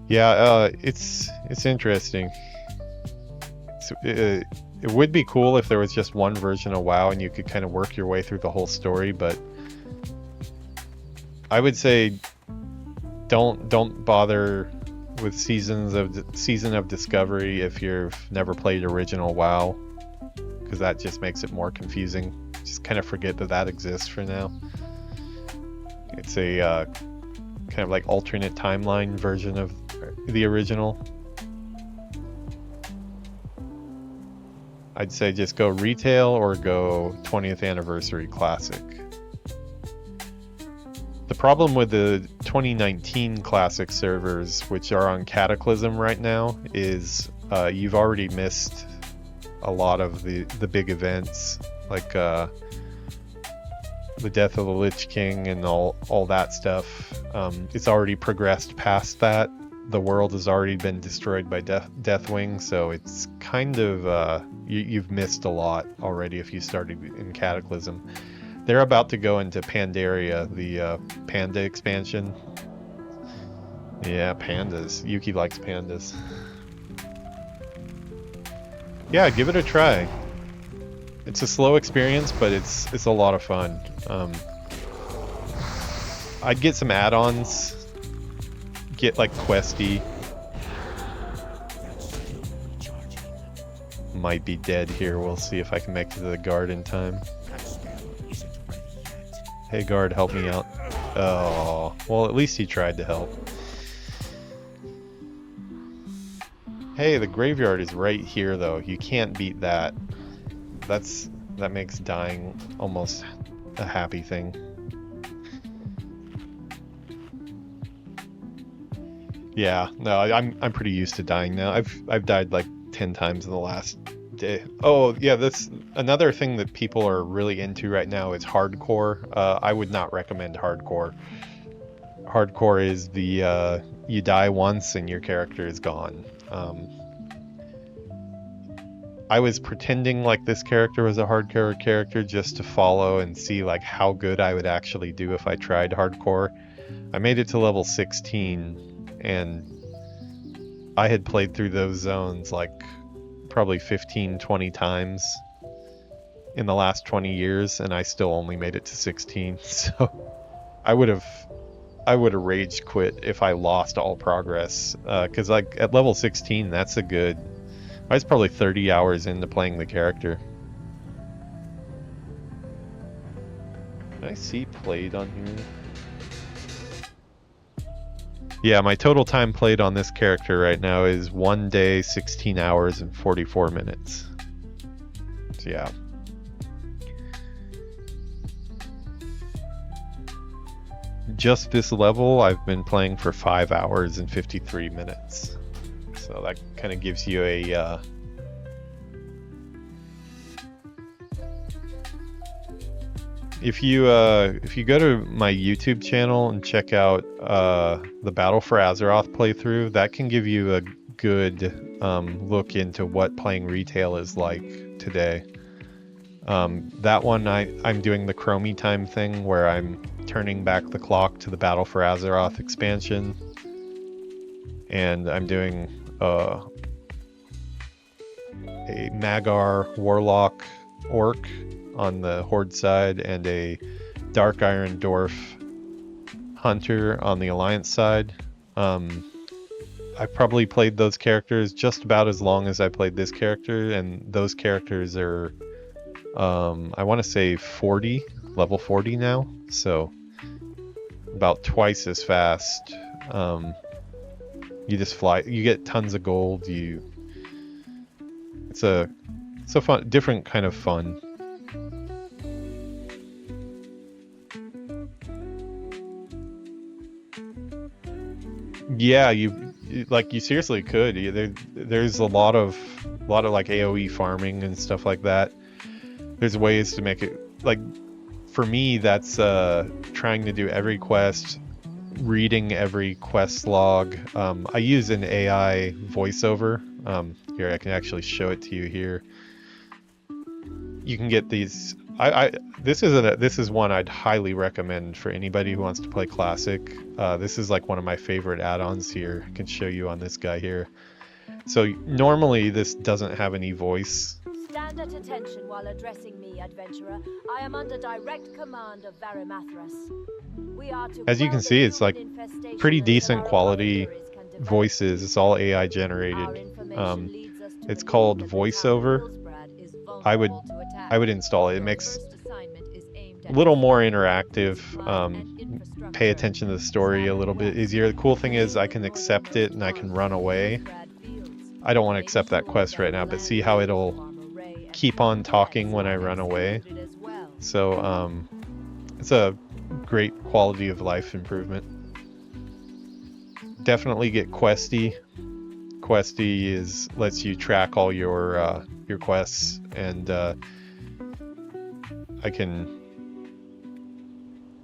Yeah, it's interesting. It would be cool if there was just one version of WoW and you could kind of work your way through the whole story, but I would say don't bother with Season of Discovery if you've never played original WoW, because that just makes it more confusing. Just kind of forget that exists for now. It's a kind of like alternate timeline version of the original. I'd say just go retail or go 20th anniversary classic. The problem with the 2019 classic servers, which are on Cataclysm right now, is you've already missed a lot of the big events, like the death of the Lich King and all that stuff. It's already progressed past that. The world has already been destroyed by Deathwing, so it's kind of you've missed a lot already if you started in Cataclysm. They're about to go into Pandaria, the Panda expansion. Yeah, pandas. Yuki likes pandas. Yeah, give it a try. It's a slow experience, but it's a lot of fun. I'd get some add-ons. Get like Questy. Might be dead here. We'll see if I can make it to the guard in time. Hey guard, help me out. Oh, well at least he tried to help. Hey, the graveyard is right here though. You can't beat that. That makes dying almost a happy thing. Yeah, no, I'm pretty used to dying now. I've died like 10 times in the last day. Oh yeah, this another thing that people are really into right now is hardcore. I would not recommend hardcore. Hardcore is the you die once and your character is gone. I was pretending like this character was a hardcore character just to follow and see like how good I would actually do if I tried hardcore. I made it to level 16 and I had played through those zones like probably 15-20 times in the last 20 years and I still only made it to 16. So I would have rage quit if I lost all progress, because like at level 16 that's a good, I was probably 30 hours into playing the character. Can I see played on here? Yeah, my total time played on this character right now is 1 day, 16 hours, and 44 minutes. So yeah. Just this level, I've been playing for 5 hours and 53 minutes. So that kind of gives you a... If you go to my YouTube channel and check out the Battle for Azeroth playthrough, that can give you a good look into what playing retail is like today. That one I'm doing the Chromie time thing where I'm turning back the clock to the Battle for Azeroth expansion, and I'm doing a Magar Warlock Orc on the Horde side and a Dark Iron Dwarf Hunter on the Alliance side. I probably played those characters just about as long as I played this character, and those characters are I want to say level 40 now, so about twice as fast. You just fly. You get tons of gold. It's a fun, different kind of fun. Yeah, you seriously could. There's a lot of like AoE farming and stuff like that. There's ways to make it, like, for me, that's trying to do every quest, reading every quest log. I use an AI voiceover. Here, I can actually show it to you here. You can get these. This is one I'd highly recommend for anybody who wants to play Classic. This is like one of my favorite add-ons here. I can show you on this guy here. So normally this doesn't have any voice. Stand at attention while addressing me, adventurer. I am under direct command of Varimathras. We are to As you can see, it's like pretty decent quality voices. It's all AI generated. It's called voiceover. I would install it. It makes a little more interactive. Pay attention to the story a little bit easier. The cool thing is I can accept it and I can run away. I don't want to accept that quest right now, but see how it'll keep on talking when I run away. So it's a great quality of life improvement. Definitely get Questy. Questy lets you track all your quests, and I can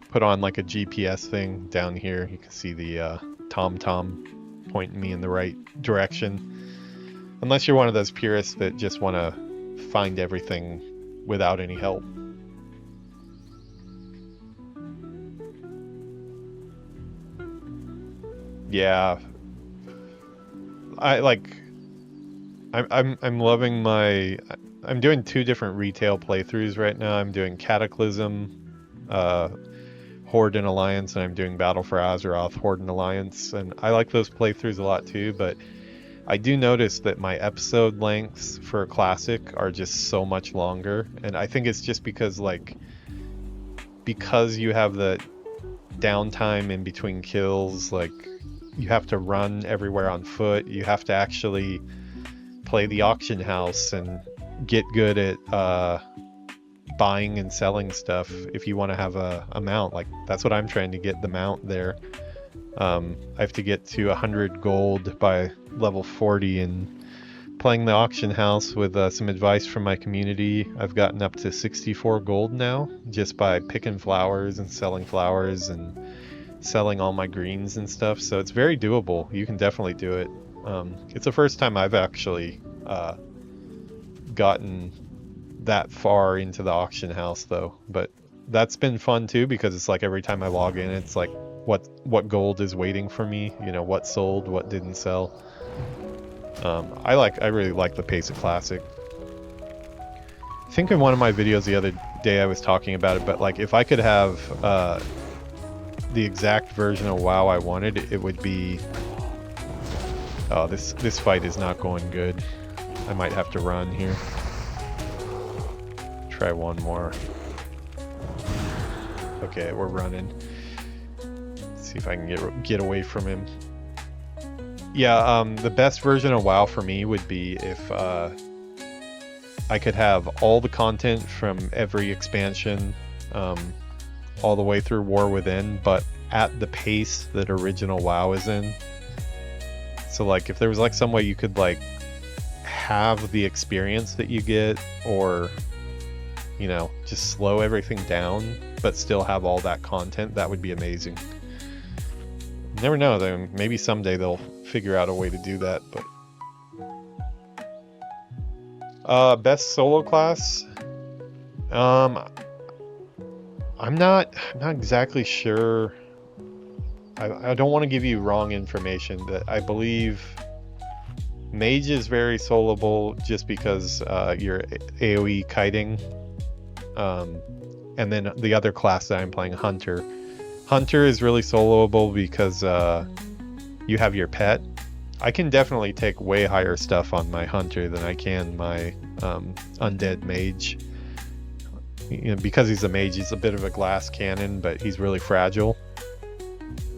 put on like a GPS thing down here. You can see the TomTom pointing me in the right direction. Unless you're one of those purists that just want to find everything without any help. Yeah, I'm loving my. I'm doing 2 different retail playthroughs right now. I'm doing Cataclysm, Horde and Alliance, and I'm doing Battle for Azeroth, Horde and Alliance, and I like those playthroughs a lot too. But I do notice that my episode lengths for Classic are just so much longer, and I think it's just because you have the downtime in between kills, like. You have to run everywhere on foot. You have to actually play the auction house and get good at buying and selling stuff if you want to have a mount. Like, that's what I'm trying to get, the mount there. I have to get to 100 gold by level 40, and playing the auction house with some advice from my community, I've gotten up to 64 gold now just by picking flowers and selling flowers and selling all my greens and stuff. So it's very doable. You can definitely do it. It's the first time I've actually gotten that far into the auction house though, but that's been fun too, because it's like every time I log in, it's like what gold is waiting for me, you know, what sold, what didn't sell. I really like the pace of Classic. I think in one of my videos the other day I was talking about it, but like if I could have the exact version of WoW I wanted, it would be... Oh, this fight is not going good. I might have to run here. Try one more. Okay, we're running. Let's see if I can get away from him. Yeah, the best version of WoW for me would be if I could have all the content from every expansion, all the way through War Within, but at the pace that original WoW is in. So like if there was like some way you could like have the experience that you get, or you know, just slow everything down but still have all that content, that would be amazing. You never know, though, maybe someday they'll figure out a way to do that. But best solo class, I'm not exactly sure. I don't want to give you wrong information, but I believe Mage is very soloable just because you're AoE kiting. And then the other class that I'm playing, Hunter. Hunter is really soloable because you have your pet. I can definitely take way higher stuff on my Hunter than I can my undead Mage. You know, because he's a mage, he's a bit of a glass cannon, but he's really fragile.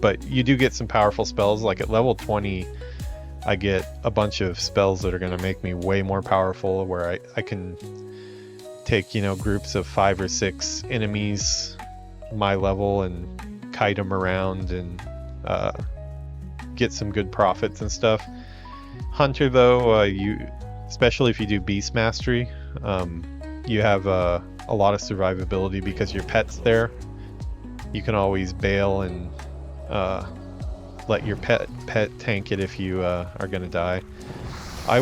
But you do get some powerful spells. Like at level 20, I get a bunch of spells that are going to make me way more powerful, where I can take, you know, groups of 5 or 6 enemies my level and kite them around and get some good profits and stuff. Hunter, though, especially if you do beast mastery, you have a lot of survivability because your pet's there. You can always bail and let your pet tank it if you are gonna die. I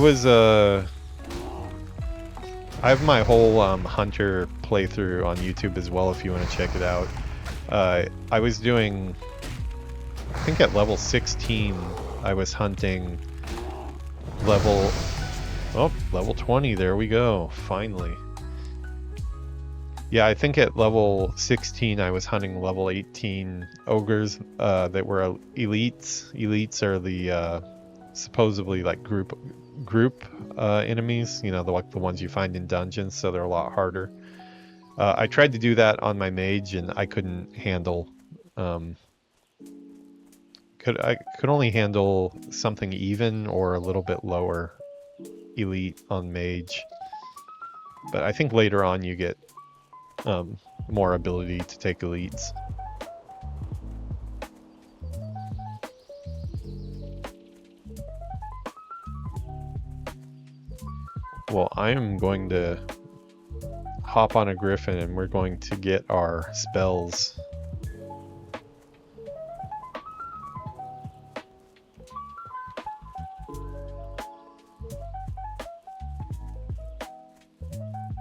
have my whole Hunter playthrough on YouTube as well if you want to check it out. I was doing, I think at level 16, I was hunting level 20. There we go, finally. Yeah, I think at level 16 I was hunting level 18 ogres that were elites. Elites are the supposedly like group enemies, you know, the ones you find in dungeons, so they're a lot harder. I tried to do that on my mage and I couldn't handle I could only handle something even or a little bit lower elite on mage. But I think later on you get more ability to take elites. Well, I am going to hop on a griffin and we're going to get our spells.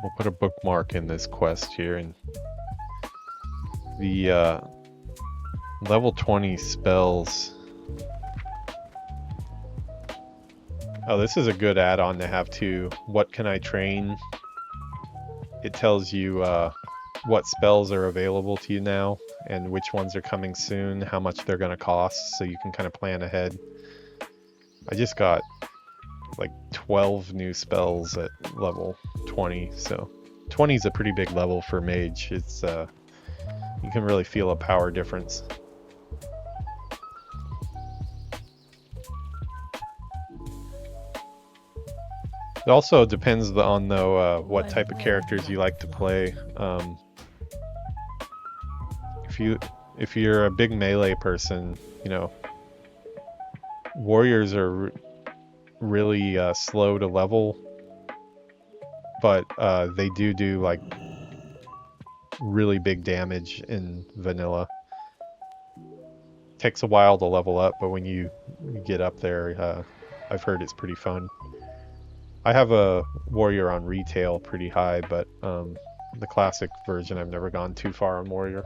We'll put a bookmark in this quest here, and the level 20 spells. Oh, this is a good add-on to have too. What can I train? It tells you what spells are available to you now and which ones are coming soon, how much they're going to cost, so you can kind of plan ahead. I just got like 12 new spells at level 20, so 20 is a pretty big level for mage. It's you can really feel a power difference. It also depends on though what type of characters you like to play. If you're a big melee person, you know, warriors are really slow to level, but they do like really big damage in vanilla. Takes a while to level up, but when you get up there, I've heard it's pretty fun. I have a warrior on retail pretty high, but the classic version I've never gone too far on warrior.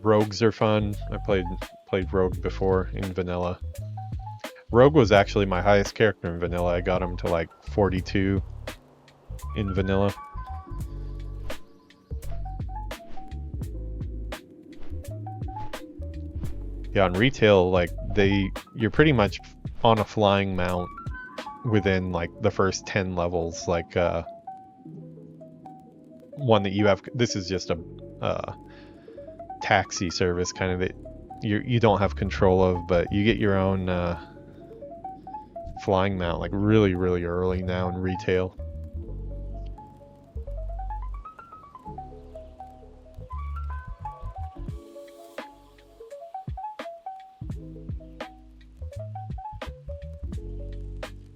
Rogues are fun. I played rogue before in vanilla. Rogue was actually my highest character in vanilla. I got him to like 42 in vanilla. Yeah, on retail, like you're pretty much on a flying mount within like the first 10 levels. Like one that you have, this is just a taxi service kind of that you don't have control of, but you get your own flying mount like really early now in retail.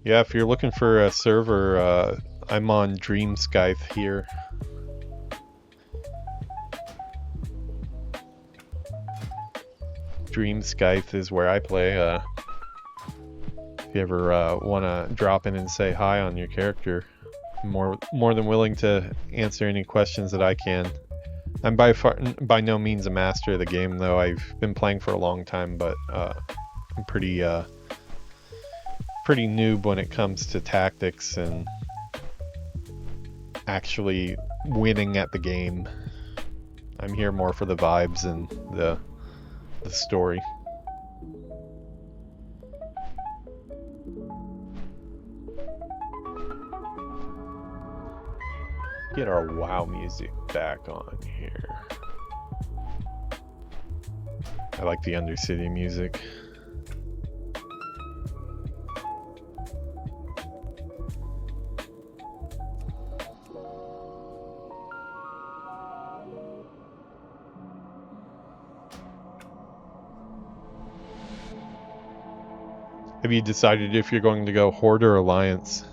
Yeah, if you're looking for a server, I'm on Dreamscythe here. Dreamscythe is where I play. If you ever want to drop in and say hi on your character, I'm more than willing to answer any questions that I can. I'm by no means a master of the game, though. I've been playing for a long time, but I'm pretty noob when it comes to tactics and actually winning at the game. I'm here more for the vibes and the story. Get our WoW music back on here. I like the Undercity music. Have you decided if you're going to go Horde or Alliance?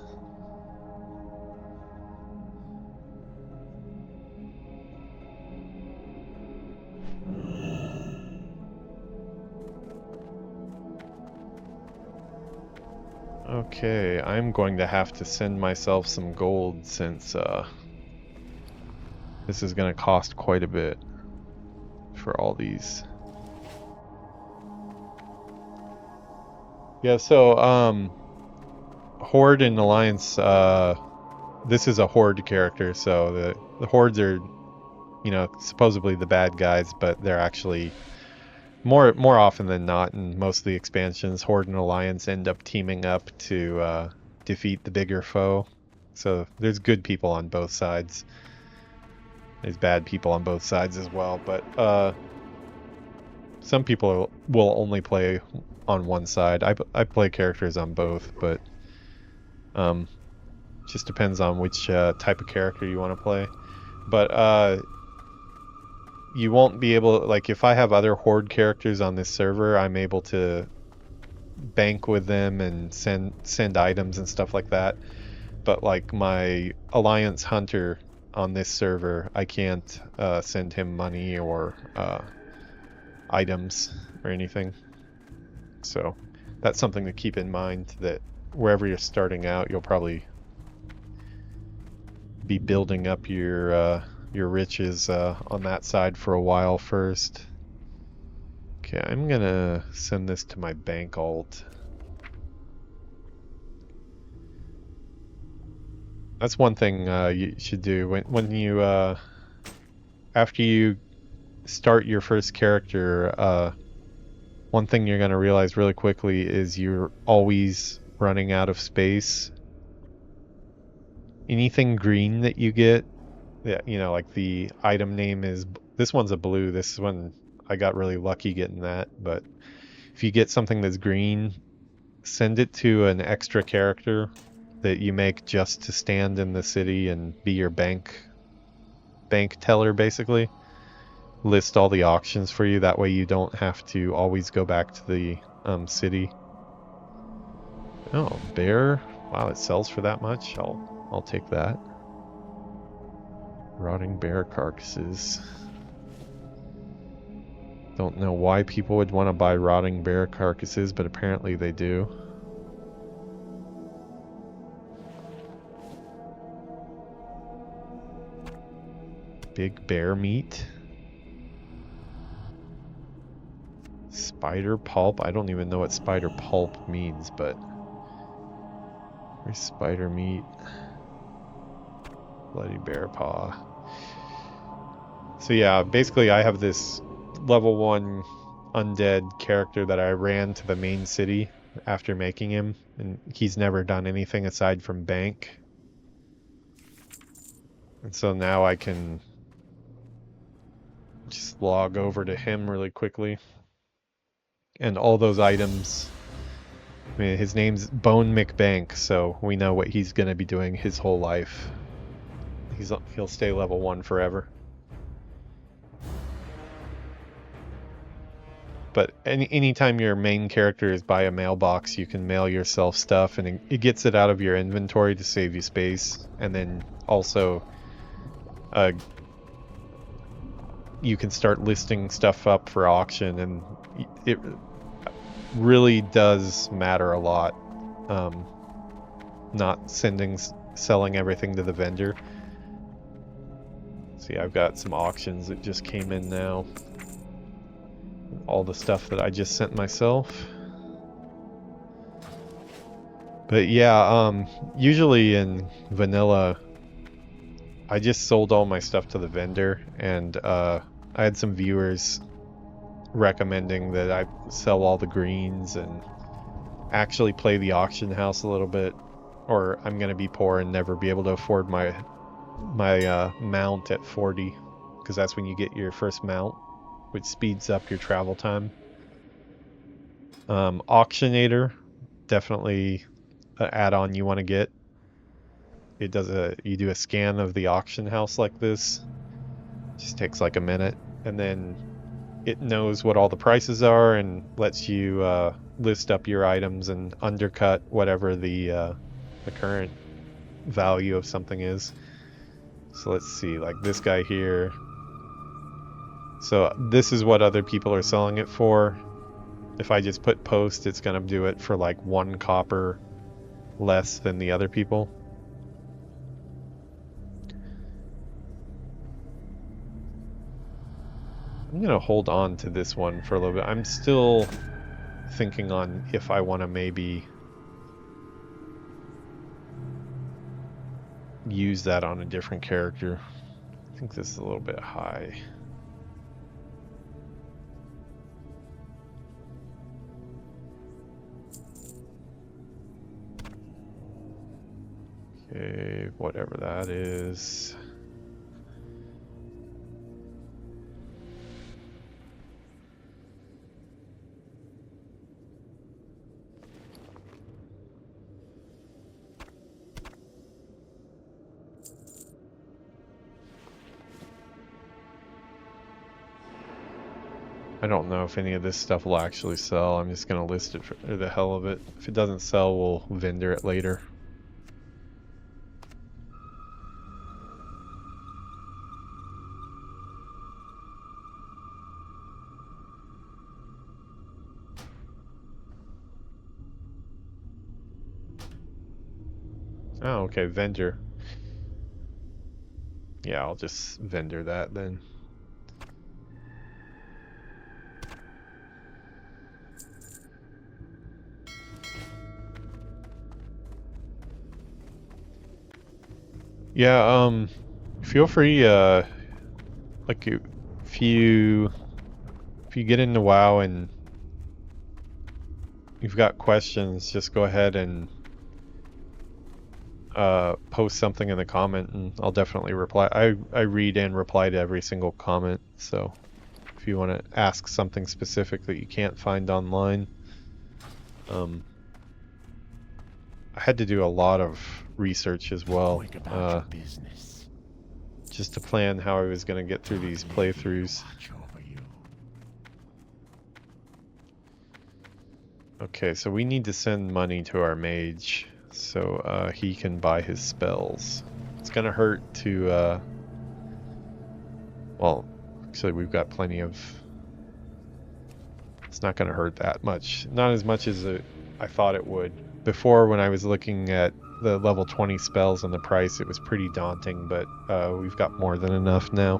Okay, I'm going to have to send myself some gold since this is going to cost quite a bit for all these. Yeah, so Horde and Alliance, this is a Horde character, so the Hordes are, you know, supposedly the bad guys, but they're actually more often than not in most of the expansions, Horde and Alliance end up teaming up to defeat the bigger foe. So there's good people on both sides. There's bad people on both sides as well, but some people will only play on one side. I play characters on both, but just depends on which type of character you want to play. But you won't be able, like, if I have other Horde characters on this server, I'm able to bank with them and send items and stuff like that. But like my Alliance Hunter on this server, I can't send him money or items or anything. So that's something to keep in mind, that wherever you're starting out, you'll probably be building up your riches on that side for a while first. Okay, I'm gonna send this to my bank alt. That's one thing you should do when you after you start your first character. One thing you're gonna realize really quickly is you're always running out of space. Anything green that you get, yeah, you know, like the item name is, this one's a blue, this one I got really lucky getting that, but if you get something that's green, send it to an extra character that you make just to stand in the city and be your bank teller, basically. List all the auctions for you, that way you don't have to always go back to the city. Oh, bear. Wow, it sells for that much. I'll take that. Rotting bear carcasses. Don't know why people would want to buy rotting bear carcasses, but apparently they do. Big bear meat. Spider pulp. I don't even know what spider pulp means, but where's spider meat? Bloody bear paw. So yeah, basically I have this level 1 undead character that I ran to the main city after making him, and he's never done anything aside from bank. And so now I can just log over to him really quickly. And all those items, I mean, his name's Bone McBank, so we know what he's going to be doing his whole life. He'll stay level 1 forever. But anytime your main character is by a mailbox, you can mail yourself stuff, and it gets it out of your inventory to save you space. And then also, you can start listing stuff up for auction, and it really does matter a lot. Not selling everything to the vendor. See, I've got some auctions that just came in now. All the stuff that I just sent myself. But yeah, usually in vanilla, I just sold all my stuff to the vendor, and I had some viewers recommending that I sell all the greens and actually play the auction house a little bit, or I'm gonna be poor and never be able to afford my mount at 40, because that's when you get your first mount, which speeds up your travel time. Auctionator, definitely an add-on you want to get. It does you do a scan of the auction house like this. Just takes like a minute, and then it knows what all the prices are and lets you list up your items and undercut whatever the current value of something is. So let's see, like this guy here. So this is what other people are selling it for. If I just put post, it's gonna do it for like 1 copper less than the other people. I'm gonna hold on to this one for a little bit. I'm still thinking on if I want to maybe use that on a different character. I think this is a little bit high. Okay, whatever that is. I don't know if any of this stuff will actually sell. I'm just going to list it for the hell of it. If it doesn't sell, we'll vendor it later. Oh, okay, vendor. Yeah, I'll just vendor that then. Yeah, feel free, like if you get into WoW and you've got questions, just go ahead and post something in the comment and I'll definitely reply. I read and reply to every single comment, so if you want to ask something specific that you can't find online. I had to do a lot of research as well, just to plan how I was going to get through these playthroughs. Okay, so we need to send money to our mage so he can buy his spells. It's going to hurt to, well, actually we've got plenty of, it's not going to hurt that much. Not as much as I thought it would. Before, when I was looking at the level 20 spells and the price, it was pretty daunting, but we've got more than enough now.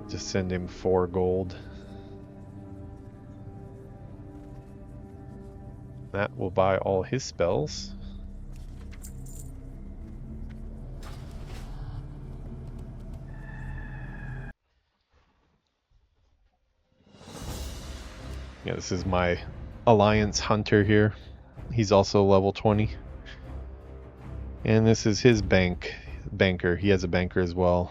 Just send him 4 gold. That will buy all his spells. Yeah, this is my Alliance Hunter here. He's also level 20. And this is his banker. He has a banker as well.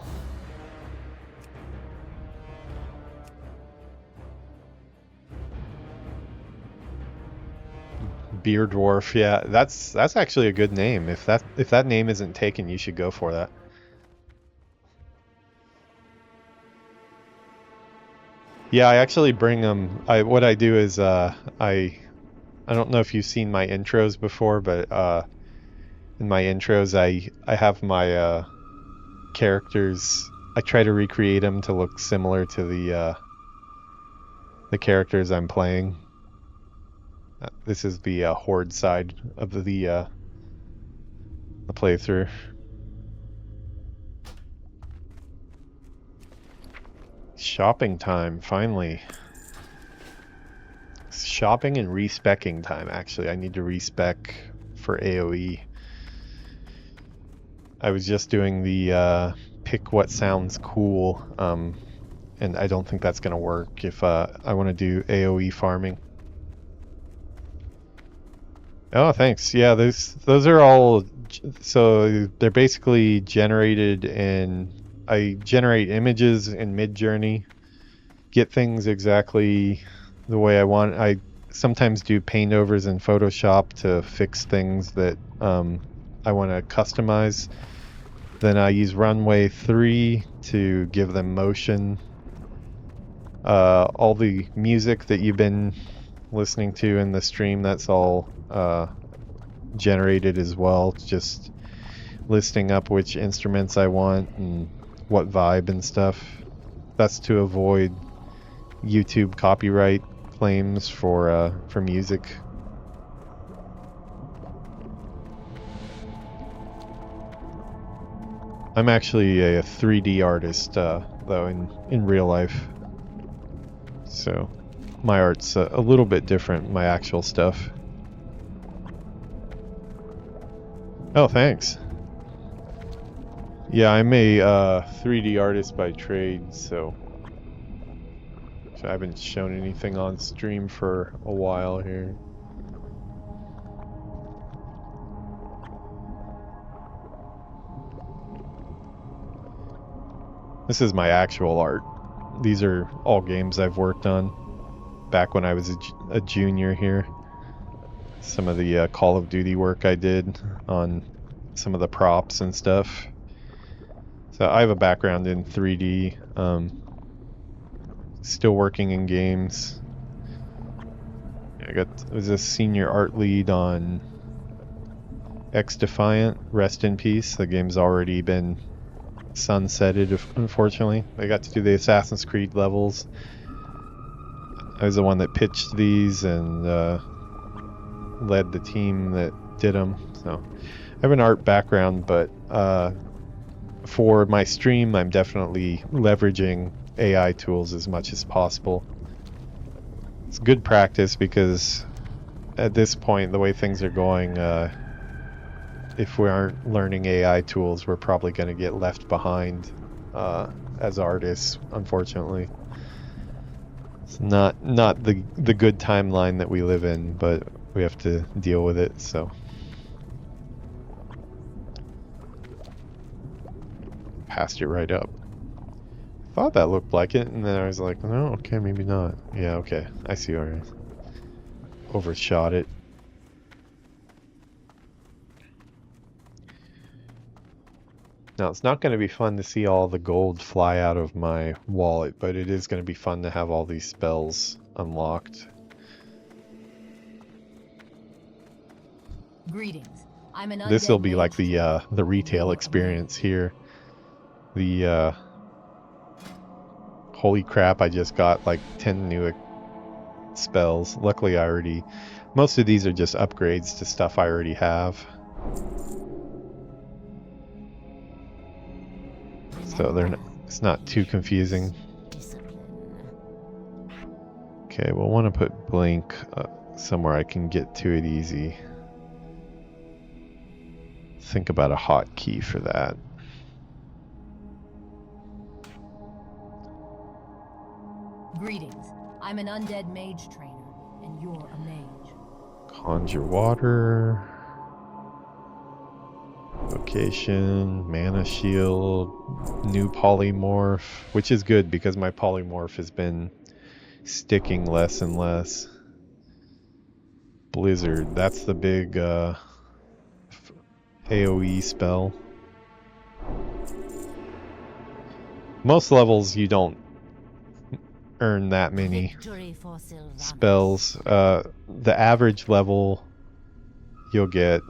Beer Dwarf, yeah, that's actually a good name. If that name isn't taken, you should go for that. Yeah, I actually bring them. What I do is I don't know if you've seen my intros before, but in my intros I have my characters. I try to recreate them to look similar to the characters I'm playing. This is the horde side of the playthrough. Shopping time, finally. Shopping and respecking time, actually. I need to respec for AoE. I was just doing the pick what sounds cool, and I don't think that's going to work if I want to do AoE farming. Oh, thanks. Yeah, those are all, so they're basically generated in, I generate images in Midjourney, get things exactly the way I want. I sometimes do paint overs in Photoshop to fix things that I want to customize. Then I use Runway 3 to give them motion. All the music that you've been listening to in the stream, that's all generated as well. Just listing up which instruments I want and what vibe and stuff. That's to avoid YouTube copyright claims for music. I'm actually a 3D artist though in real life, so my art's a little bit different, my actual stuff. Oh, thanks. Yeah, I'm a 3D artist by trade, so I haven't shown anything on stream for a while here. This is my actual art. These are all games I've worked on back when I was a junior here. Some of the Call of Duty work I did on some of the props and stuff. So I have a background in 3D. Still working in games. I was a senior art lead on Xdefiant. Rest in peace. The game's already been sunsetted, unfortunately. I got to do the Assassin's Creed levels. I was the one that pitched these and led the team that did them. So I have an art background, but for my stream, I'm definitely leveraging AI tools as much as possible. It's good practice because at this point, the way things are going, if we aren't learning AI tools, we're probably going to get left behind as artists, unfortunately. It's not the good timeline that we live in, but we have to deal with it, so. Passed it right up. Thought that looked like it, and then I was like, no, okay, maybe not. Yeah, okay, I see where I overshot it. Now, it's not going to be fun to see all the gold fly out of my wallet, but it is going to be fun to have all these spells unlocked. Greetings. I'm an This will be like the retail experience here. The holy crap, I just got like 10 new spells. Luckily most of these are just upgrades to stuff I already have. So it's not too confusing. Okay, we'll want to put Blink somewhere I can get to it easy. Think about a hotkey for that. Greetings. I'm an undead mage trainer, and you're a mage. Conjure water. Location, mana shield, new polymorph, which is good because my polymorph has been sticking less and less. Blizzard, that's the big AoE spell. Most levels you don't earn that many spells. The average level you'll get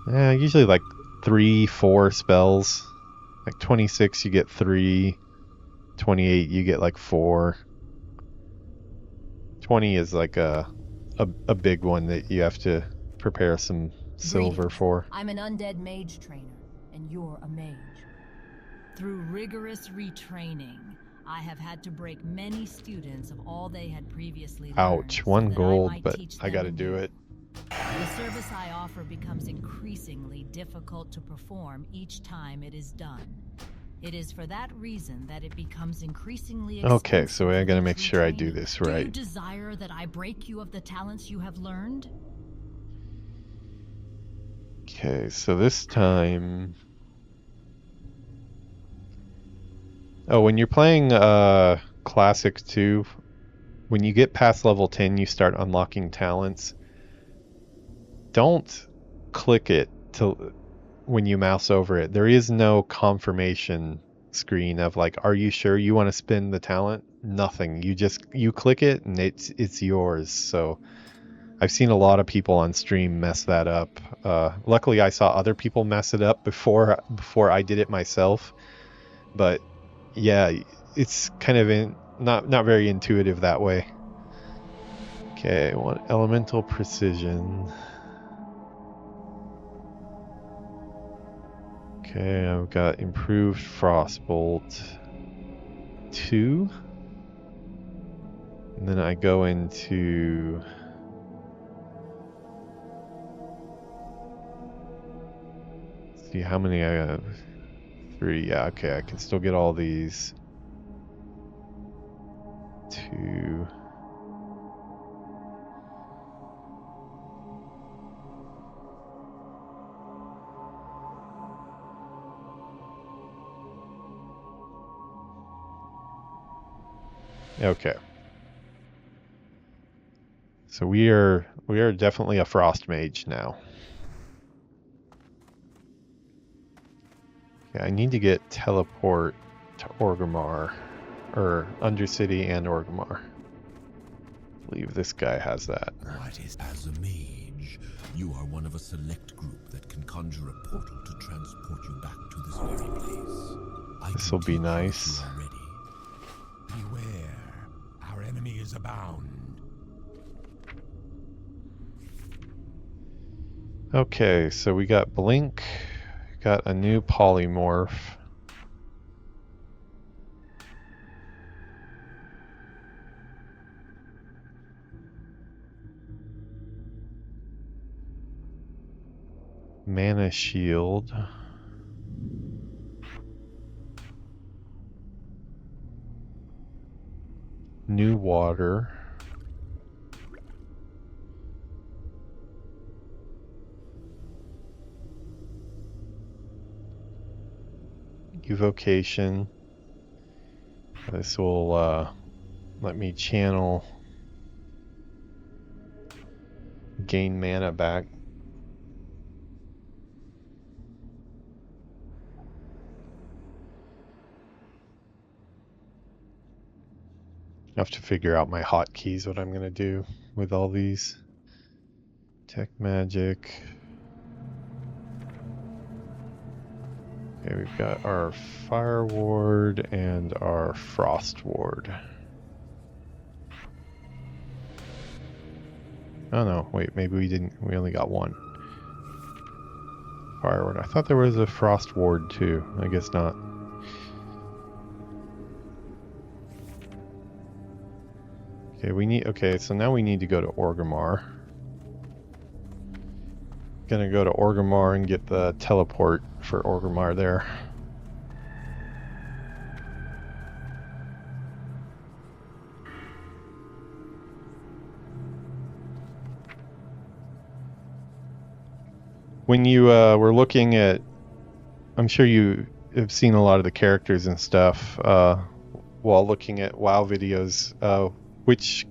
usually like 3-4 spells. Like 26 you get 3, 28 you get like 4. 20 is like a big one that you have to prepare some silver for. I'm an undead mage trainer, and you're a mage. Through rigorous retraining, I have had to break many students of all they had previously learned. Ouch, 1 so gold, but I gotta do it. The service I offer becomes increasingly difficult to perform each time it is done. It is for that reason that it becomes increasingly expensive. Okay, so I gotta make sure I do this right. Do you desire that I break you of the talents you have learned? Okay, so this time Oh, when you're playing Classic 2, when you get past level 10, you start unlocking talents. Don't click it to when you mouse over it. There is no confirmation screen of like, are you sure you want to spin the talent? Nothing. You click it and it's yours. So I've seen a lot of people on stream mess that up. Luckily I saw other people mess it up before I did it myself. But yeah, it's kind of not very intuitive that way. Okay, I want elemental precision. Okay, I've got improved frostbolt 2. And then I go into see how many I have. 3. Yeah, okay, I can still get all these. 2. Okay. So we are definitely a frost mage now. Okay, I need to get teleport to Orgrimmar, or Undercity and Orgrimmar. I believe this guy has that. What is as a mage? You are one of a select group that can conjure a portal to transport you back to this very place. This will be nice. Beware, our enemy is abound. Okay, so we got Blink, got a new polymorph. Mana shield. New water. Evocation. This will let me channel, gain mana back. I have to figure out my hotkeys, what I'm going to do with all these. Tech magic. Okay, we've got our fire ward and our frost ward. Oh no, wait, maybe we only got one. Fire ward. I thought there was a frost ward too. I guess not. Okay, so now we need to go to Orgrimmar. Gonna go to Orgrimmar and get the teleport for Orgrimmar there. When you were looking at, I'm sure you have seen a lot of the characters and stuff while looking at WoW videos. Which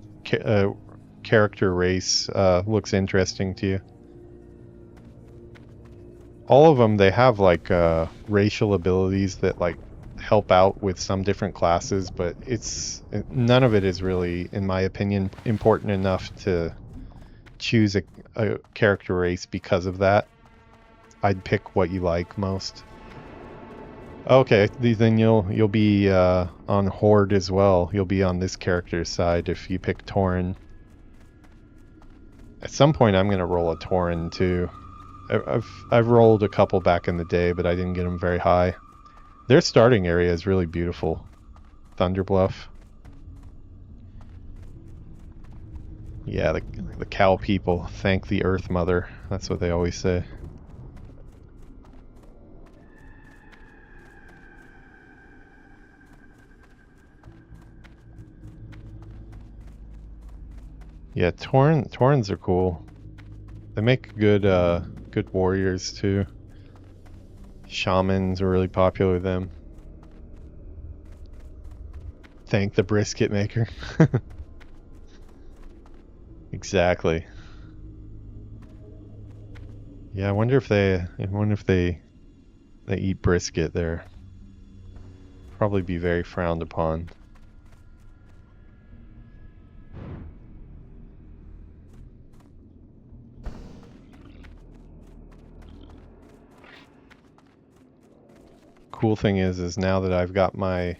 character race looks interesting to you? All of them, they have like racial abilities that like help out with some different classes, but none of it is really, in my opinion, important enough to choose a character race because of that. I'd pick what you like most. Okay, then you'll be on Horde as well. You'll be on this character's side if you pick Tauren. At some point, I'm gonna roll a Tauren too. I've rolled a couple back in the day, but I didn't get them very high. Their starting area is really beautiful. Thunderbluff. Yeah, the cow people thank the Earth Mother. That's what they always say. Yeah, Taurens are cool. They make good warriors too. Shamans are really popular with them. Thank the brisket maker. Exactly. Yeah, I wonder if they eat brisket there. Probably be very frowned upon. Cool thing is now that I've got my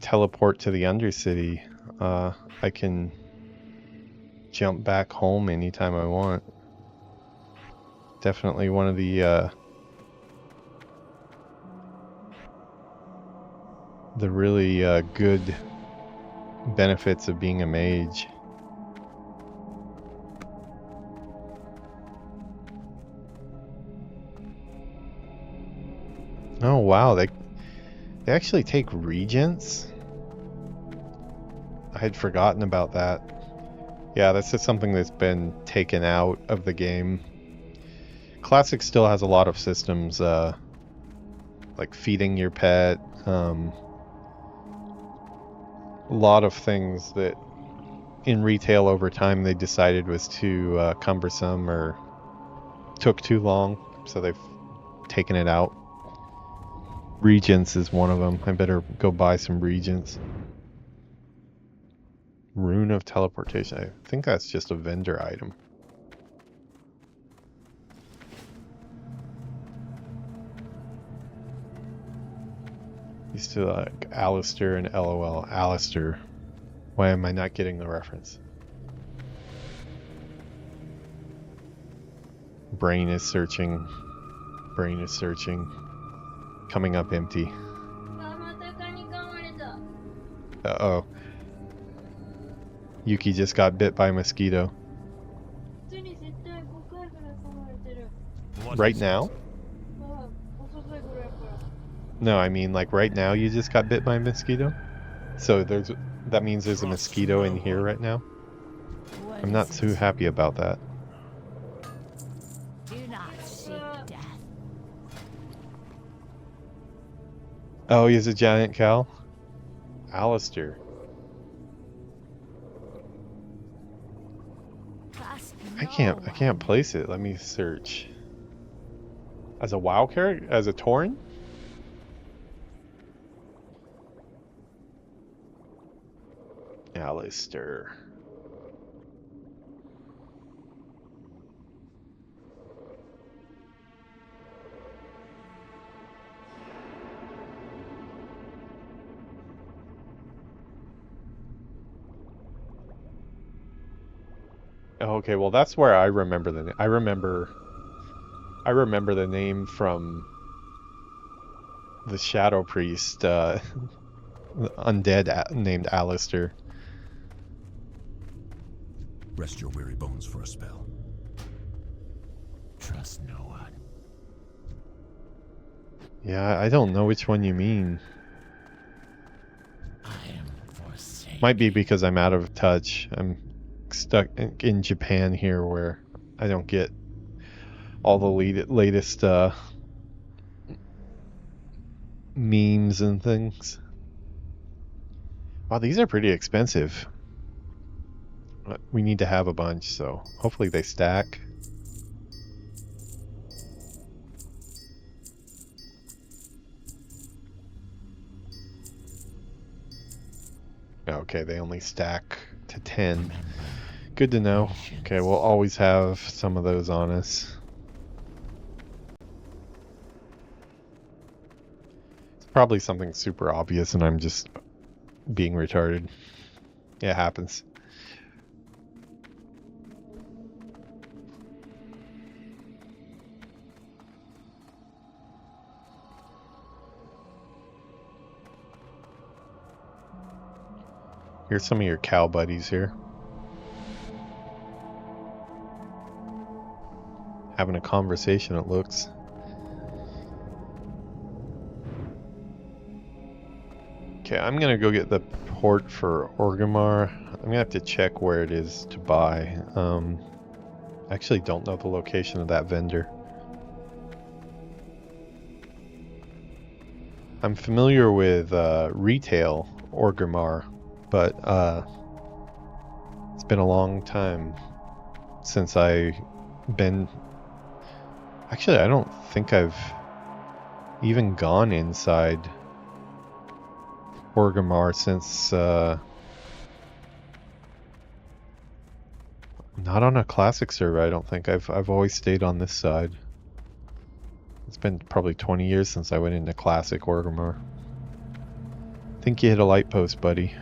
teleport to the Undercity, I can jump back home anytime I want. Definitely one of the really good benefits of being a mage. Oh wow, they actually take regents? I had forgotten about that. Yeah, that's just something that's been taken out of the game. Classic still has a lot of systems, like feeding your pet, a lot of things that in retail over time they decided was too cumbersome or took too long, so they've taken it out. Regents is one of them. I better go buy some regents. Rune of teleportation. I think that's just a vendor item. Used to like Alistair and LOL. Alistair. Why am I not getting the reference? Brain is searching. Brain is searching. Coming up empty. Uh-oh. Yuki just got bit by a mosquito. Right now? No, I mean like right now you just got bit by a mosquito? So that means there's a mosquito in here right now? I'm not too happy about that. Do not seek death. Oh, he's a giant cow? Alistair. I can't place it. Let me search. As a WoW character? As a Tauren? Alistair. Okay, well that's where I remember the name. I remember the name from the Shadow Priest, undead named Alistair. Rest your weary bones for a spell. Trust no one. Yeah, I don't know which one you mean. I am forsaken. Might be because I'm out of touch. I'm stuck in Japan here where I don't get all the latest memes and things. Wow, these are pretty expensive. But we need to have a bunch, so hopefully they stack. Okay, they only stack to 10. Good to know. Okay, we'll always have some of those on us. It's probably something super obvious and I'm just being retarded. It happens. Here's some of your cow buddies here. Having a conversation, it looks. Okay, I'm gonna go get the port for Orgrimmar. I'm gonna have to check where it is to buy. I actually don't know the location of that vendor. I'm familiar with retail Orgrimmar, but it's been a long time since I been. Actually, I don't think I've even gone inside Orgrimmar since not on a classic server. I don't think I've always stayed on this side. It's been probably 20 years since I went into classic Orgrimmar. I think you hit a light post, buddy.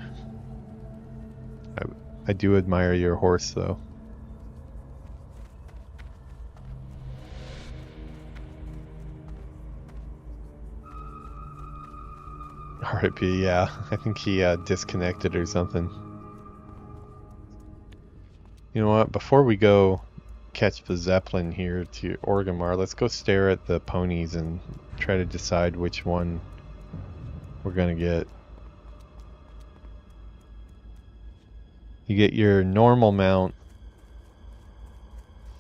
I do admire your horse, though. RIP, yeah. I think he disconnected or something. You know what? Before we go catch the Zeppelin here to Orgrimmar, let's go stare at the ponies and try to decide which one we're gonna get. You get your normal mount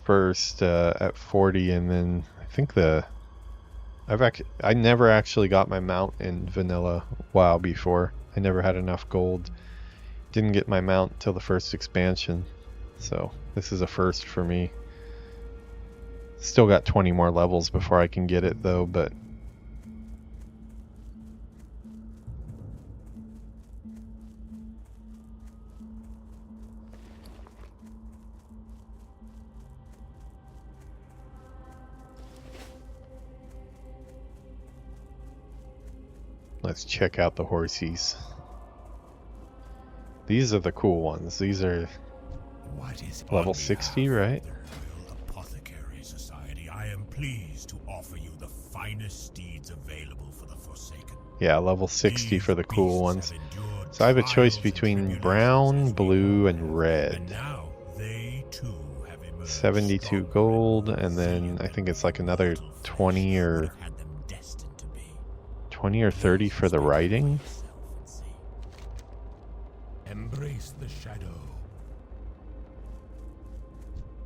first at 40, and then I think I never actually got my mount in vanilla WoW before. I never had enough gold. Didn't get my mount till the first expansion, so this is a first for me. Still got 20 more levels before I can get it though, but let's check out the horsies. These are the cool ones. These are level 60, right? Apothecary Society, I am pleased to offer you the finest steeds available for the Forsaken. Yeah, level 60 for the cool ones. So I have a choice between brown, blue, and red. And now they too have emerged 72 gold, and then I think it's like another 20 or 30 for the writing. Embrace the shadow.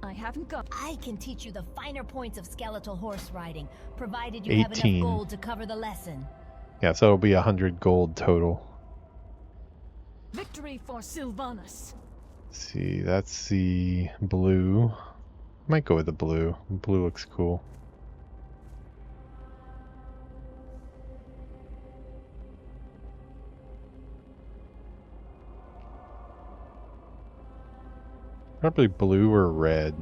I haven't got. I can teach you the finer points of skeletal horse riding, provided you have 18. enough gold to cover the lesson. Yeah, so it'll be 100 gold total. Victory for Sylvanas. See, that's the blue. Might go with the blue. Blue looks cool. Probably blue or red.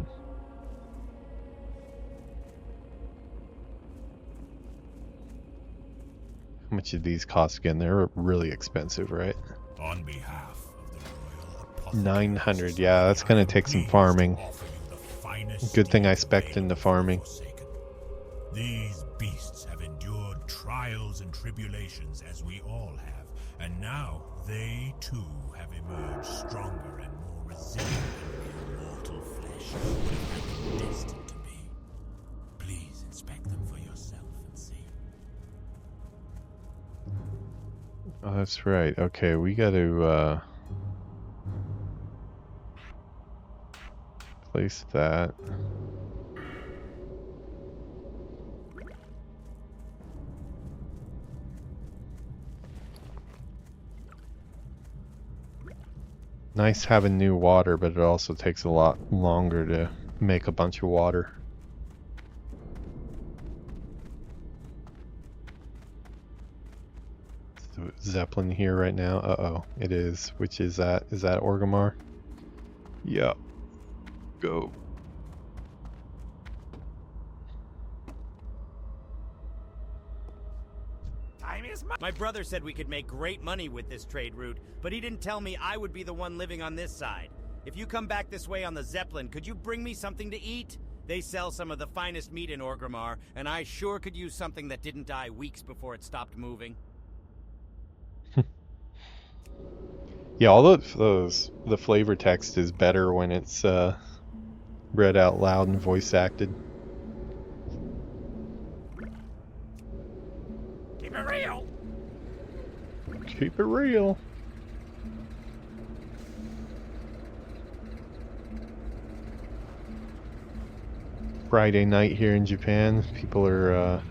How much did these cost again? They're really expensive, right? On behalf of the Royal Apothecary 900, yeah, that's gonna take some farming. Good thing I spec'd into farming. These beasts have endured trials and tribulations as we all have, and now they too have emerged stronger and more resilient than mere mortal flesh would have been destined to be. Please inspect them for yourself and see. Oh, that's right. Okay, we gotta place that. Nice having new water, but it also takes a lot longer to make a bunch of water. So Zeppelin here right now. Uh-oh, it is. Which is that? Is that Orgrimmar? Yeah. Go. My brother said we could make great money with this trade route, but he didn't tell me I would be the one living on this side. If you come back this way on the Zeppelin, could you bring me something to eat? They sell some of the finest meat in Orgrimmar, and I sure could use something that didn't die weeks before it stopped moving. Yeah, all the flavor text is better when it's read out loud and voice acted. Keep it real! Keep it real. Friday night here in Japan. People are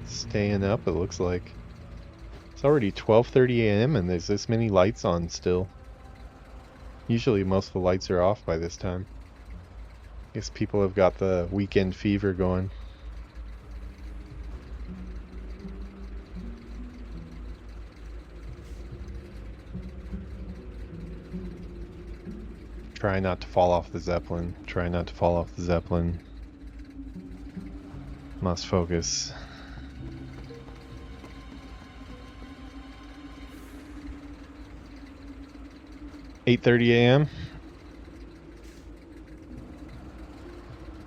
staying up, it looks like. It's already 12:30 a.m. and there's this many lights on still. Usually most of the lights are off by this time. Guess people have got the weekend fever going. Try not to fall off the Zeppelin. Try not to fall off the Zeppelin. Must focus. (8:30 a.m.)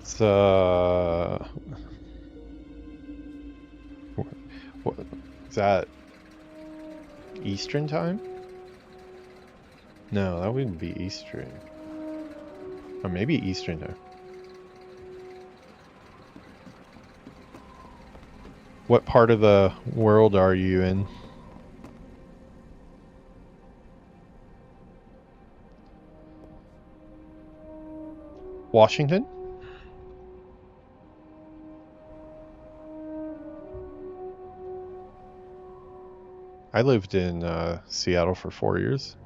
It's what is that? Eastern time? No, that wouldn't be Eastern. Or maybe Eastern time. What part of the world are you in? Washington? I lived in Seattle for 4 years.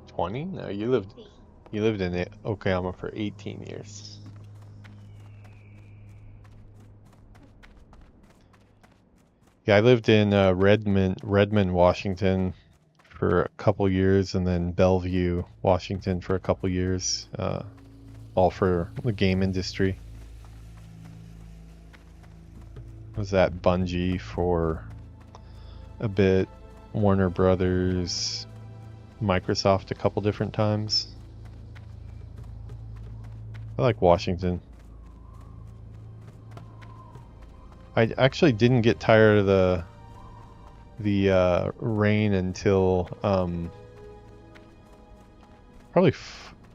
20? No, you lived in Oklahoma for 18 years. Yeah, I lived in Redmond, Washington for a couple years, and then Bellevue, Washington for a couple years, all for the game industry. Was at Bungie for a bit, Warner Brothers, Microsoft a couple different times. I like Washington. I actually didn't get tired of the rain until probably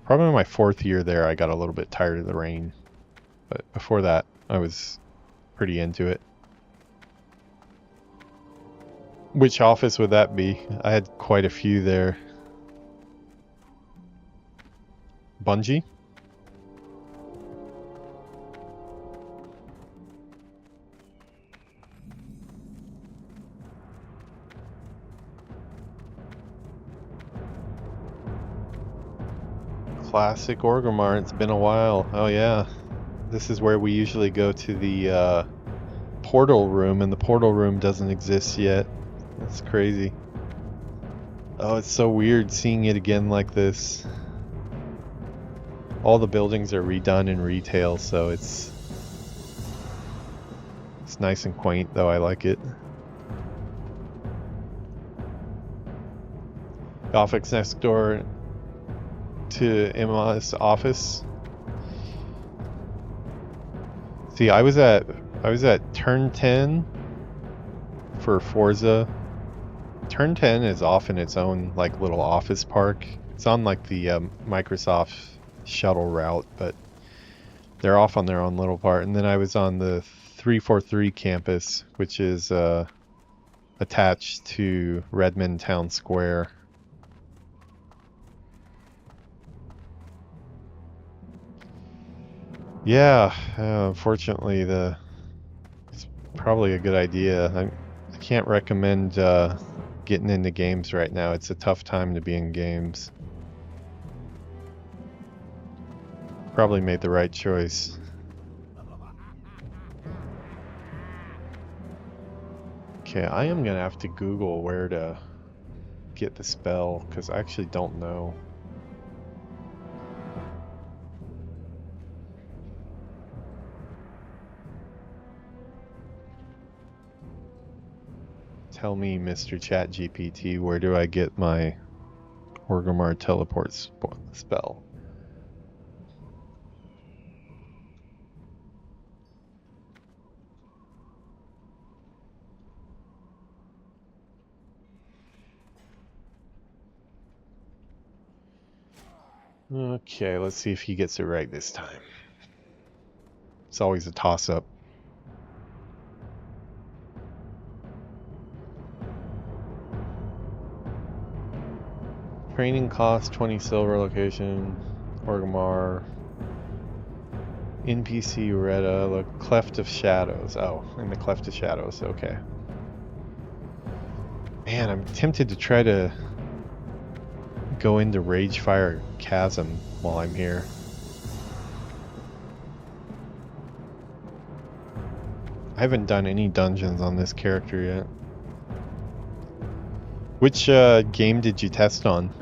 my 4th year there. I got a little bit tired of the rain, but before that I was pretty into it. Which office would that be? I had quite a few there. Bungie? Classic Orgrimmar, it's been a while. Oh yeah. This is where we usually go to the portal room, and the portal room doesn't exist yet. That's crazy. Oh, it's so weird seeing it again like this. All the buildings are redone in retail, so it's nice and quaint, though I like it. The office next door to Emma's office. See, I was at turn 10 for Forza. Turn 10 is off in its own like little office park. It's on like the Microsoft shuttle route, but they're off on their own little part. And then I was on the 343 campus, which is attached to Redmond Town Square. Yeah, unfortunately, it's probably a good idea. I can't recommend getting into games right now. It's a tough time to be in games. Probably made the right choice. Okay, I am gonna have to Google where to get the spell, because I actually don't know. Tell me, Mr. ChatGPT, where do I get my Orgrimmar teleport spell? Okay, let's see if he gets it right this time. It's always a toss-up. Training cost 20 silver, location Orgrimmar. NPC Retta, the Cleft of Shadows. Oh, in the Cleft of Shadows, okay. Man, I'm tempted to try to go into Ragefire Chasm while I'm here. I haven't done any dungeons on this character yet. Which game did you test on?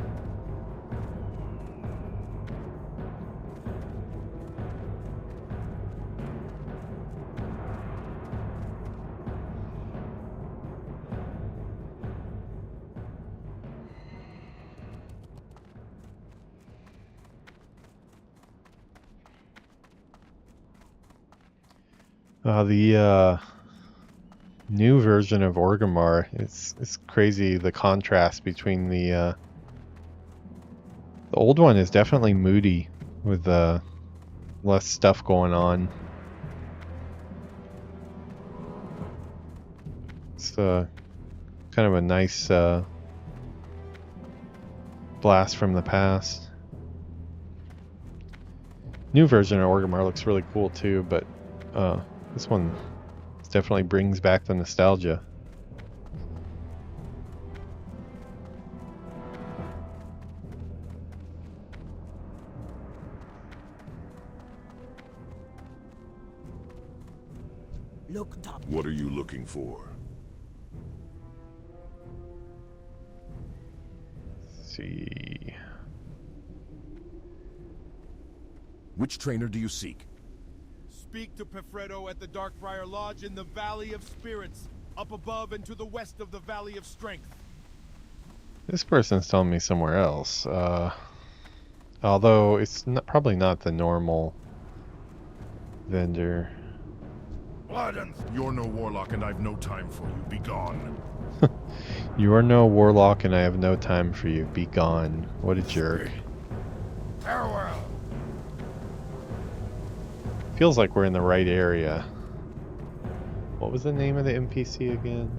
The new version of Orgrimmar, it's crazy the contrast between the old one is definitely moody with less stuff going on. It's kind of a nice blast from the past. New version of Orgrimmar looks really cool too, but this one definitely brings back the nostalgia. Look, Top. What are you looking for? Let's see. Which trainer do you seek? Speak to Pefredo at the Darkbriar Lodge in the Valley of Spirits, up above and to the west of the Valley of Strength. This person's telling me somewhere else. Although it's probably not the normal vendor. You're no warlock and I've no time for you. Be gone. You are no warlock and I have no time for you. Be gone. What a jerk. Farewell. Feels like we're in the right area. What was the name of the NPC again?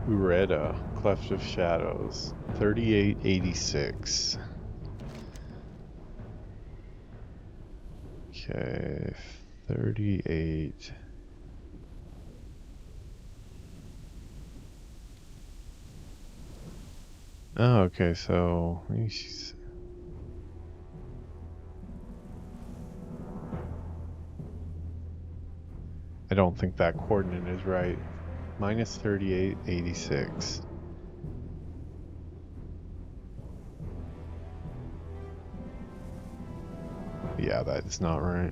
Ureta, Cleft of Shadows, 3886. Okay, 38. Oh, okay, so maybe she's... I don't think that coordinate is right. Minus 3886. Yeah, that is not right.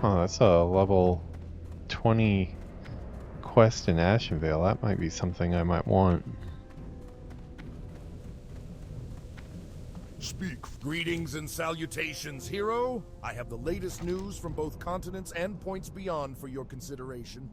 Oh, that's a level 20 quest in Ashenvale. That might be something I might want. Speak. Greetings and salutations, hero. I have the latest news from both continents and points beyond for your consideration.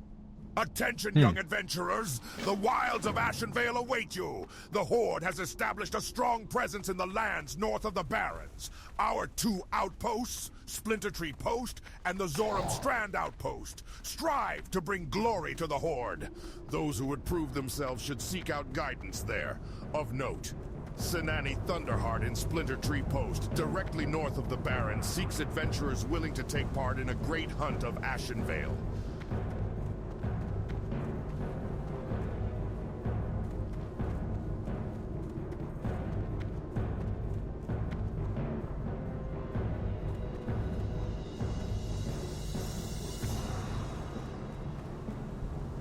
Attention, young adventurers! The wilds of Ashenvale await you! The Horde has established a strong presence in the lands north of the Barrens. Our two outposts, Splinter Tree Post and the Zoram Strand Outpost, strive to bring glory to the Horde. Those who would prove themselves should seek out guidance there. Of note, Sinani Thunderheart in Splinter Tree Post, directly north of the Barrens, seeks adventurers willing to take part in a great hunt of Ashenvale.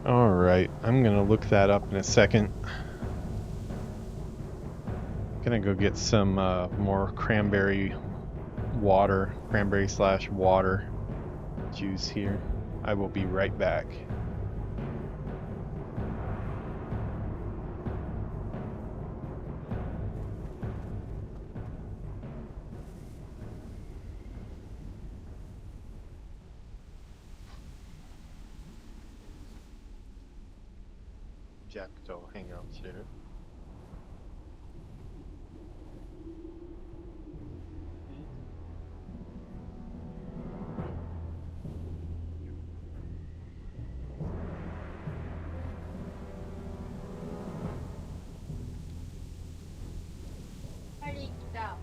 Alright, I'm gonna look that up in a second. Gonna go get some more cranberry slash water juice here. I will be right back. ジャックとヘングアウトしてる。ハリー来た。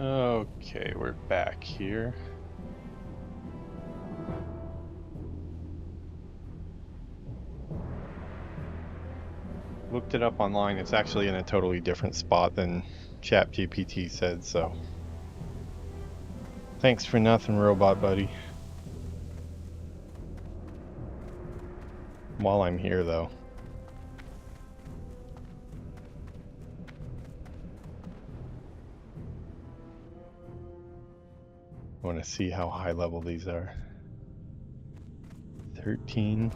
Okay, we're back here. Looked it up online. It's actually in a totally different spot than ChatGPT said, so Thanks for nothing, robot buddy. While I'm here, though. I want to see how high level these are. 13.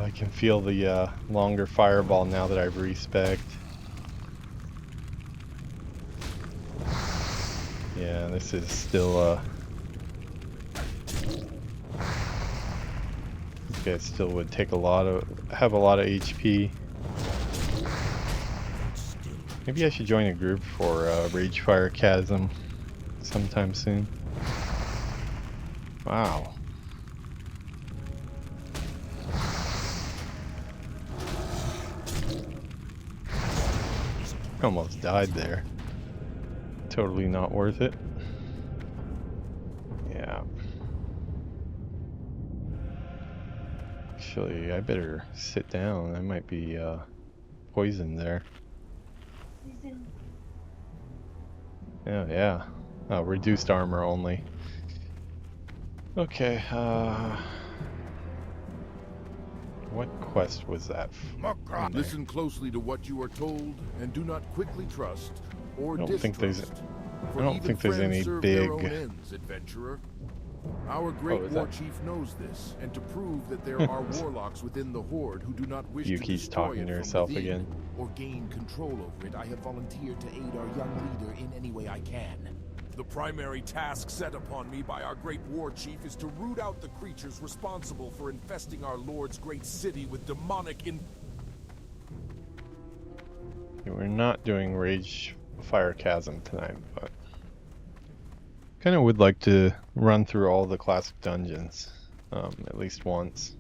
I can feel the longer fireball now that I've respec'd. Yeah, this is still this guy still would take have a lot of HP. Maybe I should join a group for Ragefire Chasm sometime soon. Wow. Almost died there. Totally not worth it. Yeah. Actually, I better sit down. I might be poisoned there. Oh, yeah. Oh, reduced armor only. Okay, what quest was that? Listen closely to what you are told, and do not quickly trust or I don't think there's any serve big. their own ends, adventurer. Our great war chief knows this, and to prove that there are warlocks within the Horde who do not wish to Yuki's destroy talking it to from herself within again. or gain control over it, I have volunteered to aid our young leader in any way I can. The primary task set upon me by our great war chief is to root out the creatures responsible for infesting our Lord's great city with demonic We're not doing Ragefire Chasm tonight, but kind of would like to run through all the classic dungeons, at least once.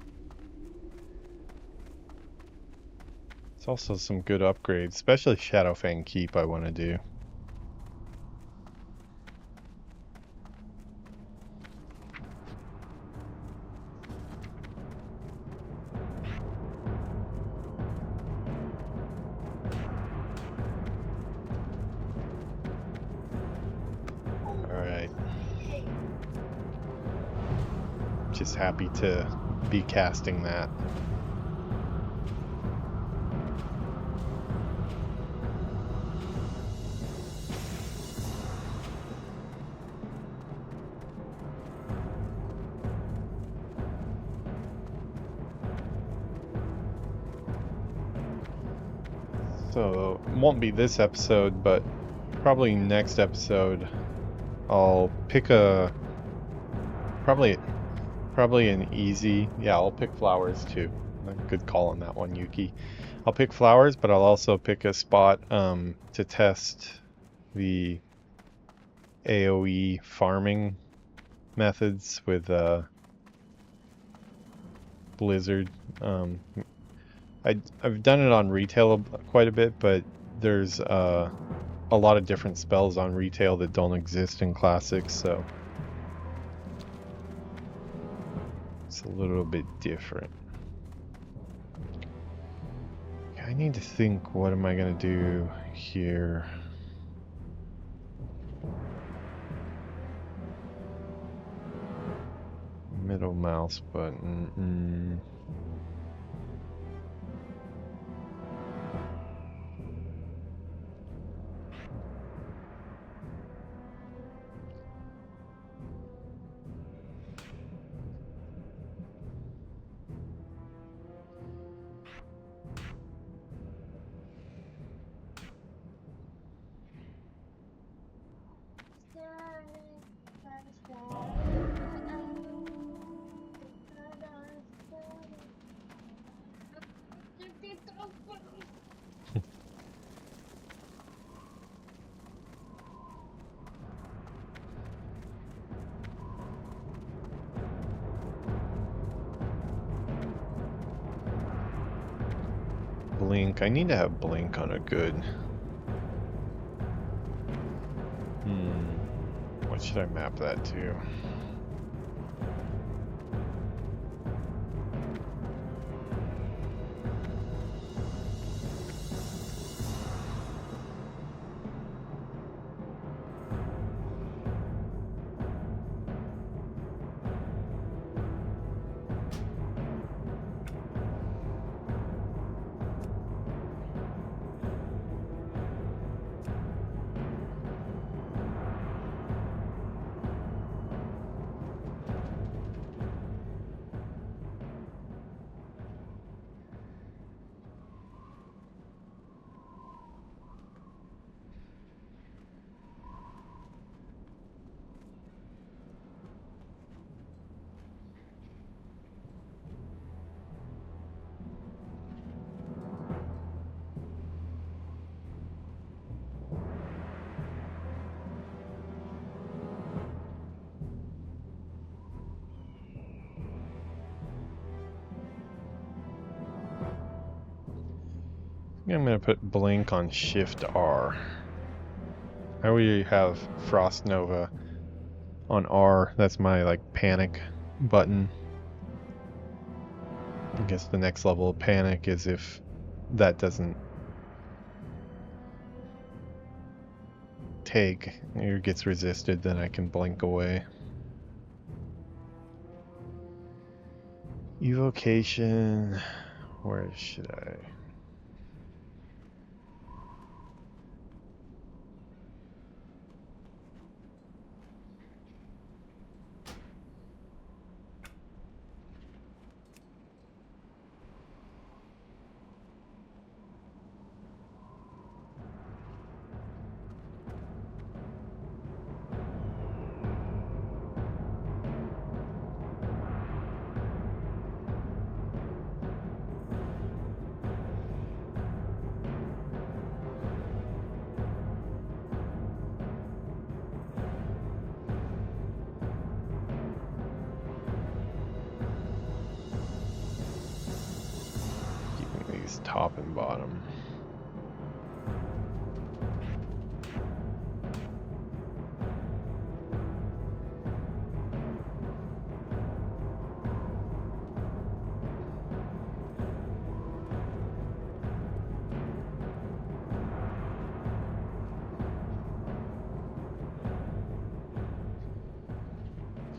It's also some good upgrades, especially Shadowfang Keep I want to do. Just happy to be casting that. So it won't be this episode, but probably next episode I'll pick a probably an easy, yeah, I'll pick flowers too. Good call on that one, Yuki. I'll pick flowers, but I'll also pick a spot to test the AoE farming methods with Blizzard. I've done it on retail quite a bit, but there's a lot of different spells on retail that don't exist in classics, so it's a little bit different. I need to think, what am I gonna do here? Middle mouse button. Blink. I need to have blink on a good. What should I map that to? I'm gonna put blink on Shift R. I already have Frost Nova on R. That's my like panic button. I guess the next level of panic is if that doesn't take or gets resisted, then I can blink away. Evocation, where should I? Top and bottom.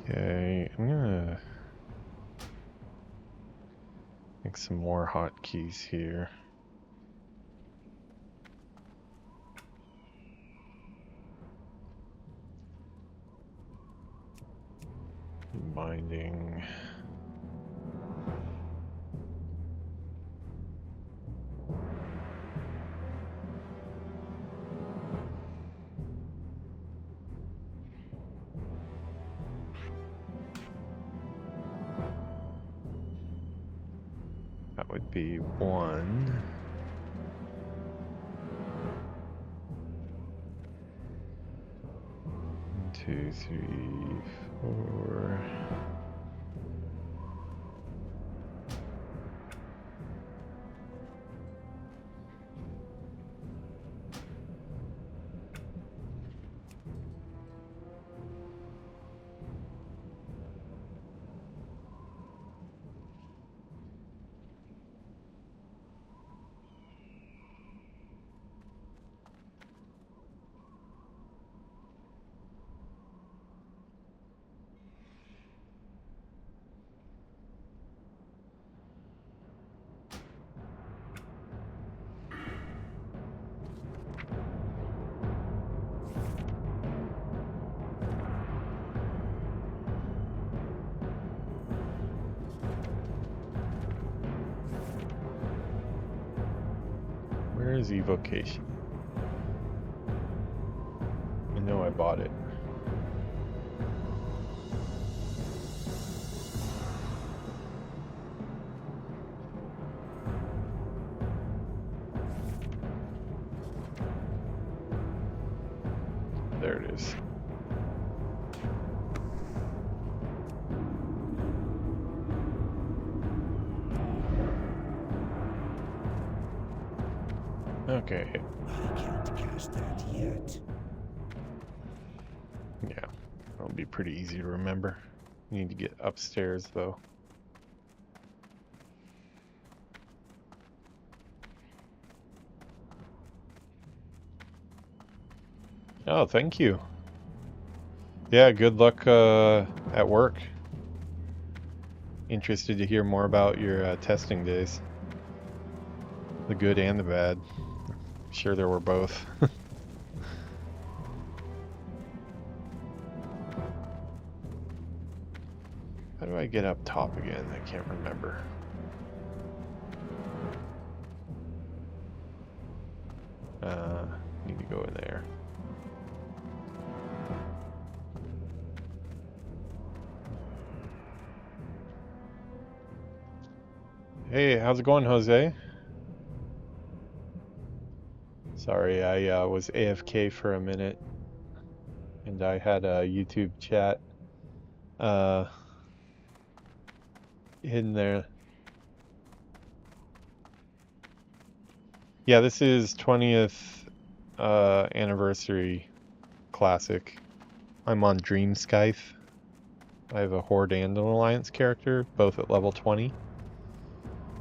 Okay, I'm gonna make some more hotkeys here. Binding. That would be 1. 2, 3, 4. Where is Evocation? I know I bought it. There it is. Okay. I can't cast that yet. Yeah, that'll be pretty easy to remember. Need to get upstairs though. Oh, thank you. Yeah, good luck at work. Interested to hear more about your testing days. The good and the bad. I'm sure there were both. How do I get up top again? I can't remember. Need to go in there. Hey, how's it going, Jose? Sorry, I was AFK for a minute, and I had a YouTube chat hidden there. Yeah, this is 20th anniversary classic. I'm on Dream Scythe. I have a Horde and an Alliance character, both at level 20.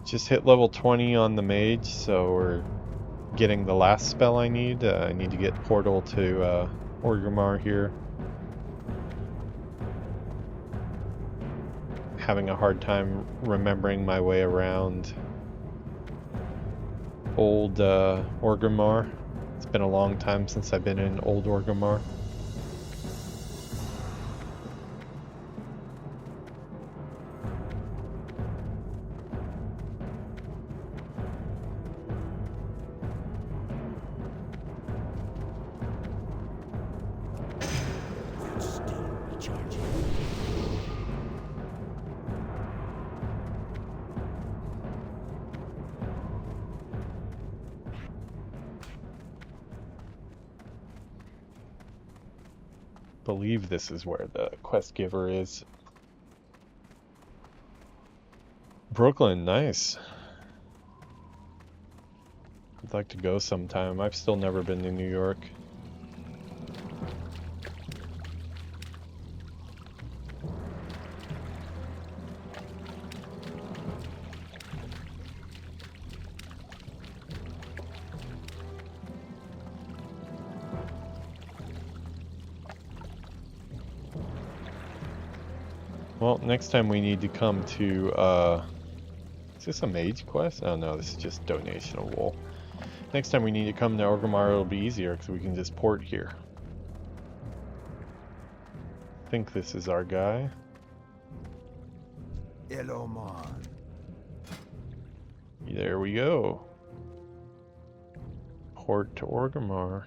Just hit level 20 on the mage, so we're getting the last spell I need. I need to get Portal to Orgrimmar here. Having a hard time remembering my way around old Orgrimmar. It's been a long time since I've been in old Orgrimmar. Believe this is where the quest giver is. Brooklyn, nice. I'd like to go sometime. I've still never been to New York. Well, next time we need to come to, is this a mage quest? Oh no, this is just donation of wool. Next time we need to come to Orgrimmar, it'll be easier because we can just port here. I think this is our guy. Elomon. There we go. Port to Orgrimmar.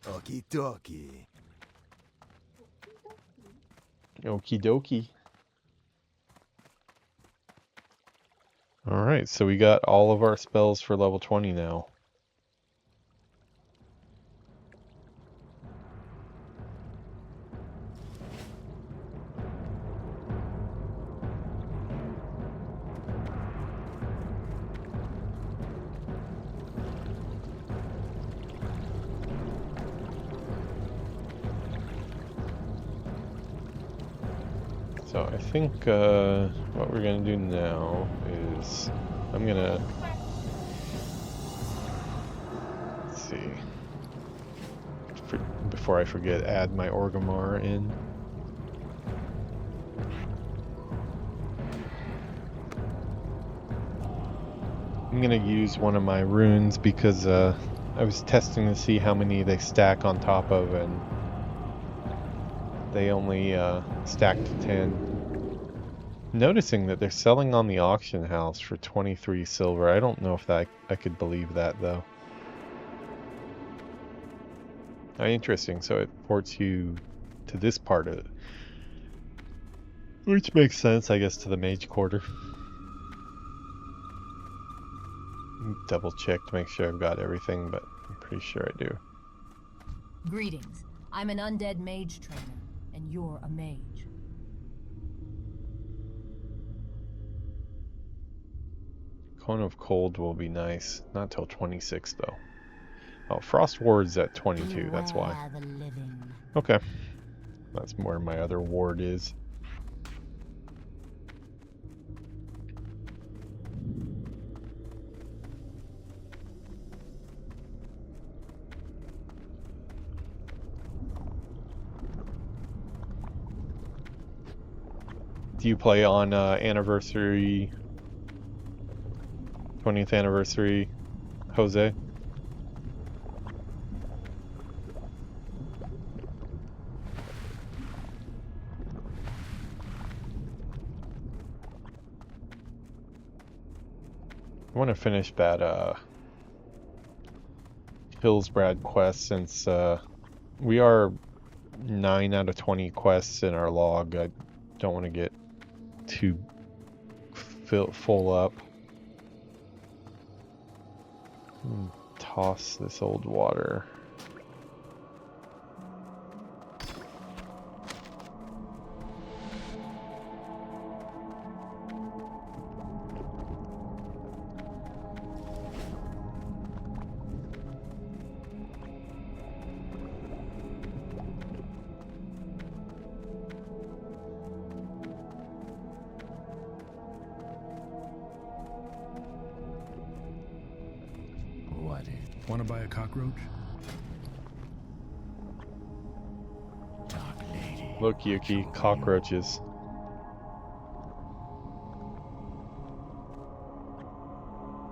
Okie dokie. Okie dokie. Alright, so we got all of our spells for level 20 now. So I think what we're going to do now is I'm going to, let's see, before I forget, add my Orgrimmar in. I'm going to use one of my runes because I was testing to see how many they stack on top of, and they only stack to 10. Noticing that they're selling on the auction house for 23 silver. I don't know if I could believe that though. Interesting, so it ports you to this part of it. Which makes sense, I guess, to the Mage Quarter. Double check to make sure I've got everything, but I'm pretty sure I do. Greetings. I'm an undead mage trainer, and you're a mage. Cone of Cold will be nice. Not till 26 though. Oh, Frost Ward's at 22, that's why. Okay. That's where my other ward is. Do you play on anniversary, 20th anniversary, Jose? I want to finish that Hillsbrad quest since we are 9 out of 20 quests in our log. I don't want to get too full up. Toss this old water. Want to buy a cockroach? Dark lady. Look, Yuki, cockroaches.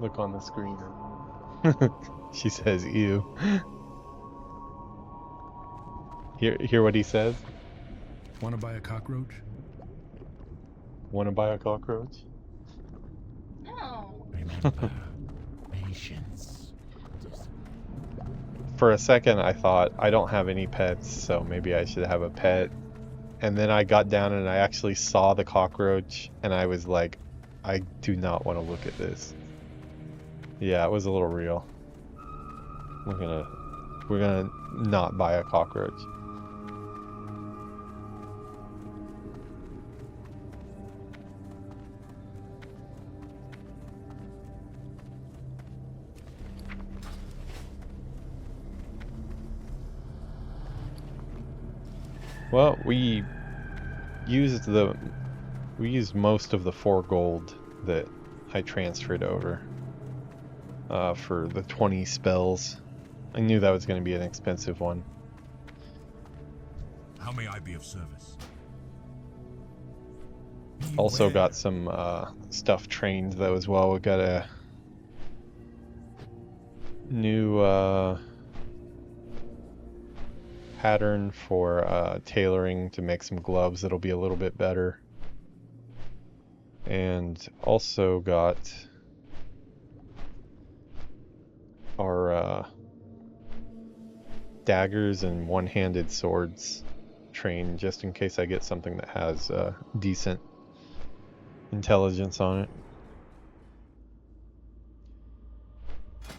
Look on the screen. She says, ew. Hear what he says? Want to buy a cockroach? Want to buy a cockroach? No. Remember, patience. For a second, I thought, I don't have any pets, so maybe I should have a pet. And then I got down and I actually saw the cockroach, and I was like, I do not want to look at this. Yeah, it was a little real. We're gonna not buy a cockroach. Well, we used most of the 4 gold that I transferred over for the 20 spells. I knew that was going to be an expensive one. How may I be of service? Also got some stuff trained though as well. We got a new pattern for tailoring to make some gloves that'll be a little bit better. And also got our daggers and one-handed swords trained just in case I get something that has decent intelligence on it.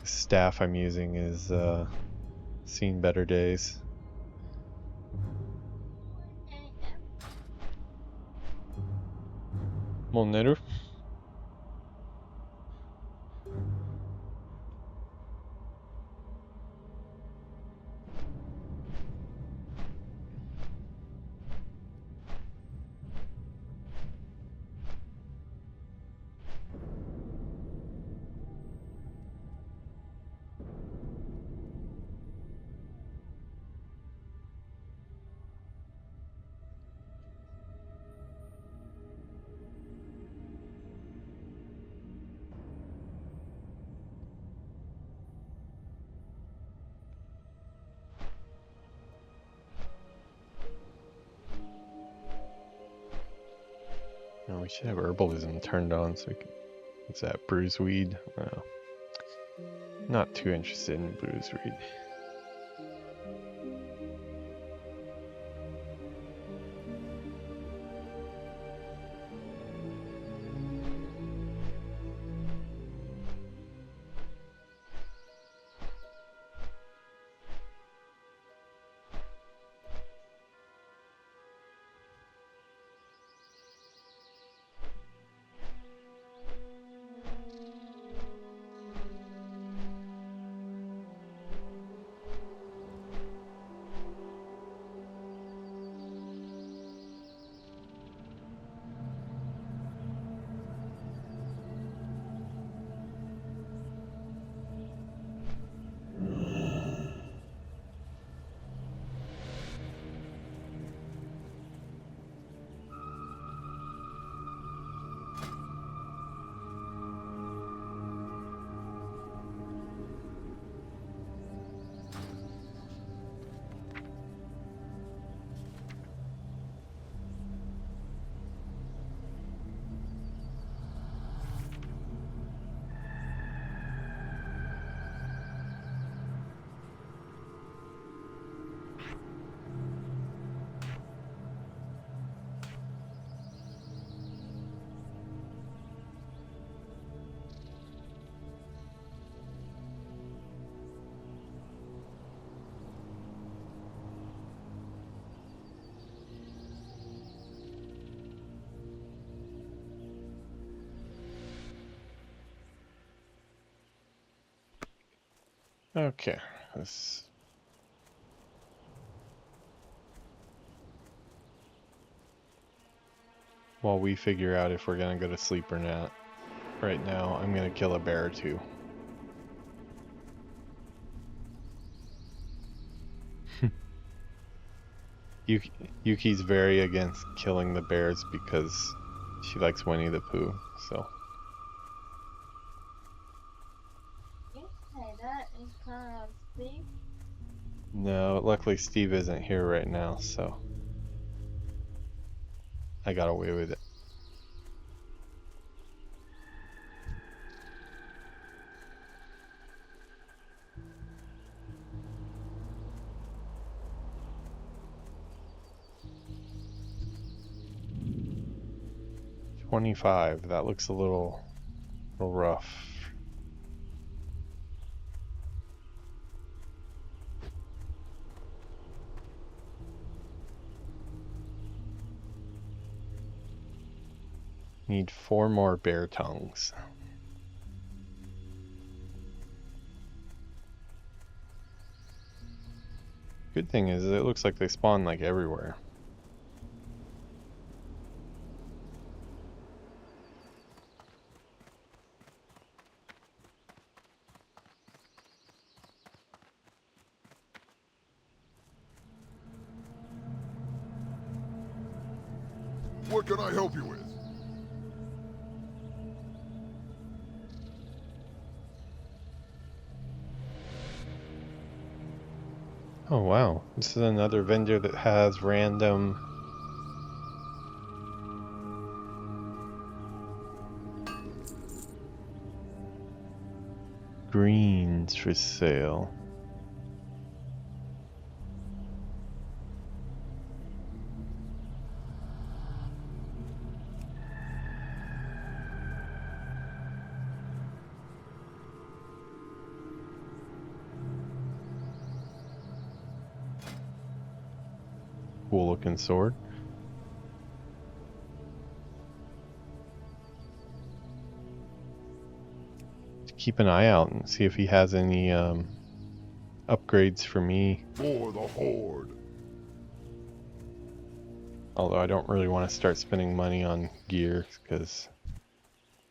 The staff I'm using is seen better days. Molneru. No, we should have herbalism turned on so we can. What's that? Bruiseweed? No. Not too interested in bruiseweed. Okay, this. While we figure out if we're gonna go to sleep or not, right now I'm gonna kill a bear or two. Yuki's very against killing the bears because she likes Winnie the Pooh, so. You say that in front of Steve? No, luckily Steve isn't here right now, so I got away with it. $25. That looks a little rough. Need 4 more bear tongues. Good thing is it looks like they spawn like everywhere. What can I help you with? Oh wow, this is another vendor that has random greens for sale. Cool looking sword. Keep an eye out and see if he has any upgrades for me. For the Horde. Although I don't really want to start spending money on gear because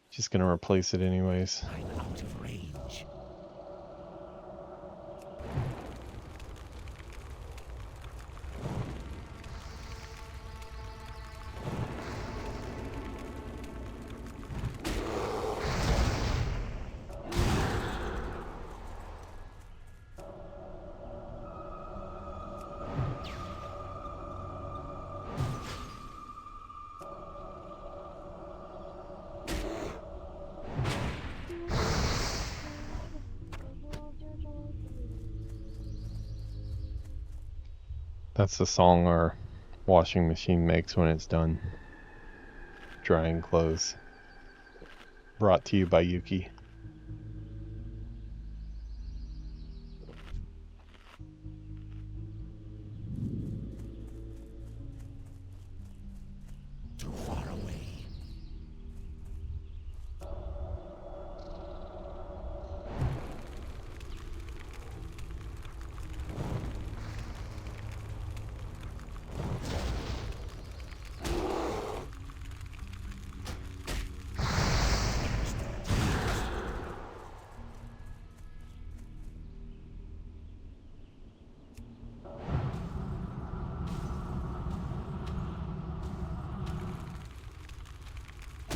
just gonna replace it anyways. I'm out of range. That's the song our washing machine makes when it's done drying clothes. Brought to you by Yuki. Too far away.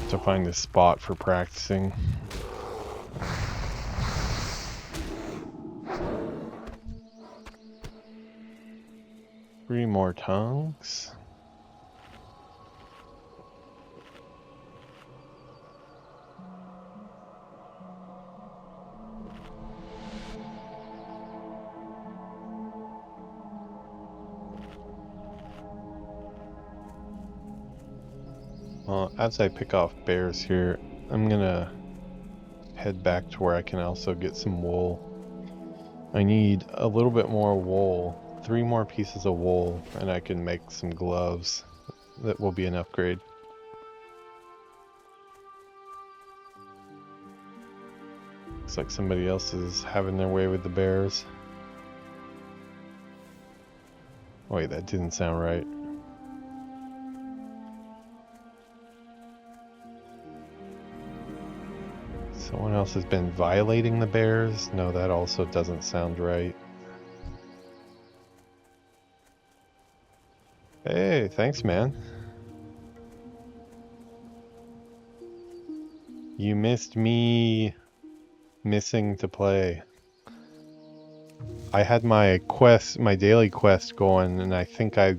To find a spot for practicing. Three more tongues. Well, as I pick off bears here, I'm gonna head back to where I can also get some wool. I need a little bit more wool, 3 more pieces of wool, and I can make some gloves. That will be an upgrade. Looks like somebody else is having their way with the bears. Wait, that didn't sound right. Someone else has been violating the bears? No, that also doesn't sound right. thanks, man. You missed me missing to play. I had my quest, my daily quest going, and I think I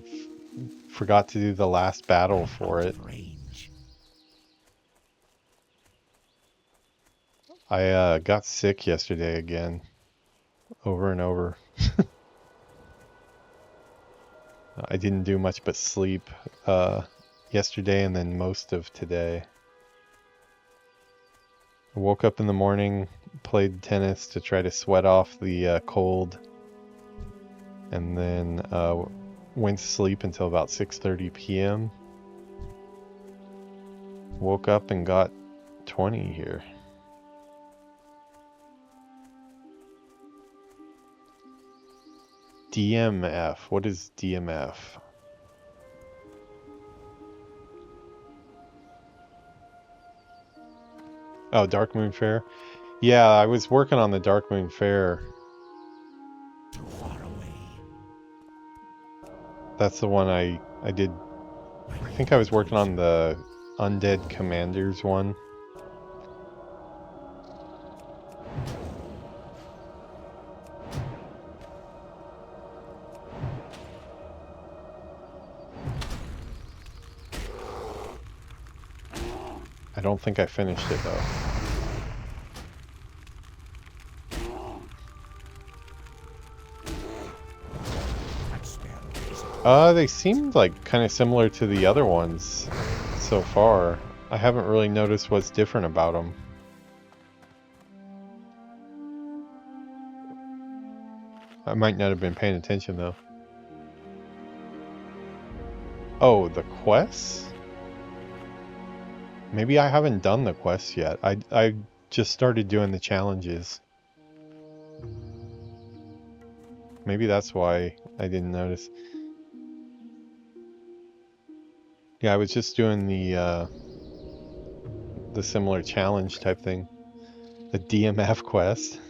forgot to do the last battle for it. I got sick yesterday again, over and over. I didn't do much but sleep yesterday and then most of today. I woke up in the morning, played tennis to try to sweat off the cold, and then went to sleep until about 6:30 p.m. Woke up and got 20 here. DMF. What is DMF? Oh, Dark Moon Fair. Yeah, I was working on the Dark Moon Fair. Too far away. That's the one I did. I think I was working on the Undead Commanders one. I don't think I finished it though. They seemed like kind of similar to the other ones so far. I haven't really noticed what's different about them. I might not have been paying attention though. Oh, the quests? Maybe I haven't done the quests yet. I just started doing the challenges. Maybe that's why I didn't notice. Yeah, I was just doing the similar challenge type thing. The DMF quest.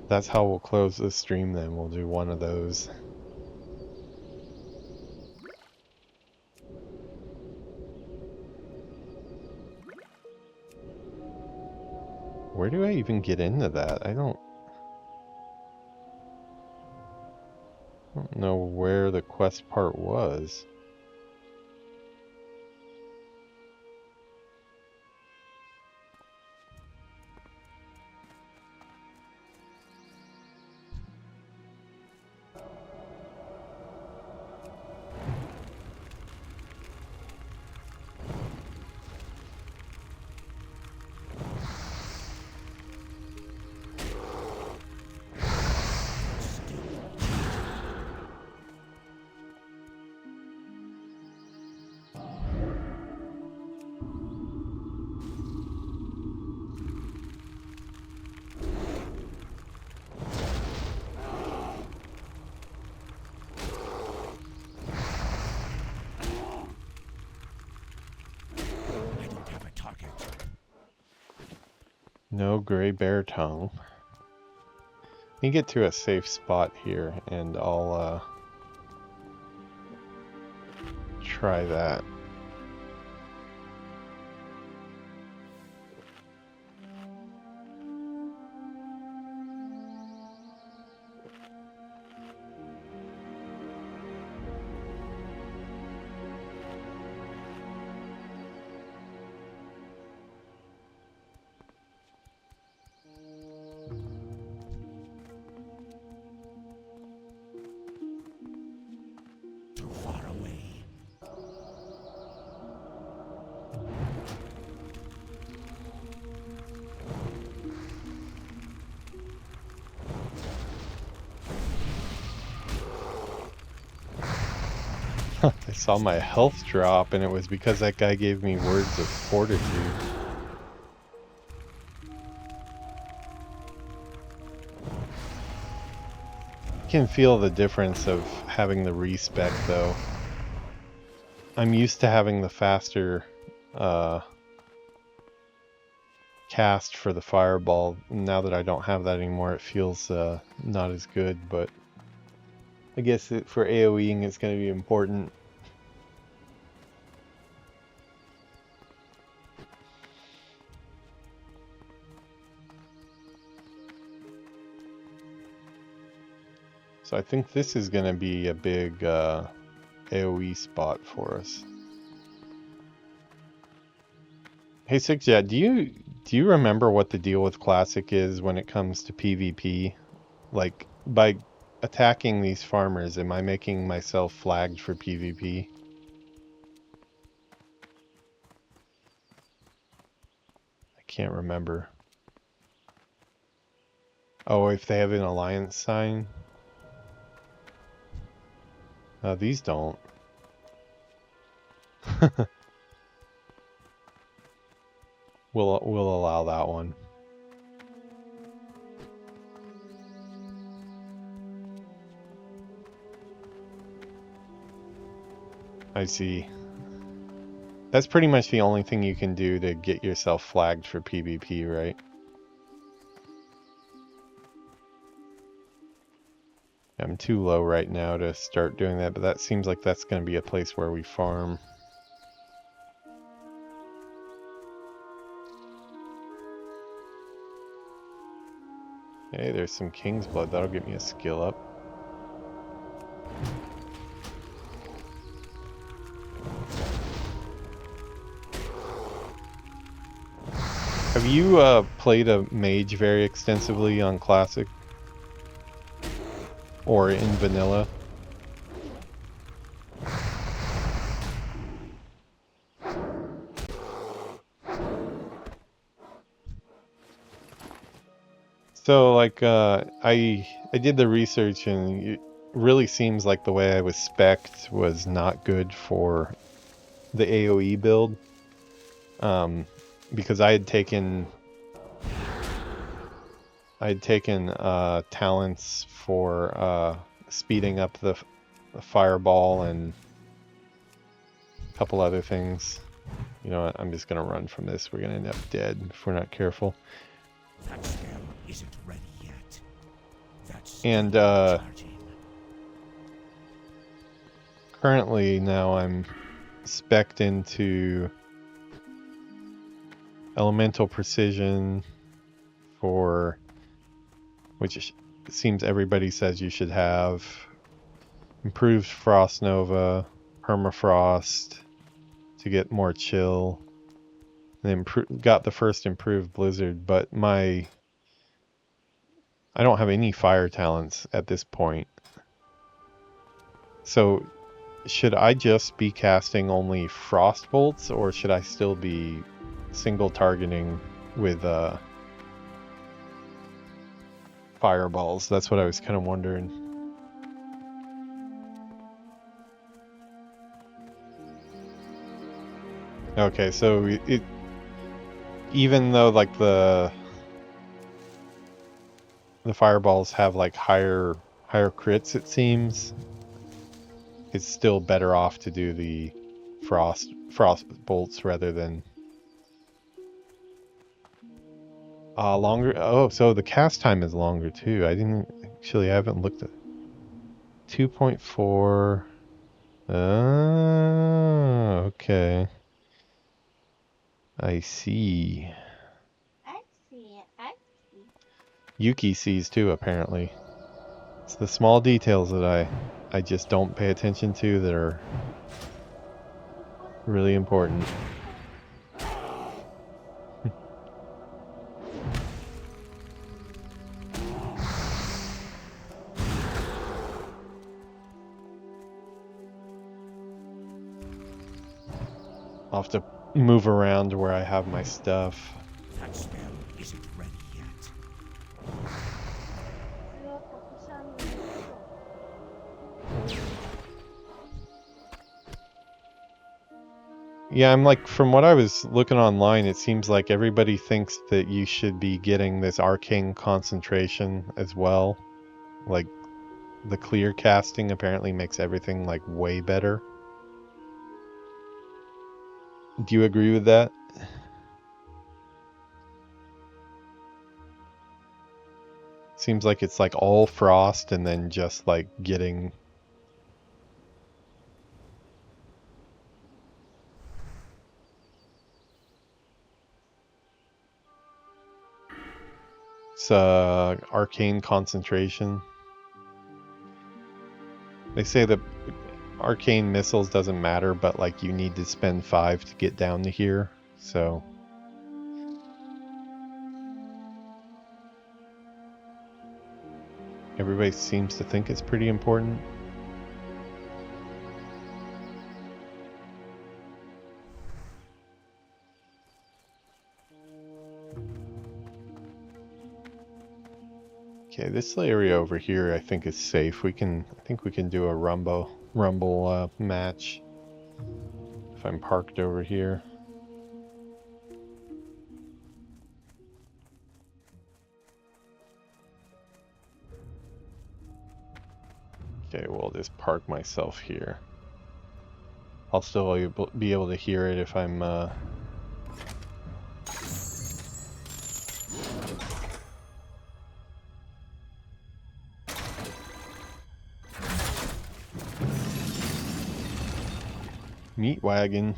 That's how we'll close the stream then. We'll do one of those. Where do I even get into that? I don't know where the quest part was. No gray bear tongue. Let me get to a safe spot here and I'll try that. I saw my health drop and it was because that guy gave me words of fortitude. You can feel the difference of having the respec though. I'm used to having the faster cast for the fireball. Now that I don't have that anymore, it feels not as good, but I guess for AoEing it's going to be important. So I think this is going to be a big AoE spot for us. Hey Sixja, do you remember what the deal with Classic is when it comes to PvP? Like, by attacking these farmers, am I making myself flagged for PvP? I can't remember. Oh, if they have an alliance sign? These don't. We'll allow that one. I see. That's pretty much the only thing you can do to get yourself flagged for PvP, right? I'm too low right now to start doing that, but that seems like that's going to be a place where we farm. Hey, there's some King's Blood. That'll get me a skill up. Have you played a mage very extensively on Classic? Or in vanilla? So like I did the research and it really seems like the way I was spec'd was not good for the AoE build. Because I had taken talents for speeding up the fireball and a couple other things. You know what, I'm just gonna run from this. We're gonna end up dead if we're not careful. That spell isn't ready yet. That's And currently now I'm spec'd into Elemental Precision for which it seems everybody says you should have. Improved Frost Nova, Permafrost to get more chill. And then got the first improved Blizzard, but I don't have any fire talents at this point. So should I just be casting only Frost Bolts, or should I still be single targeting with fireballs? That's what I was kind of wondering. Okay, so it even though like the fireballs have like higher crits, it seems it's still better off to do the frost bolts rather than longer. Oh, so the cast time is longer too. I haven't looked at 2.4. Okay. I see. I see. Yuki sees too, apparently. It's the small details that I just don't pay attention to that are really important. I'll have to move around where I have my stuff. That spell isn't ready yet. Yeah, I'm like, from what I was looking online, it seems like everybody thinks that you should be getting this arcane concentration as well. Like, the clear casting apparently makes everything like way better. Do you agree with that? Seems like it's like all frost and then just like getting It's arcane concentration. They say that arcane missiles doesn't matter, but like you need to spend 5 to get down to here, so everybody seems to think it's pretty important. Okay, this area over here I think is safe. I think we can do a rumble match if I'm parked over here. Okay, we'll just park myself here. I'll still be able to hear it if I'm meat wagon.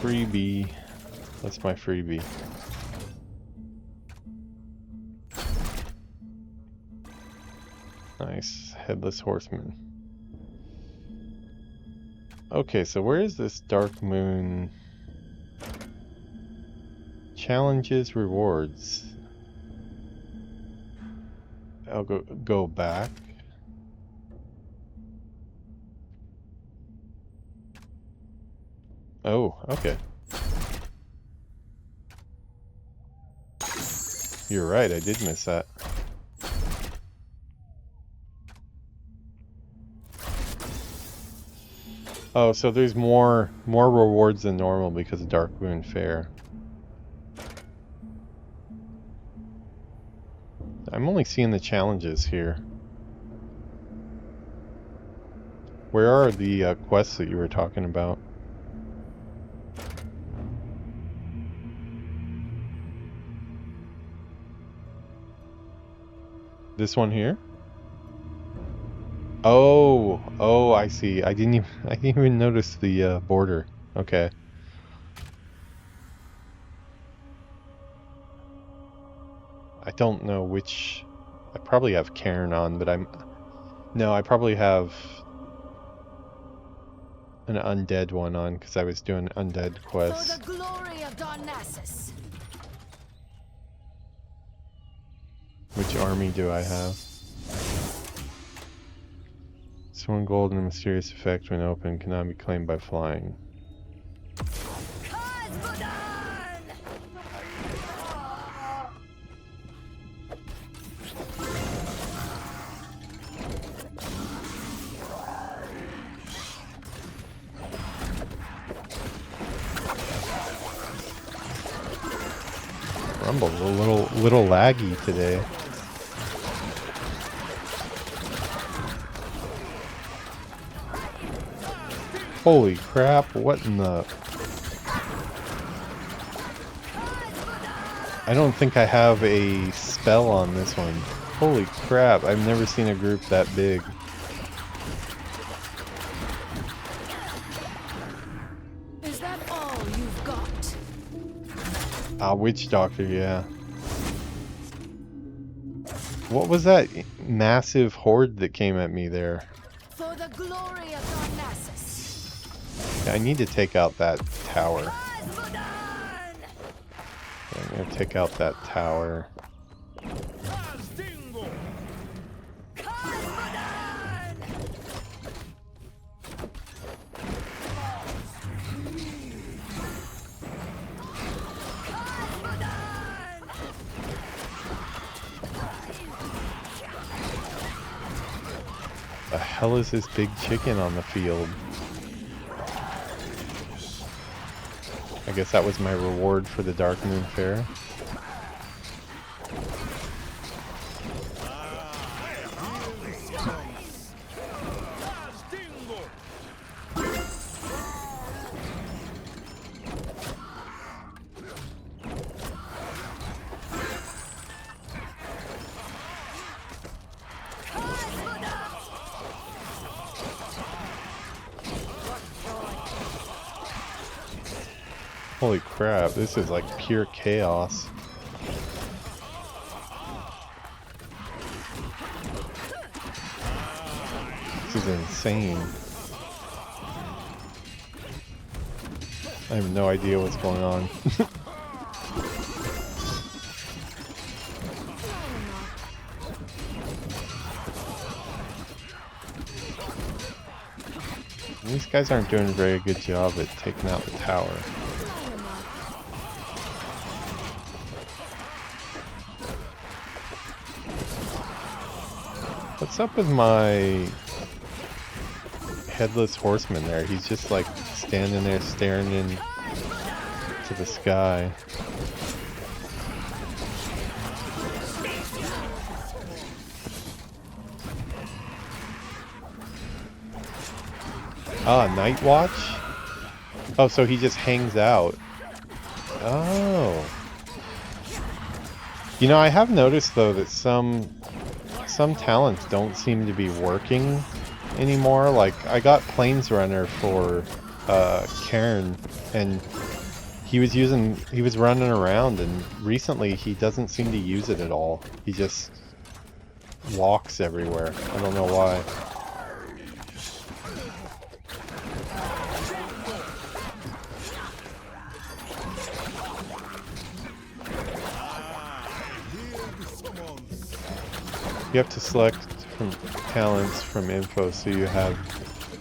Freebie. That's my freebie. Nice. Headless Horseman. Okay, so where is this Dark Moon? Challenges, rewards. I'll go back. Oh, okay. You're right, I did miss that. Oh, so there's more rewards than normal because of Dark Moon Fair. I'm only seeing the challenges here. Where are the quests that you were talking about? This one here? Oh, I see. I didn't even notice the border. Okay. I don't know which. I probably have Cairn on, but I probably have an undead one on because I was doing undead quests. For the glory of Darnassus. Which army do I have? One gold and a mysterious effect when open cannot be claimed by flying. Rumble's a little laggy today. Holy crap, what in the... I don't think I have a spell on this one. Holy crap, I've never seen a group that big. Is that all you've got? Ah, Witch Doctor, yeah. What was that massive horde that came at me there? For the glory of Darnassus. I need to take out that tower. I'm gonna take out that tower. The hell is this big chicken on the field? I guess that was my reward for the Dark Moon Fair. Holy crap, this is like pure chaos. This is insane. I have no idea what's going on. These guys aren't doing a very good job at taking out the tower. What's up with my headless horseman there? He's just like standing there staring into the sky. Ah, Night Watch? Oh, so he just hangs out. Oh. You know, I have noticed though that some talents don't seem to be working anymore. Like, I got Plains Runner for Cairn, and he was running around, and recently he doesn't seem to use it at all. He just walks everywhere. I don't know why. You have to select from talents from info so you have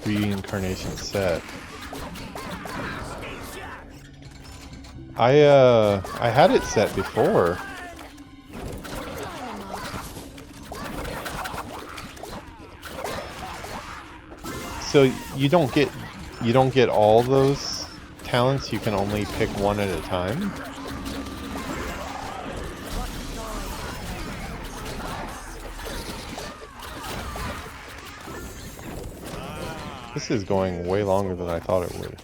reincarnation set. I had it set before. So you don't get all those talents, you can only pick one at a time. This is going way longer than I thought it would.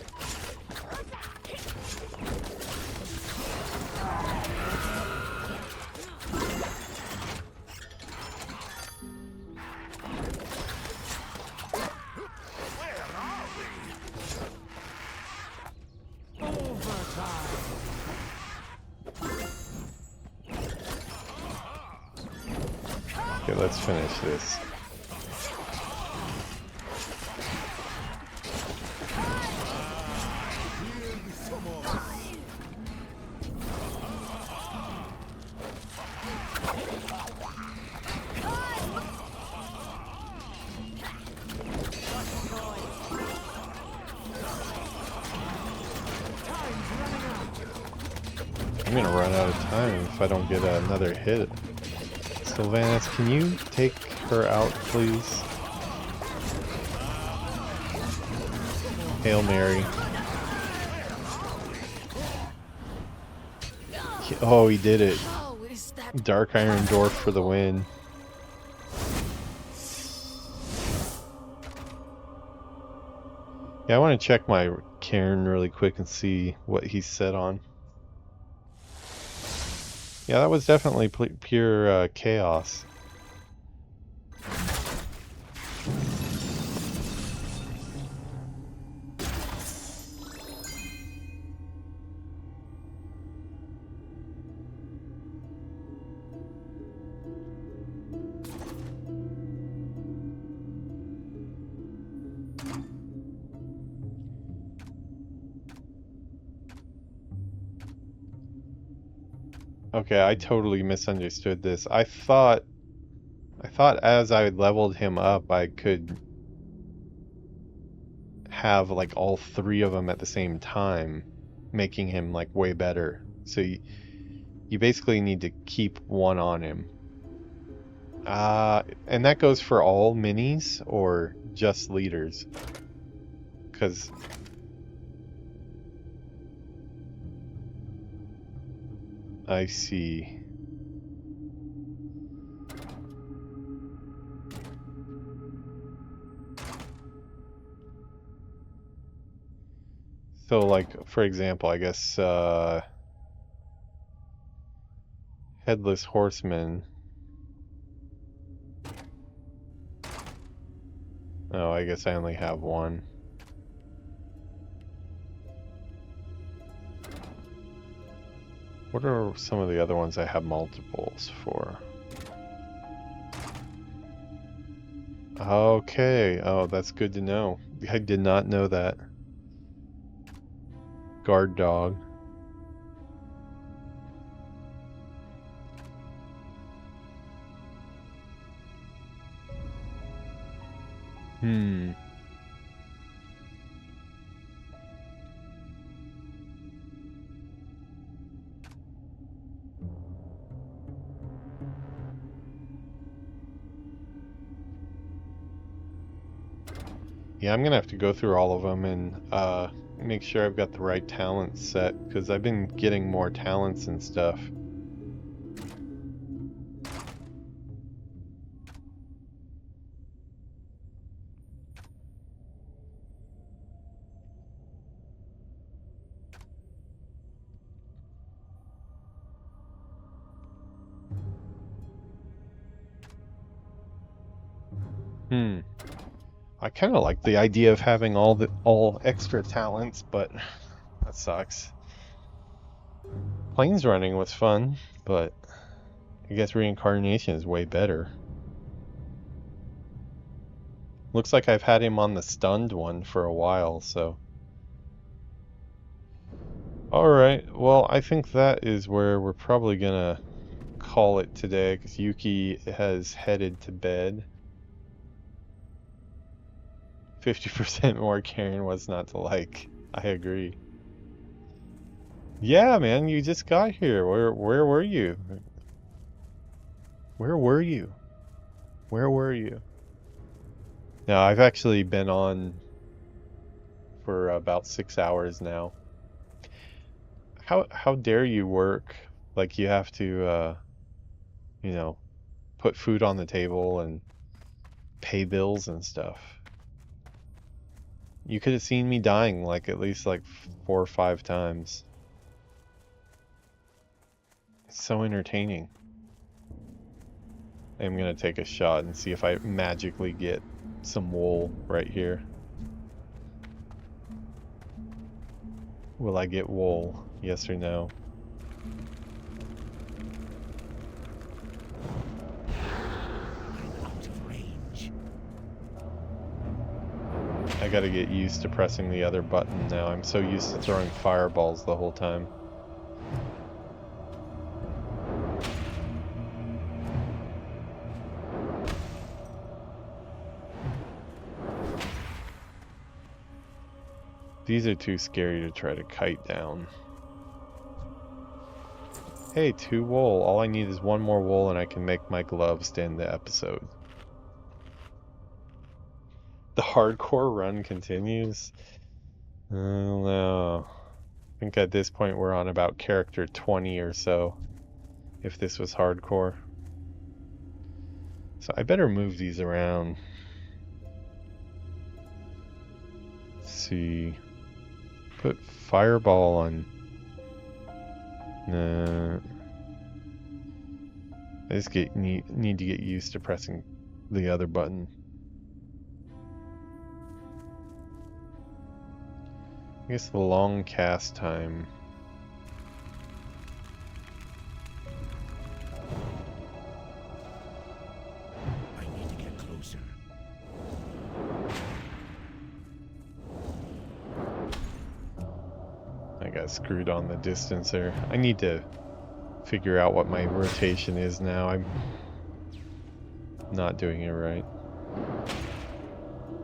Okay, let's finish this. I'm gonna run out of time if I don't get another hit. Sylvanas, can you take her out, please? Hail Mary. Oh, he did it. Dark Iron Dwarf for the win. Yeah, I want to check my Cairn really quick and see what he's set on. Yeah, that was definitely pure chaos. Okay, I totally misunderstood this. I thought as I leveled him up, I could have like all three of them at the same time, making him like way better. So you basically need to keep one on him. And that goes for all minis or just leaders? Because I see. So, like, for example, I guess, Headless Horseman. Oh, I guess I only have one. What are some of the other ones I have multiples for? Okay, oh, that's good to know. I did not know that. Guard dog. Yeah, I'm gonna have to go through all of them and make sure I've got the right talents set, because I've been getting more talents and stuff. I kind of like the idea of having all extra talents, but that sucks. Planes running was fun, but I guess reincarnation is way better. Looks like I've had him on the stunned one for a while, so. Alright, well, I think that is where we're probably gonna call it today, because Yuki has headed to bed. 50% more Karen was not to like. I agree. Yeah, man, you just got here. Where were you? Where were you? Where were you? No, I've actually been on for about 6 hours now. How dare you work like you have to you know, put food on the table and pay bills and stuff. You could have seen me dying like at least like 4 or 5 times. It's so entertaining. I'm gonna take a shot and see if I magically get some wool right here. Will I get wool? Yes or no? I gotta get used to pressing the other button now. I'm so used to throwing fireballs the whole time. These are too scary to try to kite down. Hey, 2 wool. All I need is 1 more wool and I can make my gloves to end the episode. The hardcore run continues? I don't know. I think at this point we're on about character 20 or so, if this was hardcore. So I better move these around. Let's see. Put fireball on. Nah. I just need to get used to pressing the other button. I guess the long cast time. I need to get closer. I got screwed on the distance there. I need to figure out what my rotation is now. I'm not doing it right.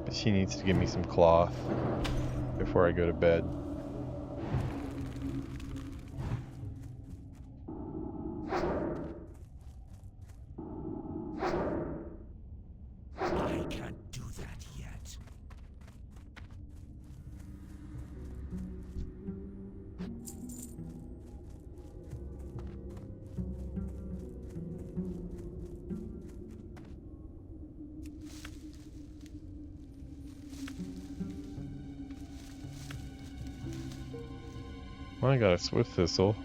But she needs to give me some cloth before I go to bed. I can't do that yet. Well, I got a swift thistle.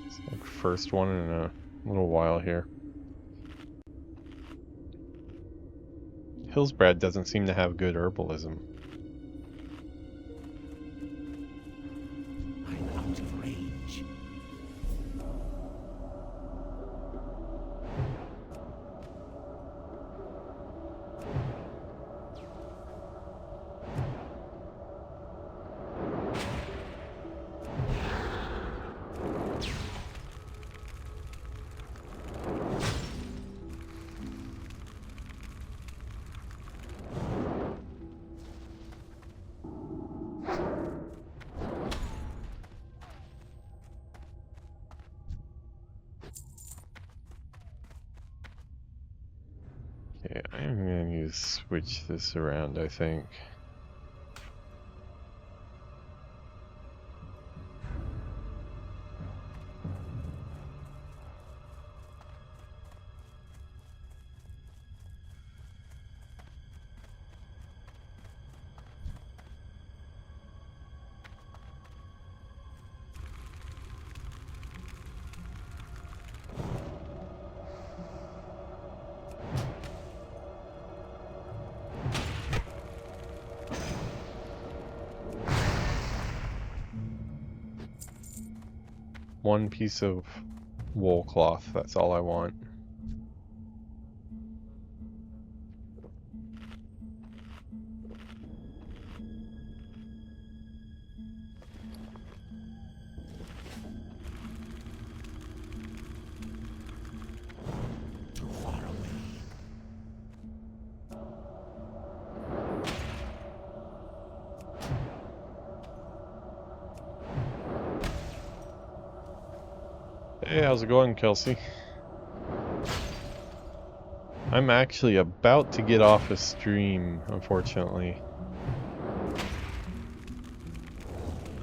It's like first one in a little while here. Hillsbrad doesn't seem to have good herbalism. I'm out of range. Okay, I'm gonna need to switch this around, I think. One piece of wool cloth, that's all I want. Too far away. Hey, how's it going, Kelsey? I'm actually about to get off a stream, unfortunately.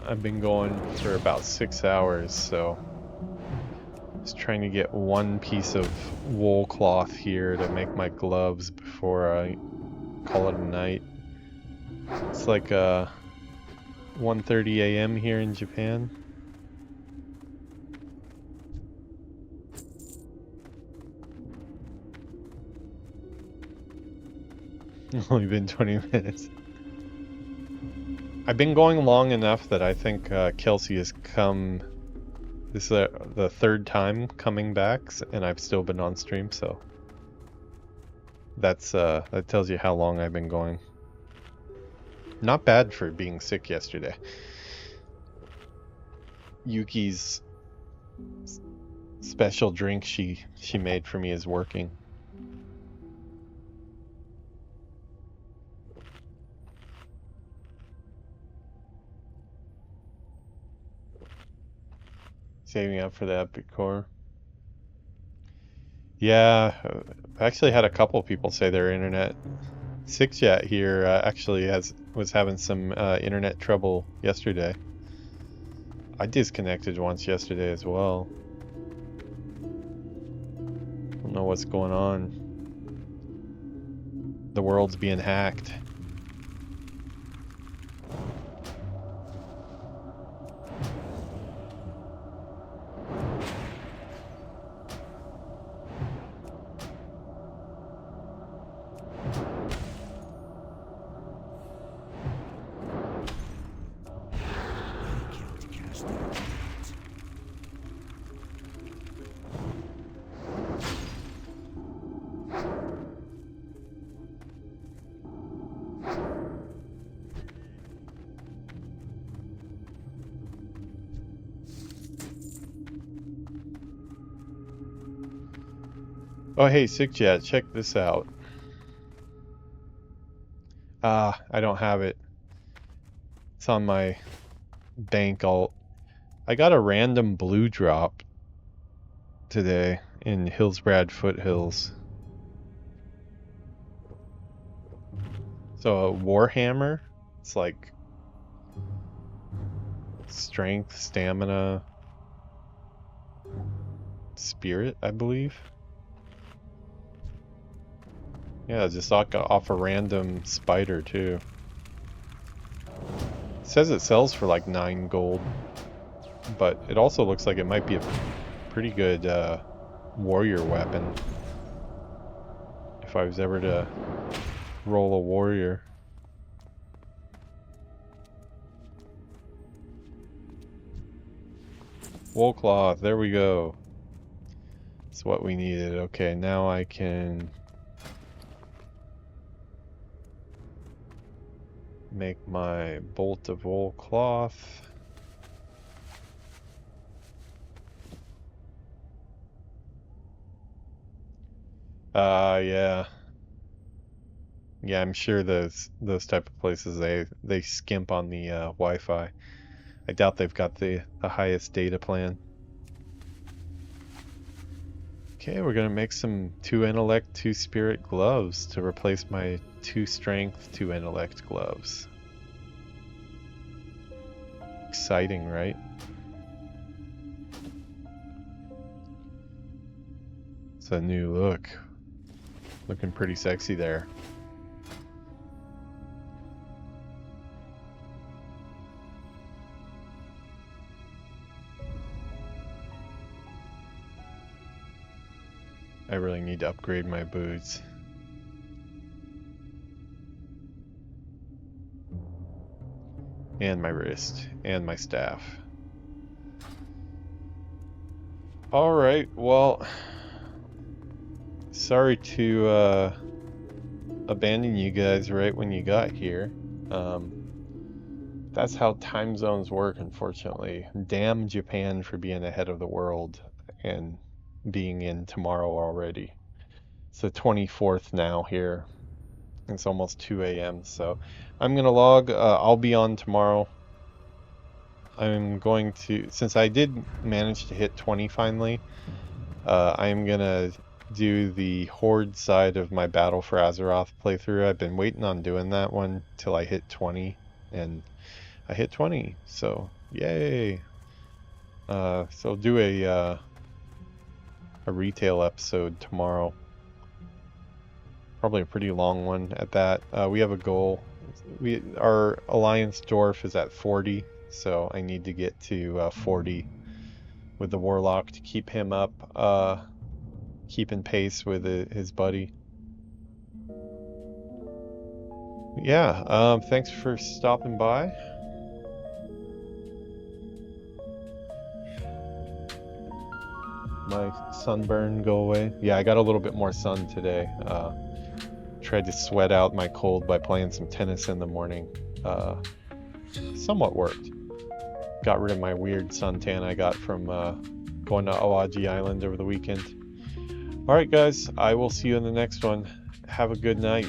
I've been going for about 6 hours, so just trying to get one piece of wool cloth here to make my gloves before I call it a night. It's like 1:30 a.m. here in Japan. Only been 20 minutes. I've been going long enough that I think Kelsey has come. This is the third time coming back, and I've still been on stream, so that tells you how long I've been going. Not bad for being sick yesterday. Yuki's special drink she made for me is working. Saving up for the epic core. Yeah, I actually had a couple people say their internet. Sixjet here actually was having some internet trouble yesterday. I disconnected once yesterday as well. Don't know what's going on. The world's being hacked. Oh hey, Sickjet, check this out. I don't have it. It's on my bank alt. I got a random blue drop today in Hillsbrad Foothills. So a Warhammer, it's like strength, stamina, spirit, I believe. Yeah, just off a random spider too. It says it sells for like 9 gold, but it also looks like it might be a pretty good warrior weapon if I was ever to roll a warrior. Wool cloth, there we go. That's what we needed. Okay, now I can make my bolt of wool cloth. Yeah. Yeah, I'm sure those type of places they skimp on the Wi-Fi. I doubt they've got the highest data plan. Okay, we're gonna make some 2 intellect, 2 spirit gloves to replace my 2 strength, 2 intellect gloves. Exciting, right? It's a new look. Looking pretty sexy there. I really need to upgrade my boots. And my wrist. And my staff. Alright, well... Sorry to abandon you guys right when you got here. That's how time zones work, unfortunately. Damn Japan for being ahead of the world and being in tomorrow already. It's the 24th now here. It's almost 2 a.m. So I'm gonna log. I'll be on tomorrow. I'm going to, since I did manage to hit 20 finally, I'm gonna do the Horde side of my Battle for Azeroth playthrough. I've been waiting on doing that one till I hit 20, and I hit 20, so yay. So do a retail episode tomorrow. Probably a pretty long one at that. We have a goal. Our Alliance Dwarf is at 40, so I need to get to 40 with the Warlock to keep him up, keeping pace with his buddy. Yeah, thanks for stopping by. My sunburn go away. Yeah, I got a little bit more sun today. Tried to sweat out my cold by playing some tennis in the morning. Somewhat worked. Got rid of my weird suntan I got from going to Awaji Island over the weekend. Alright guys, I will see you in the next one. Have a good night.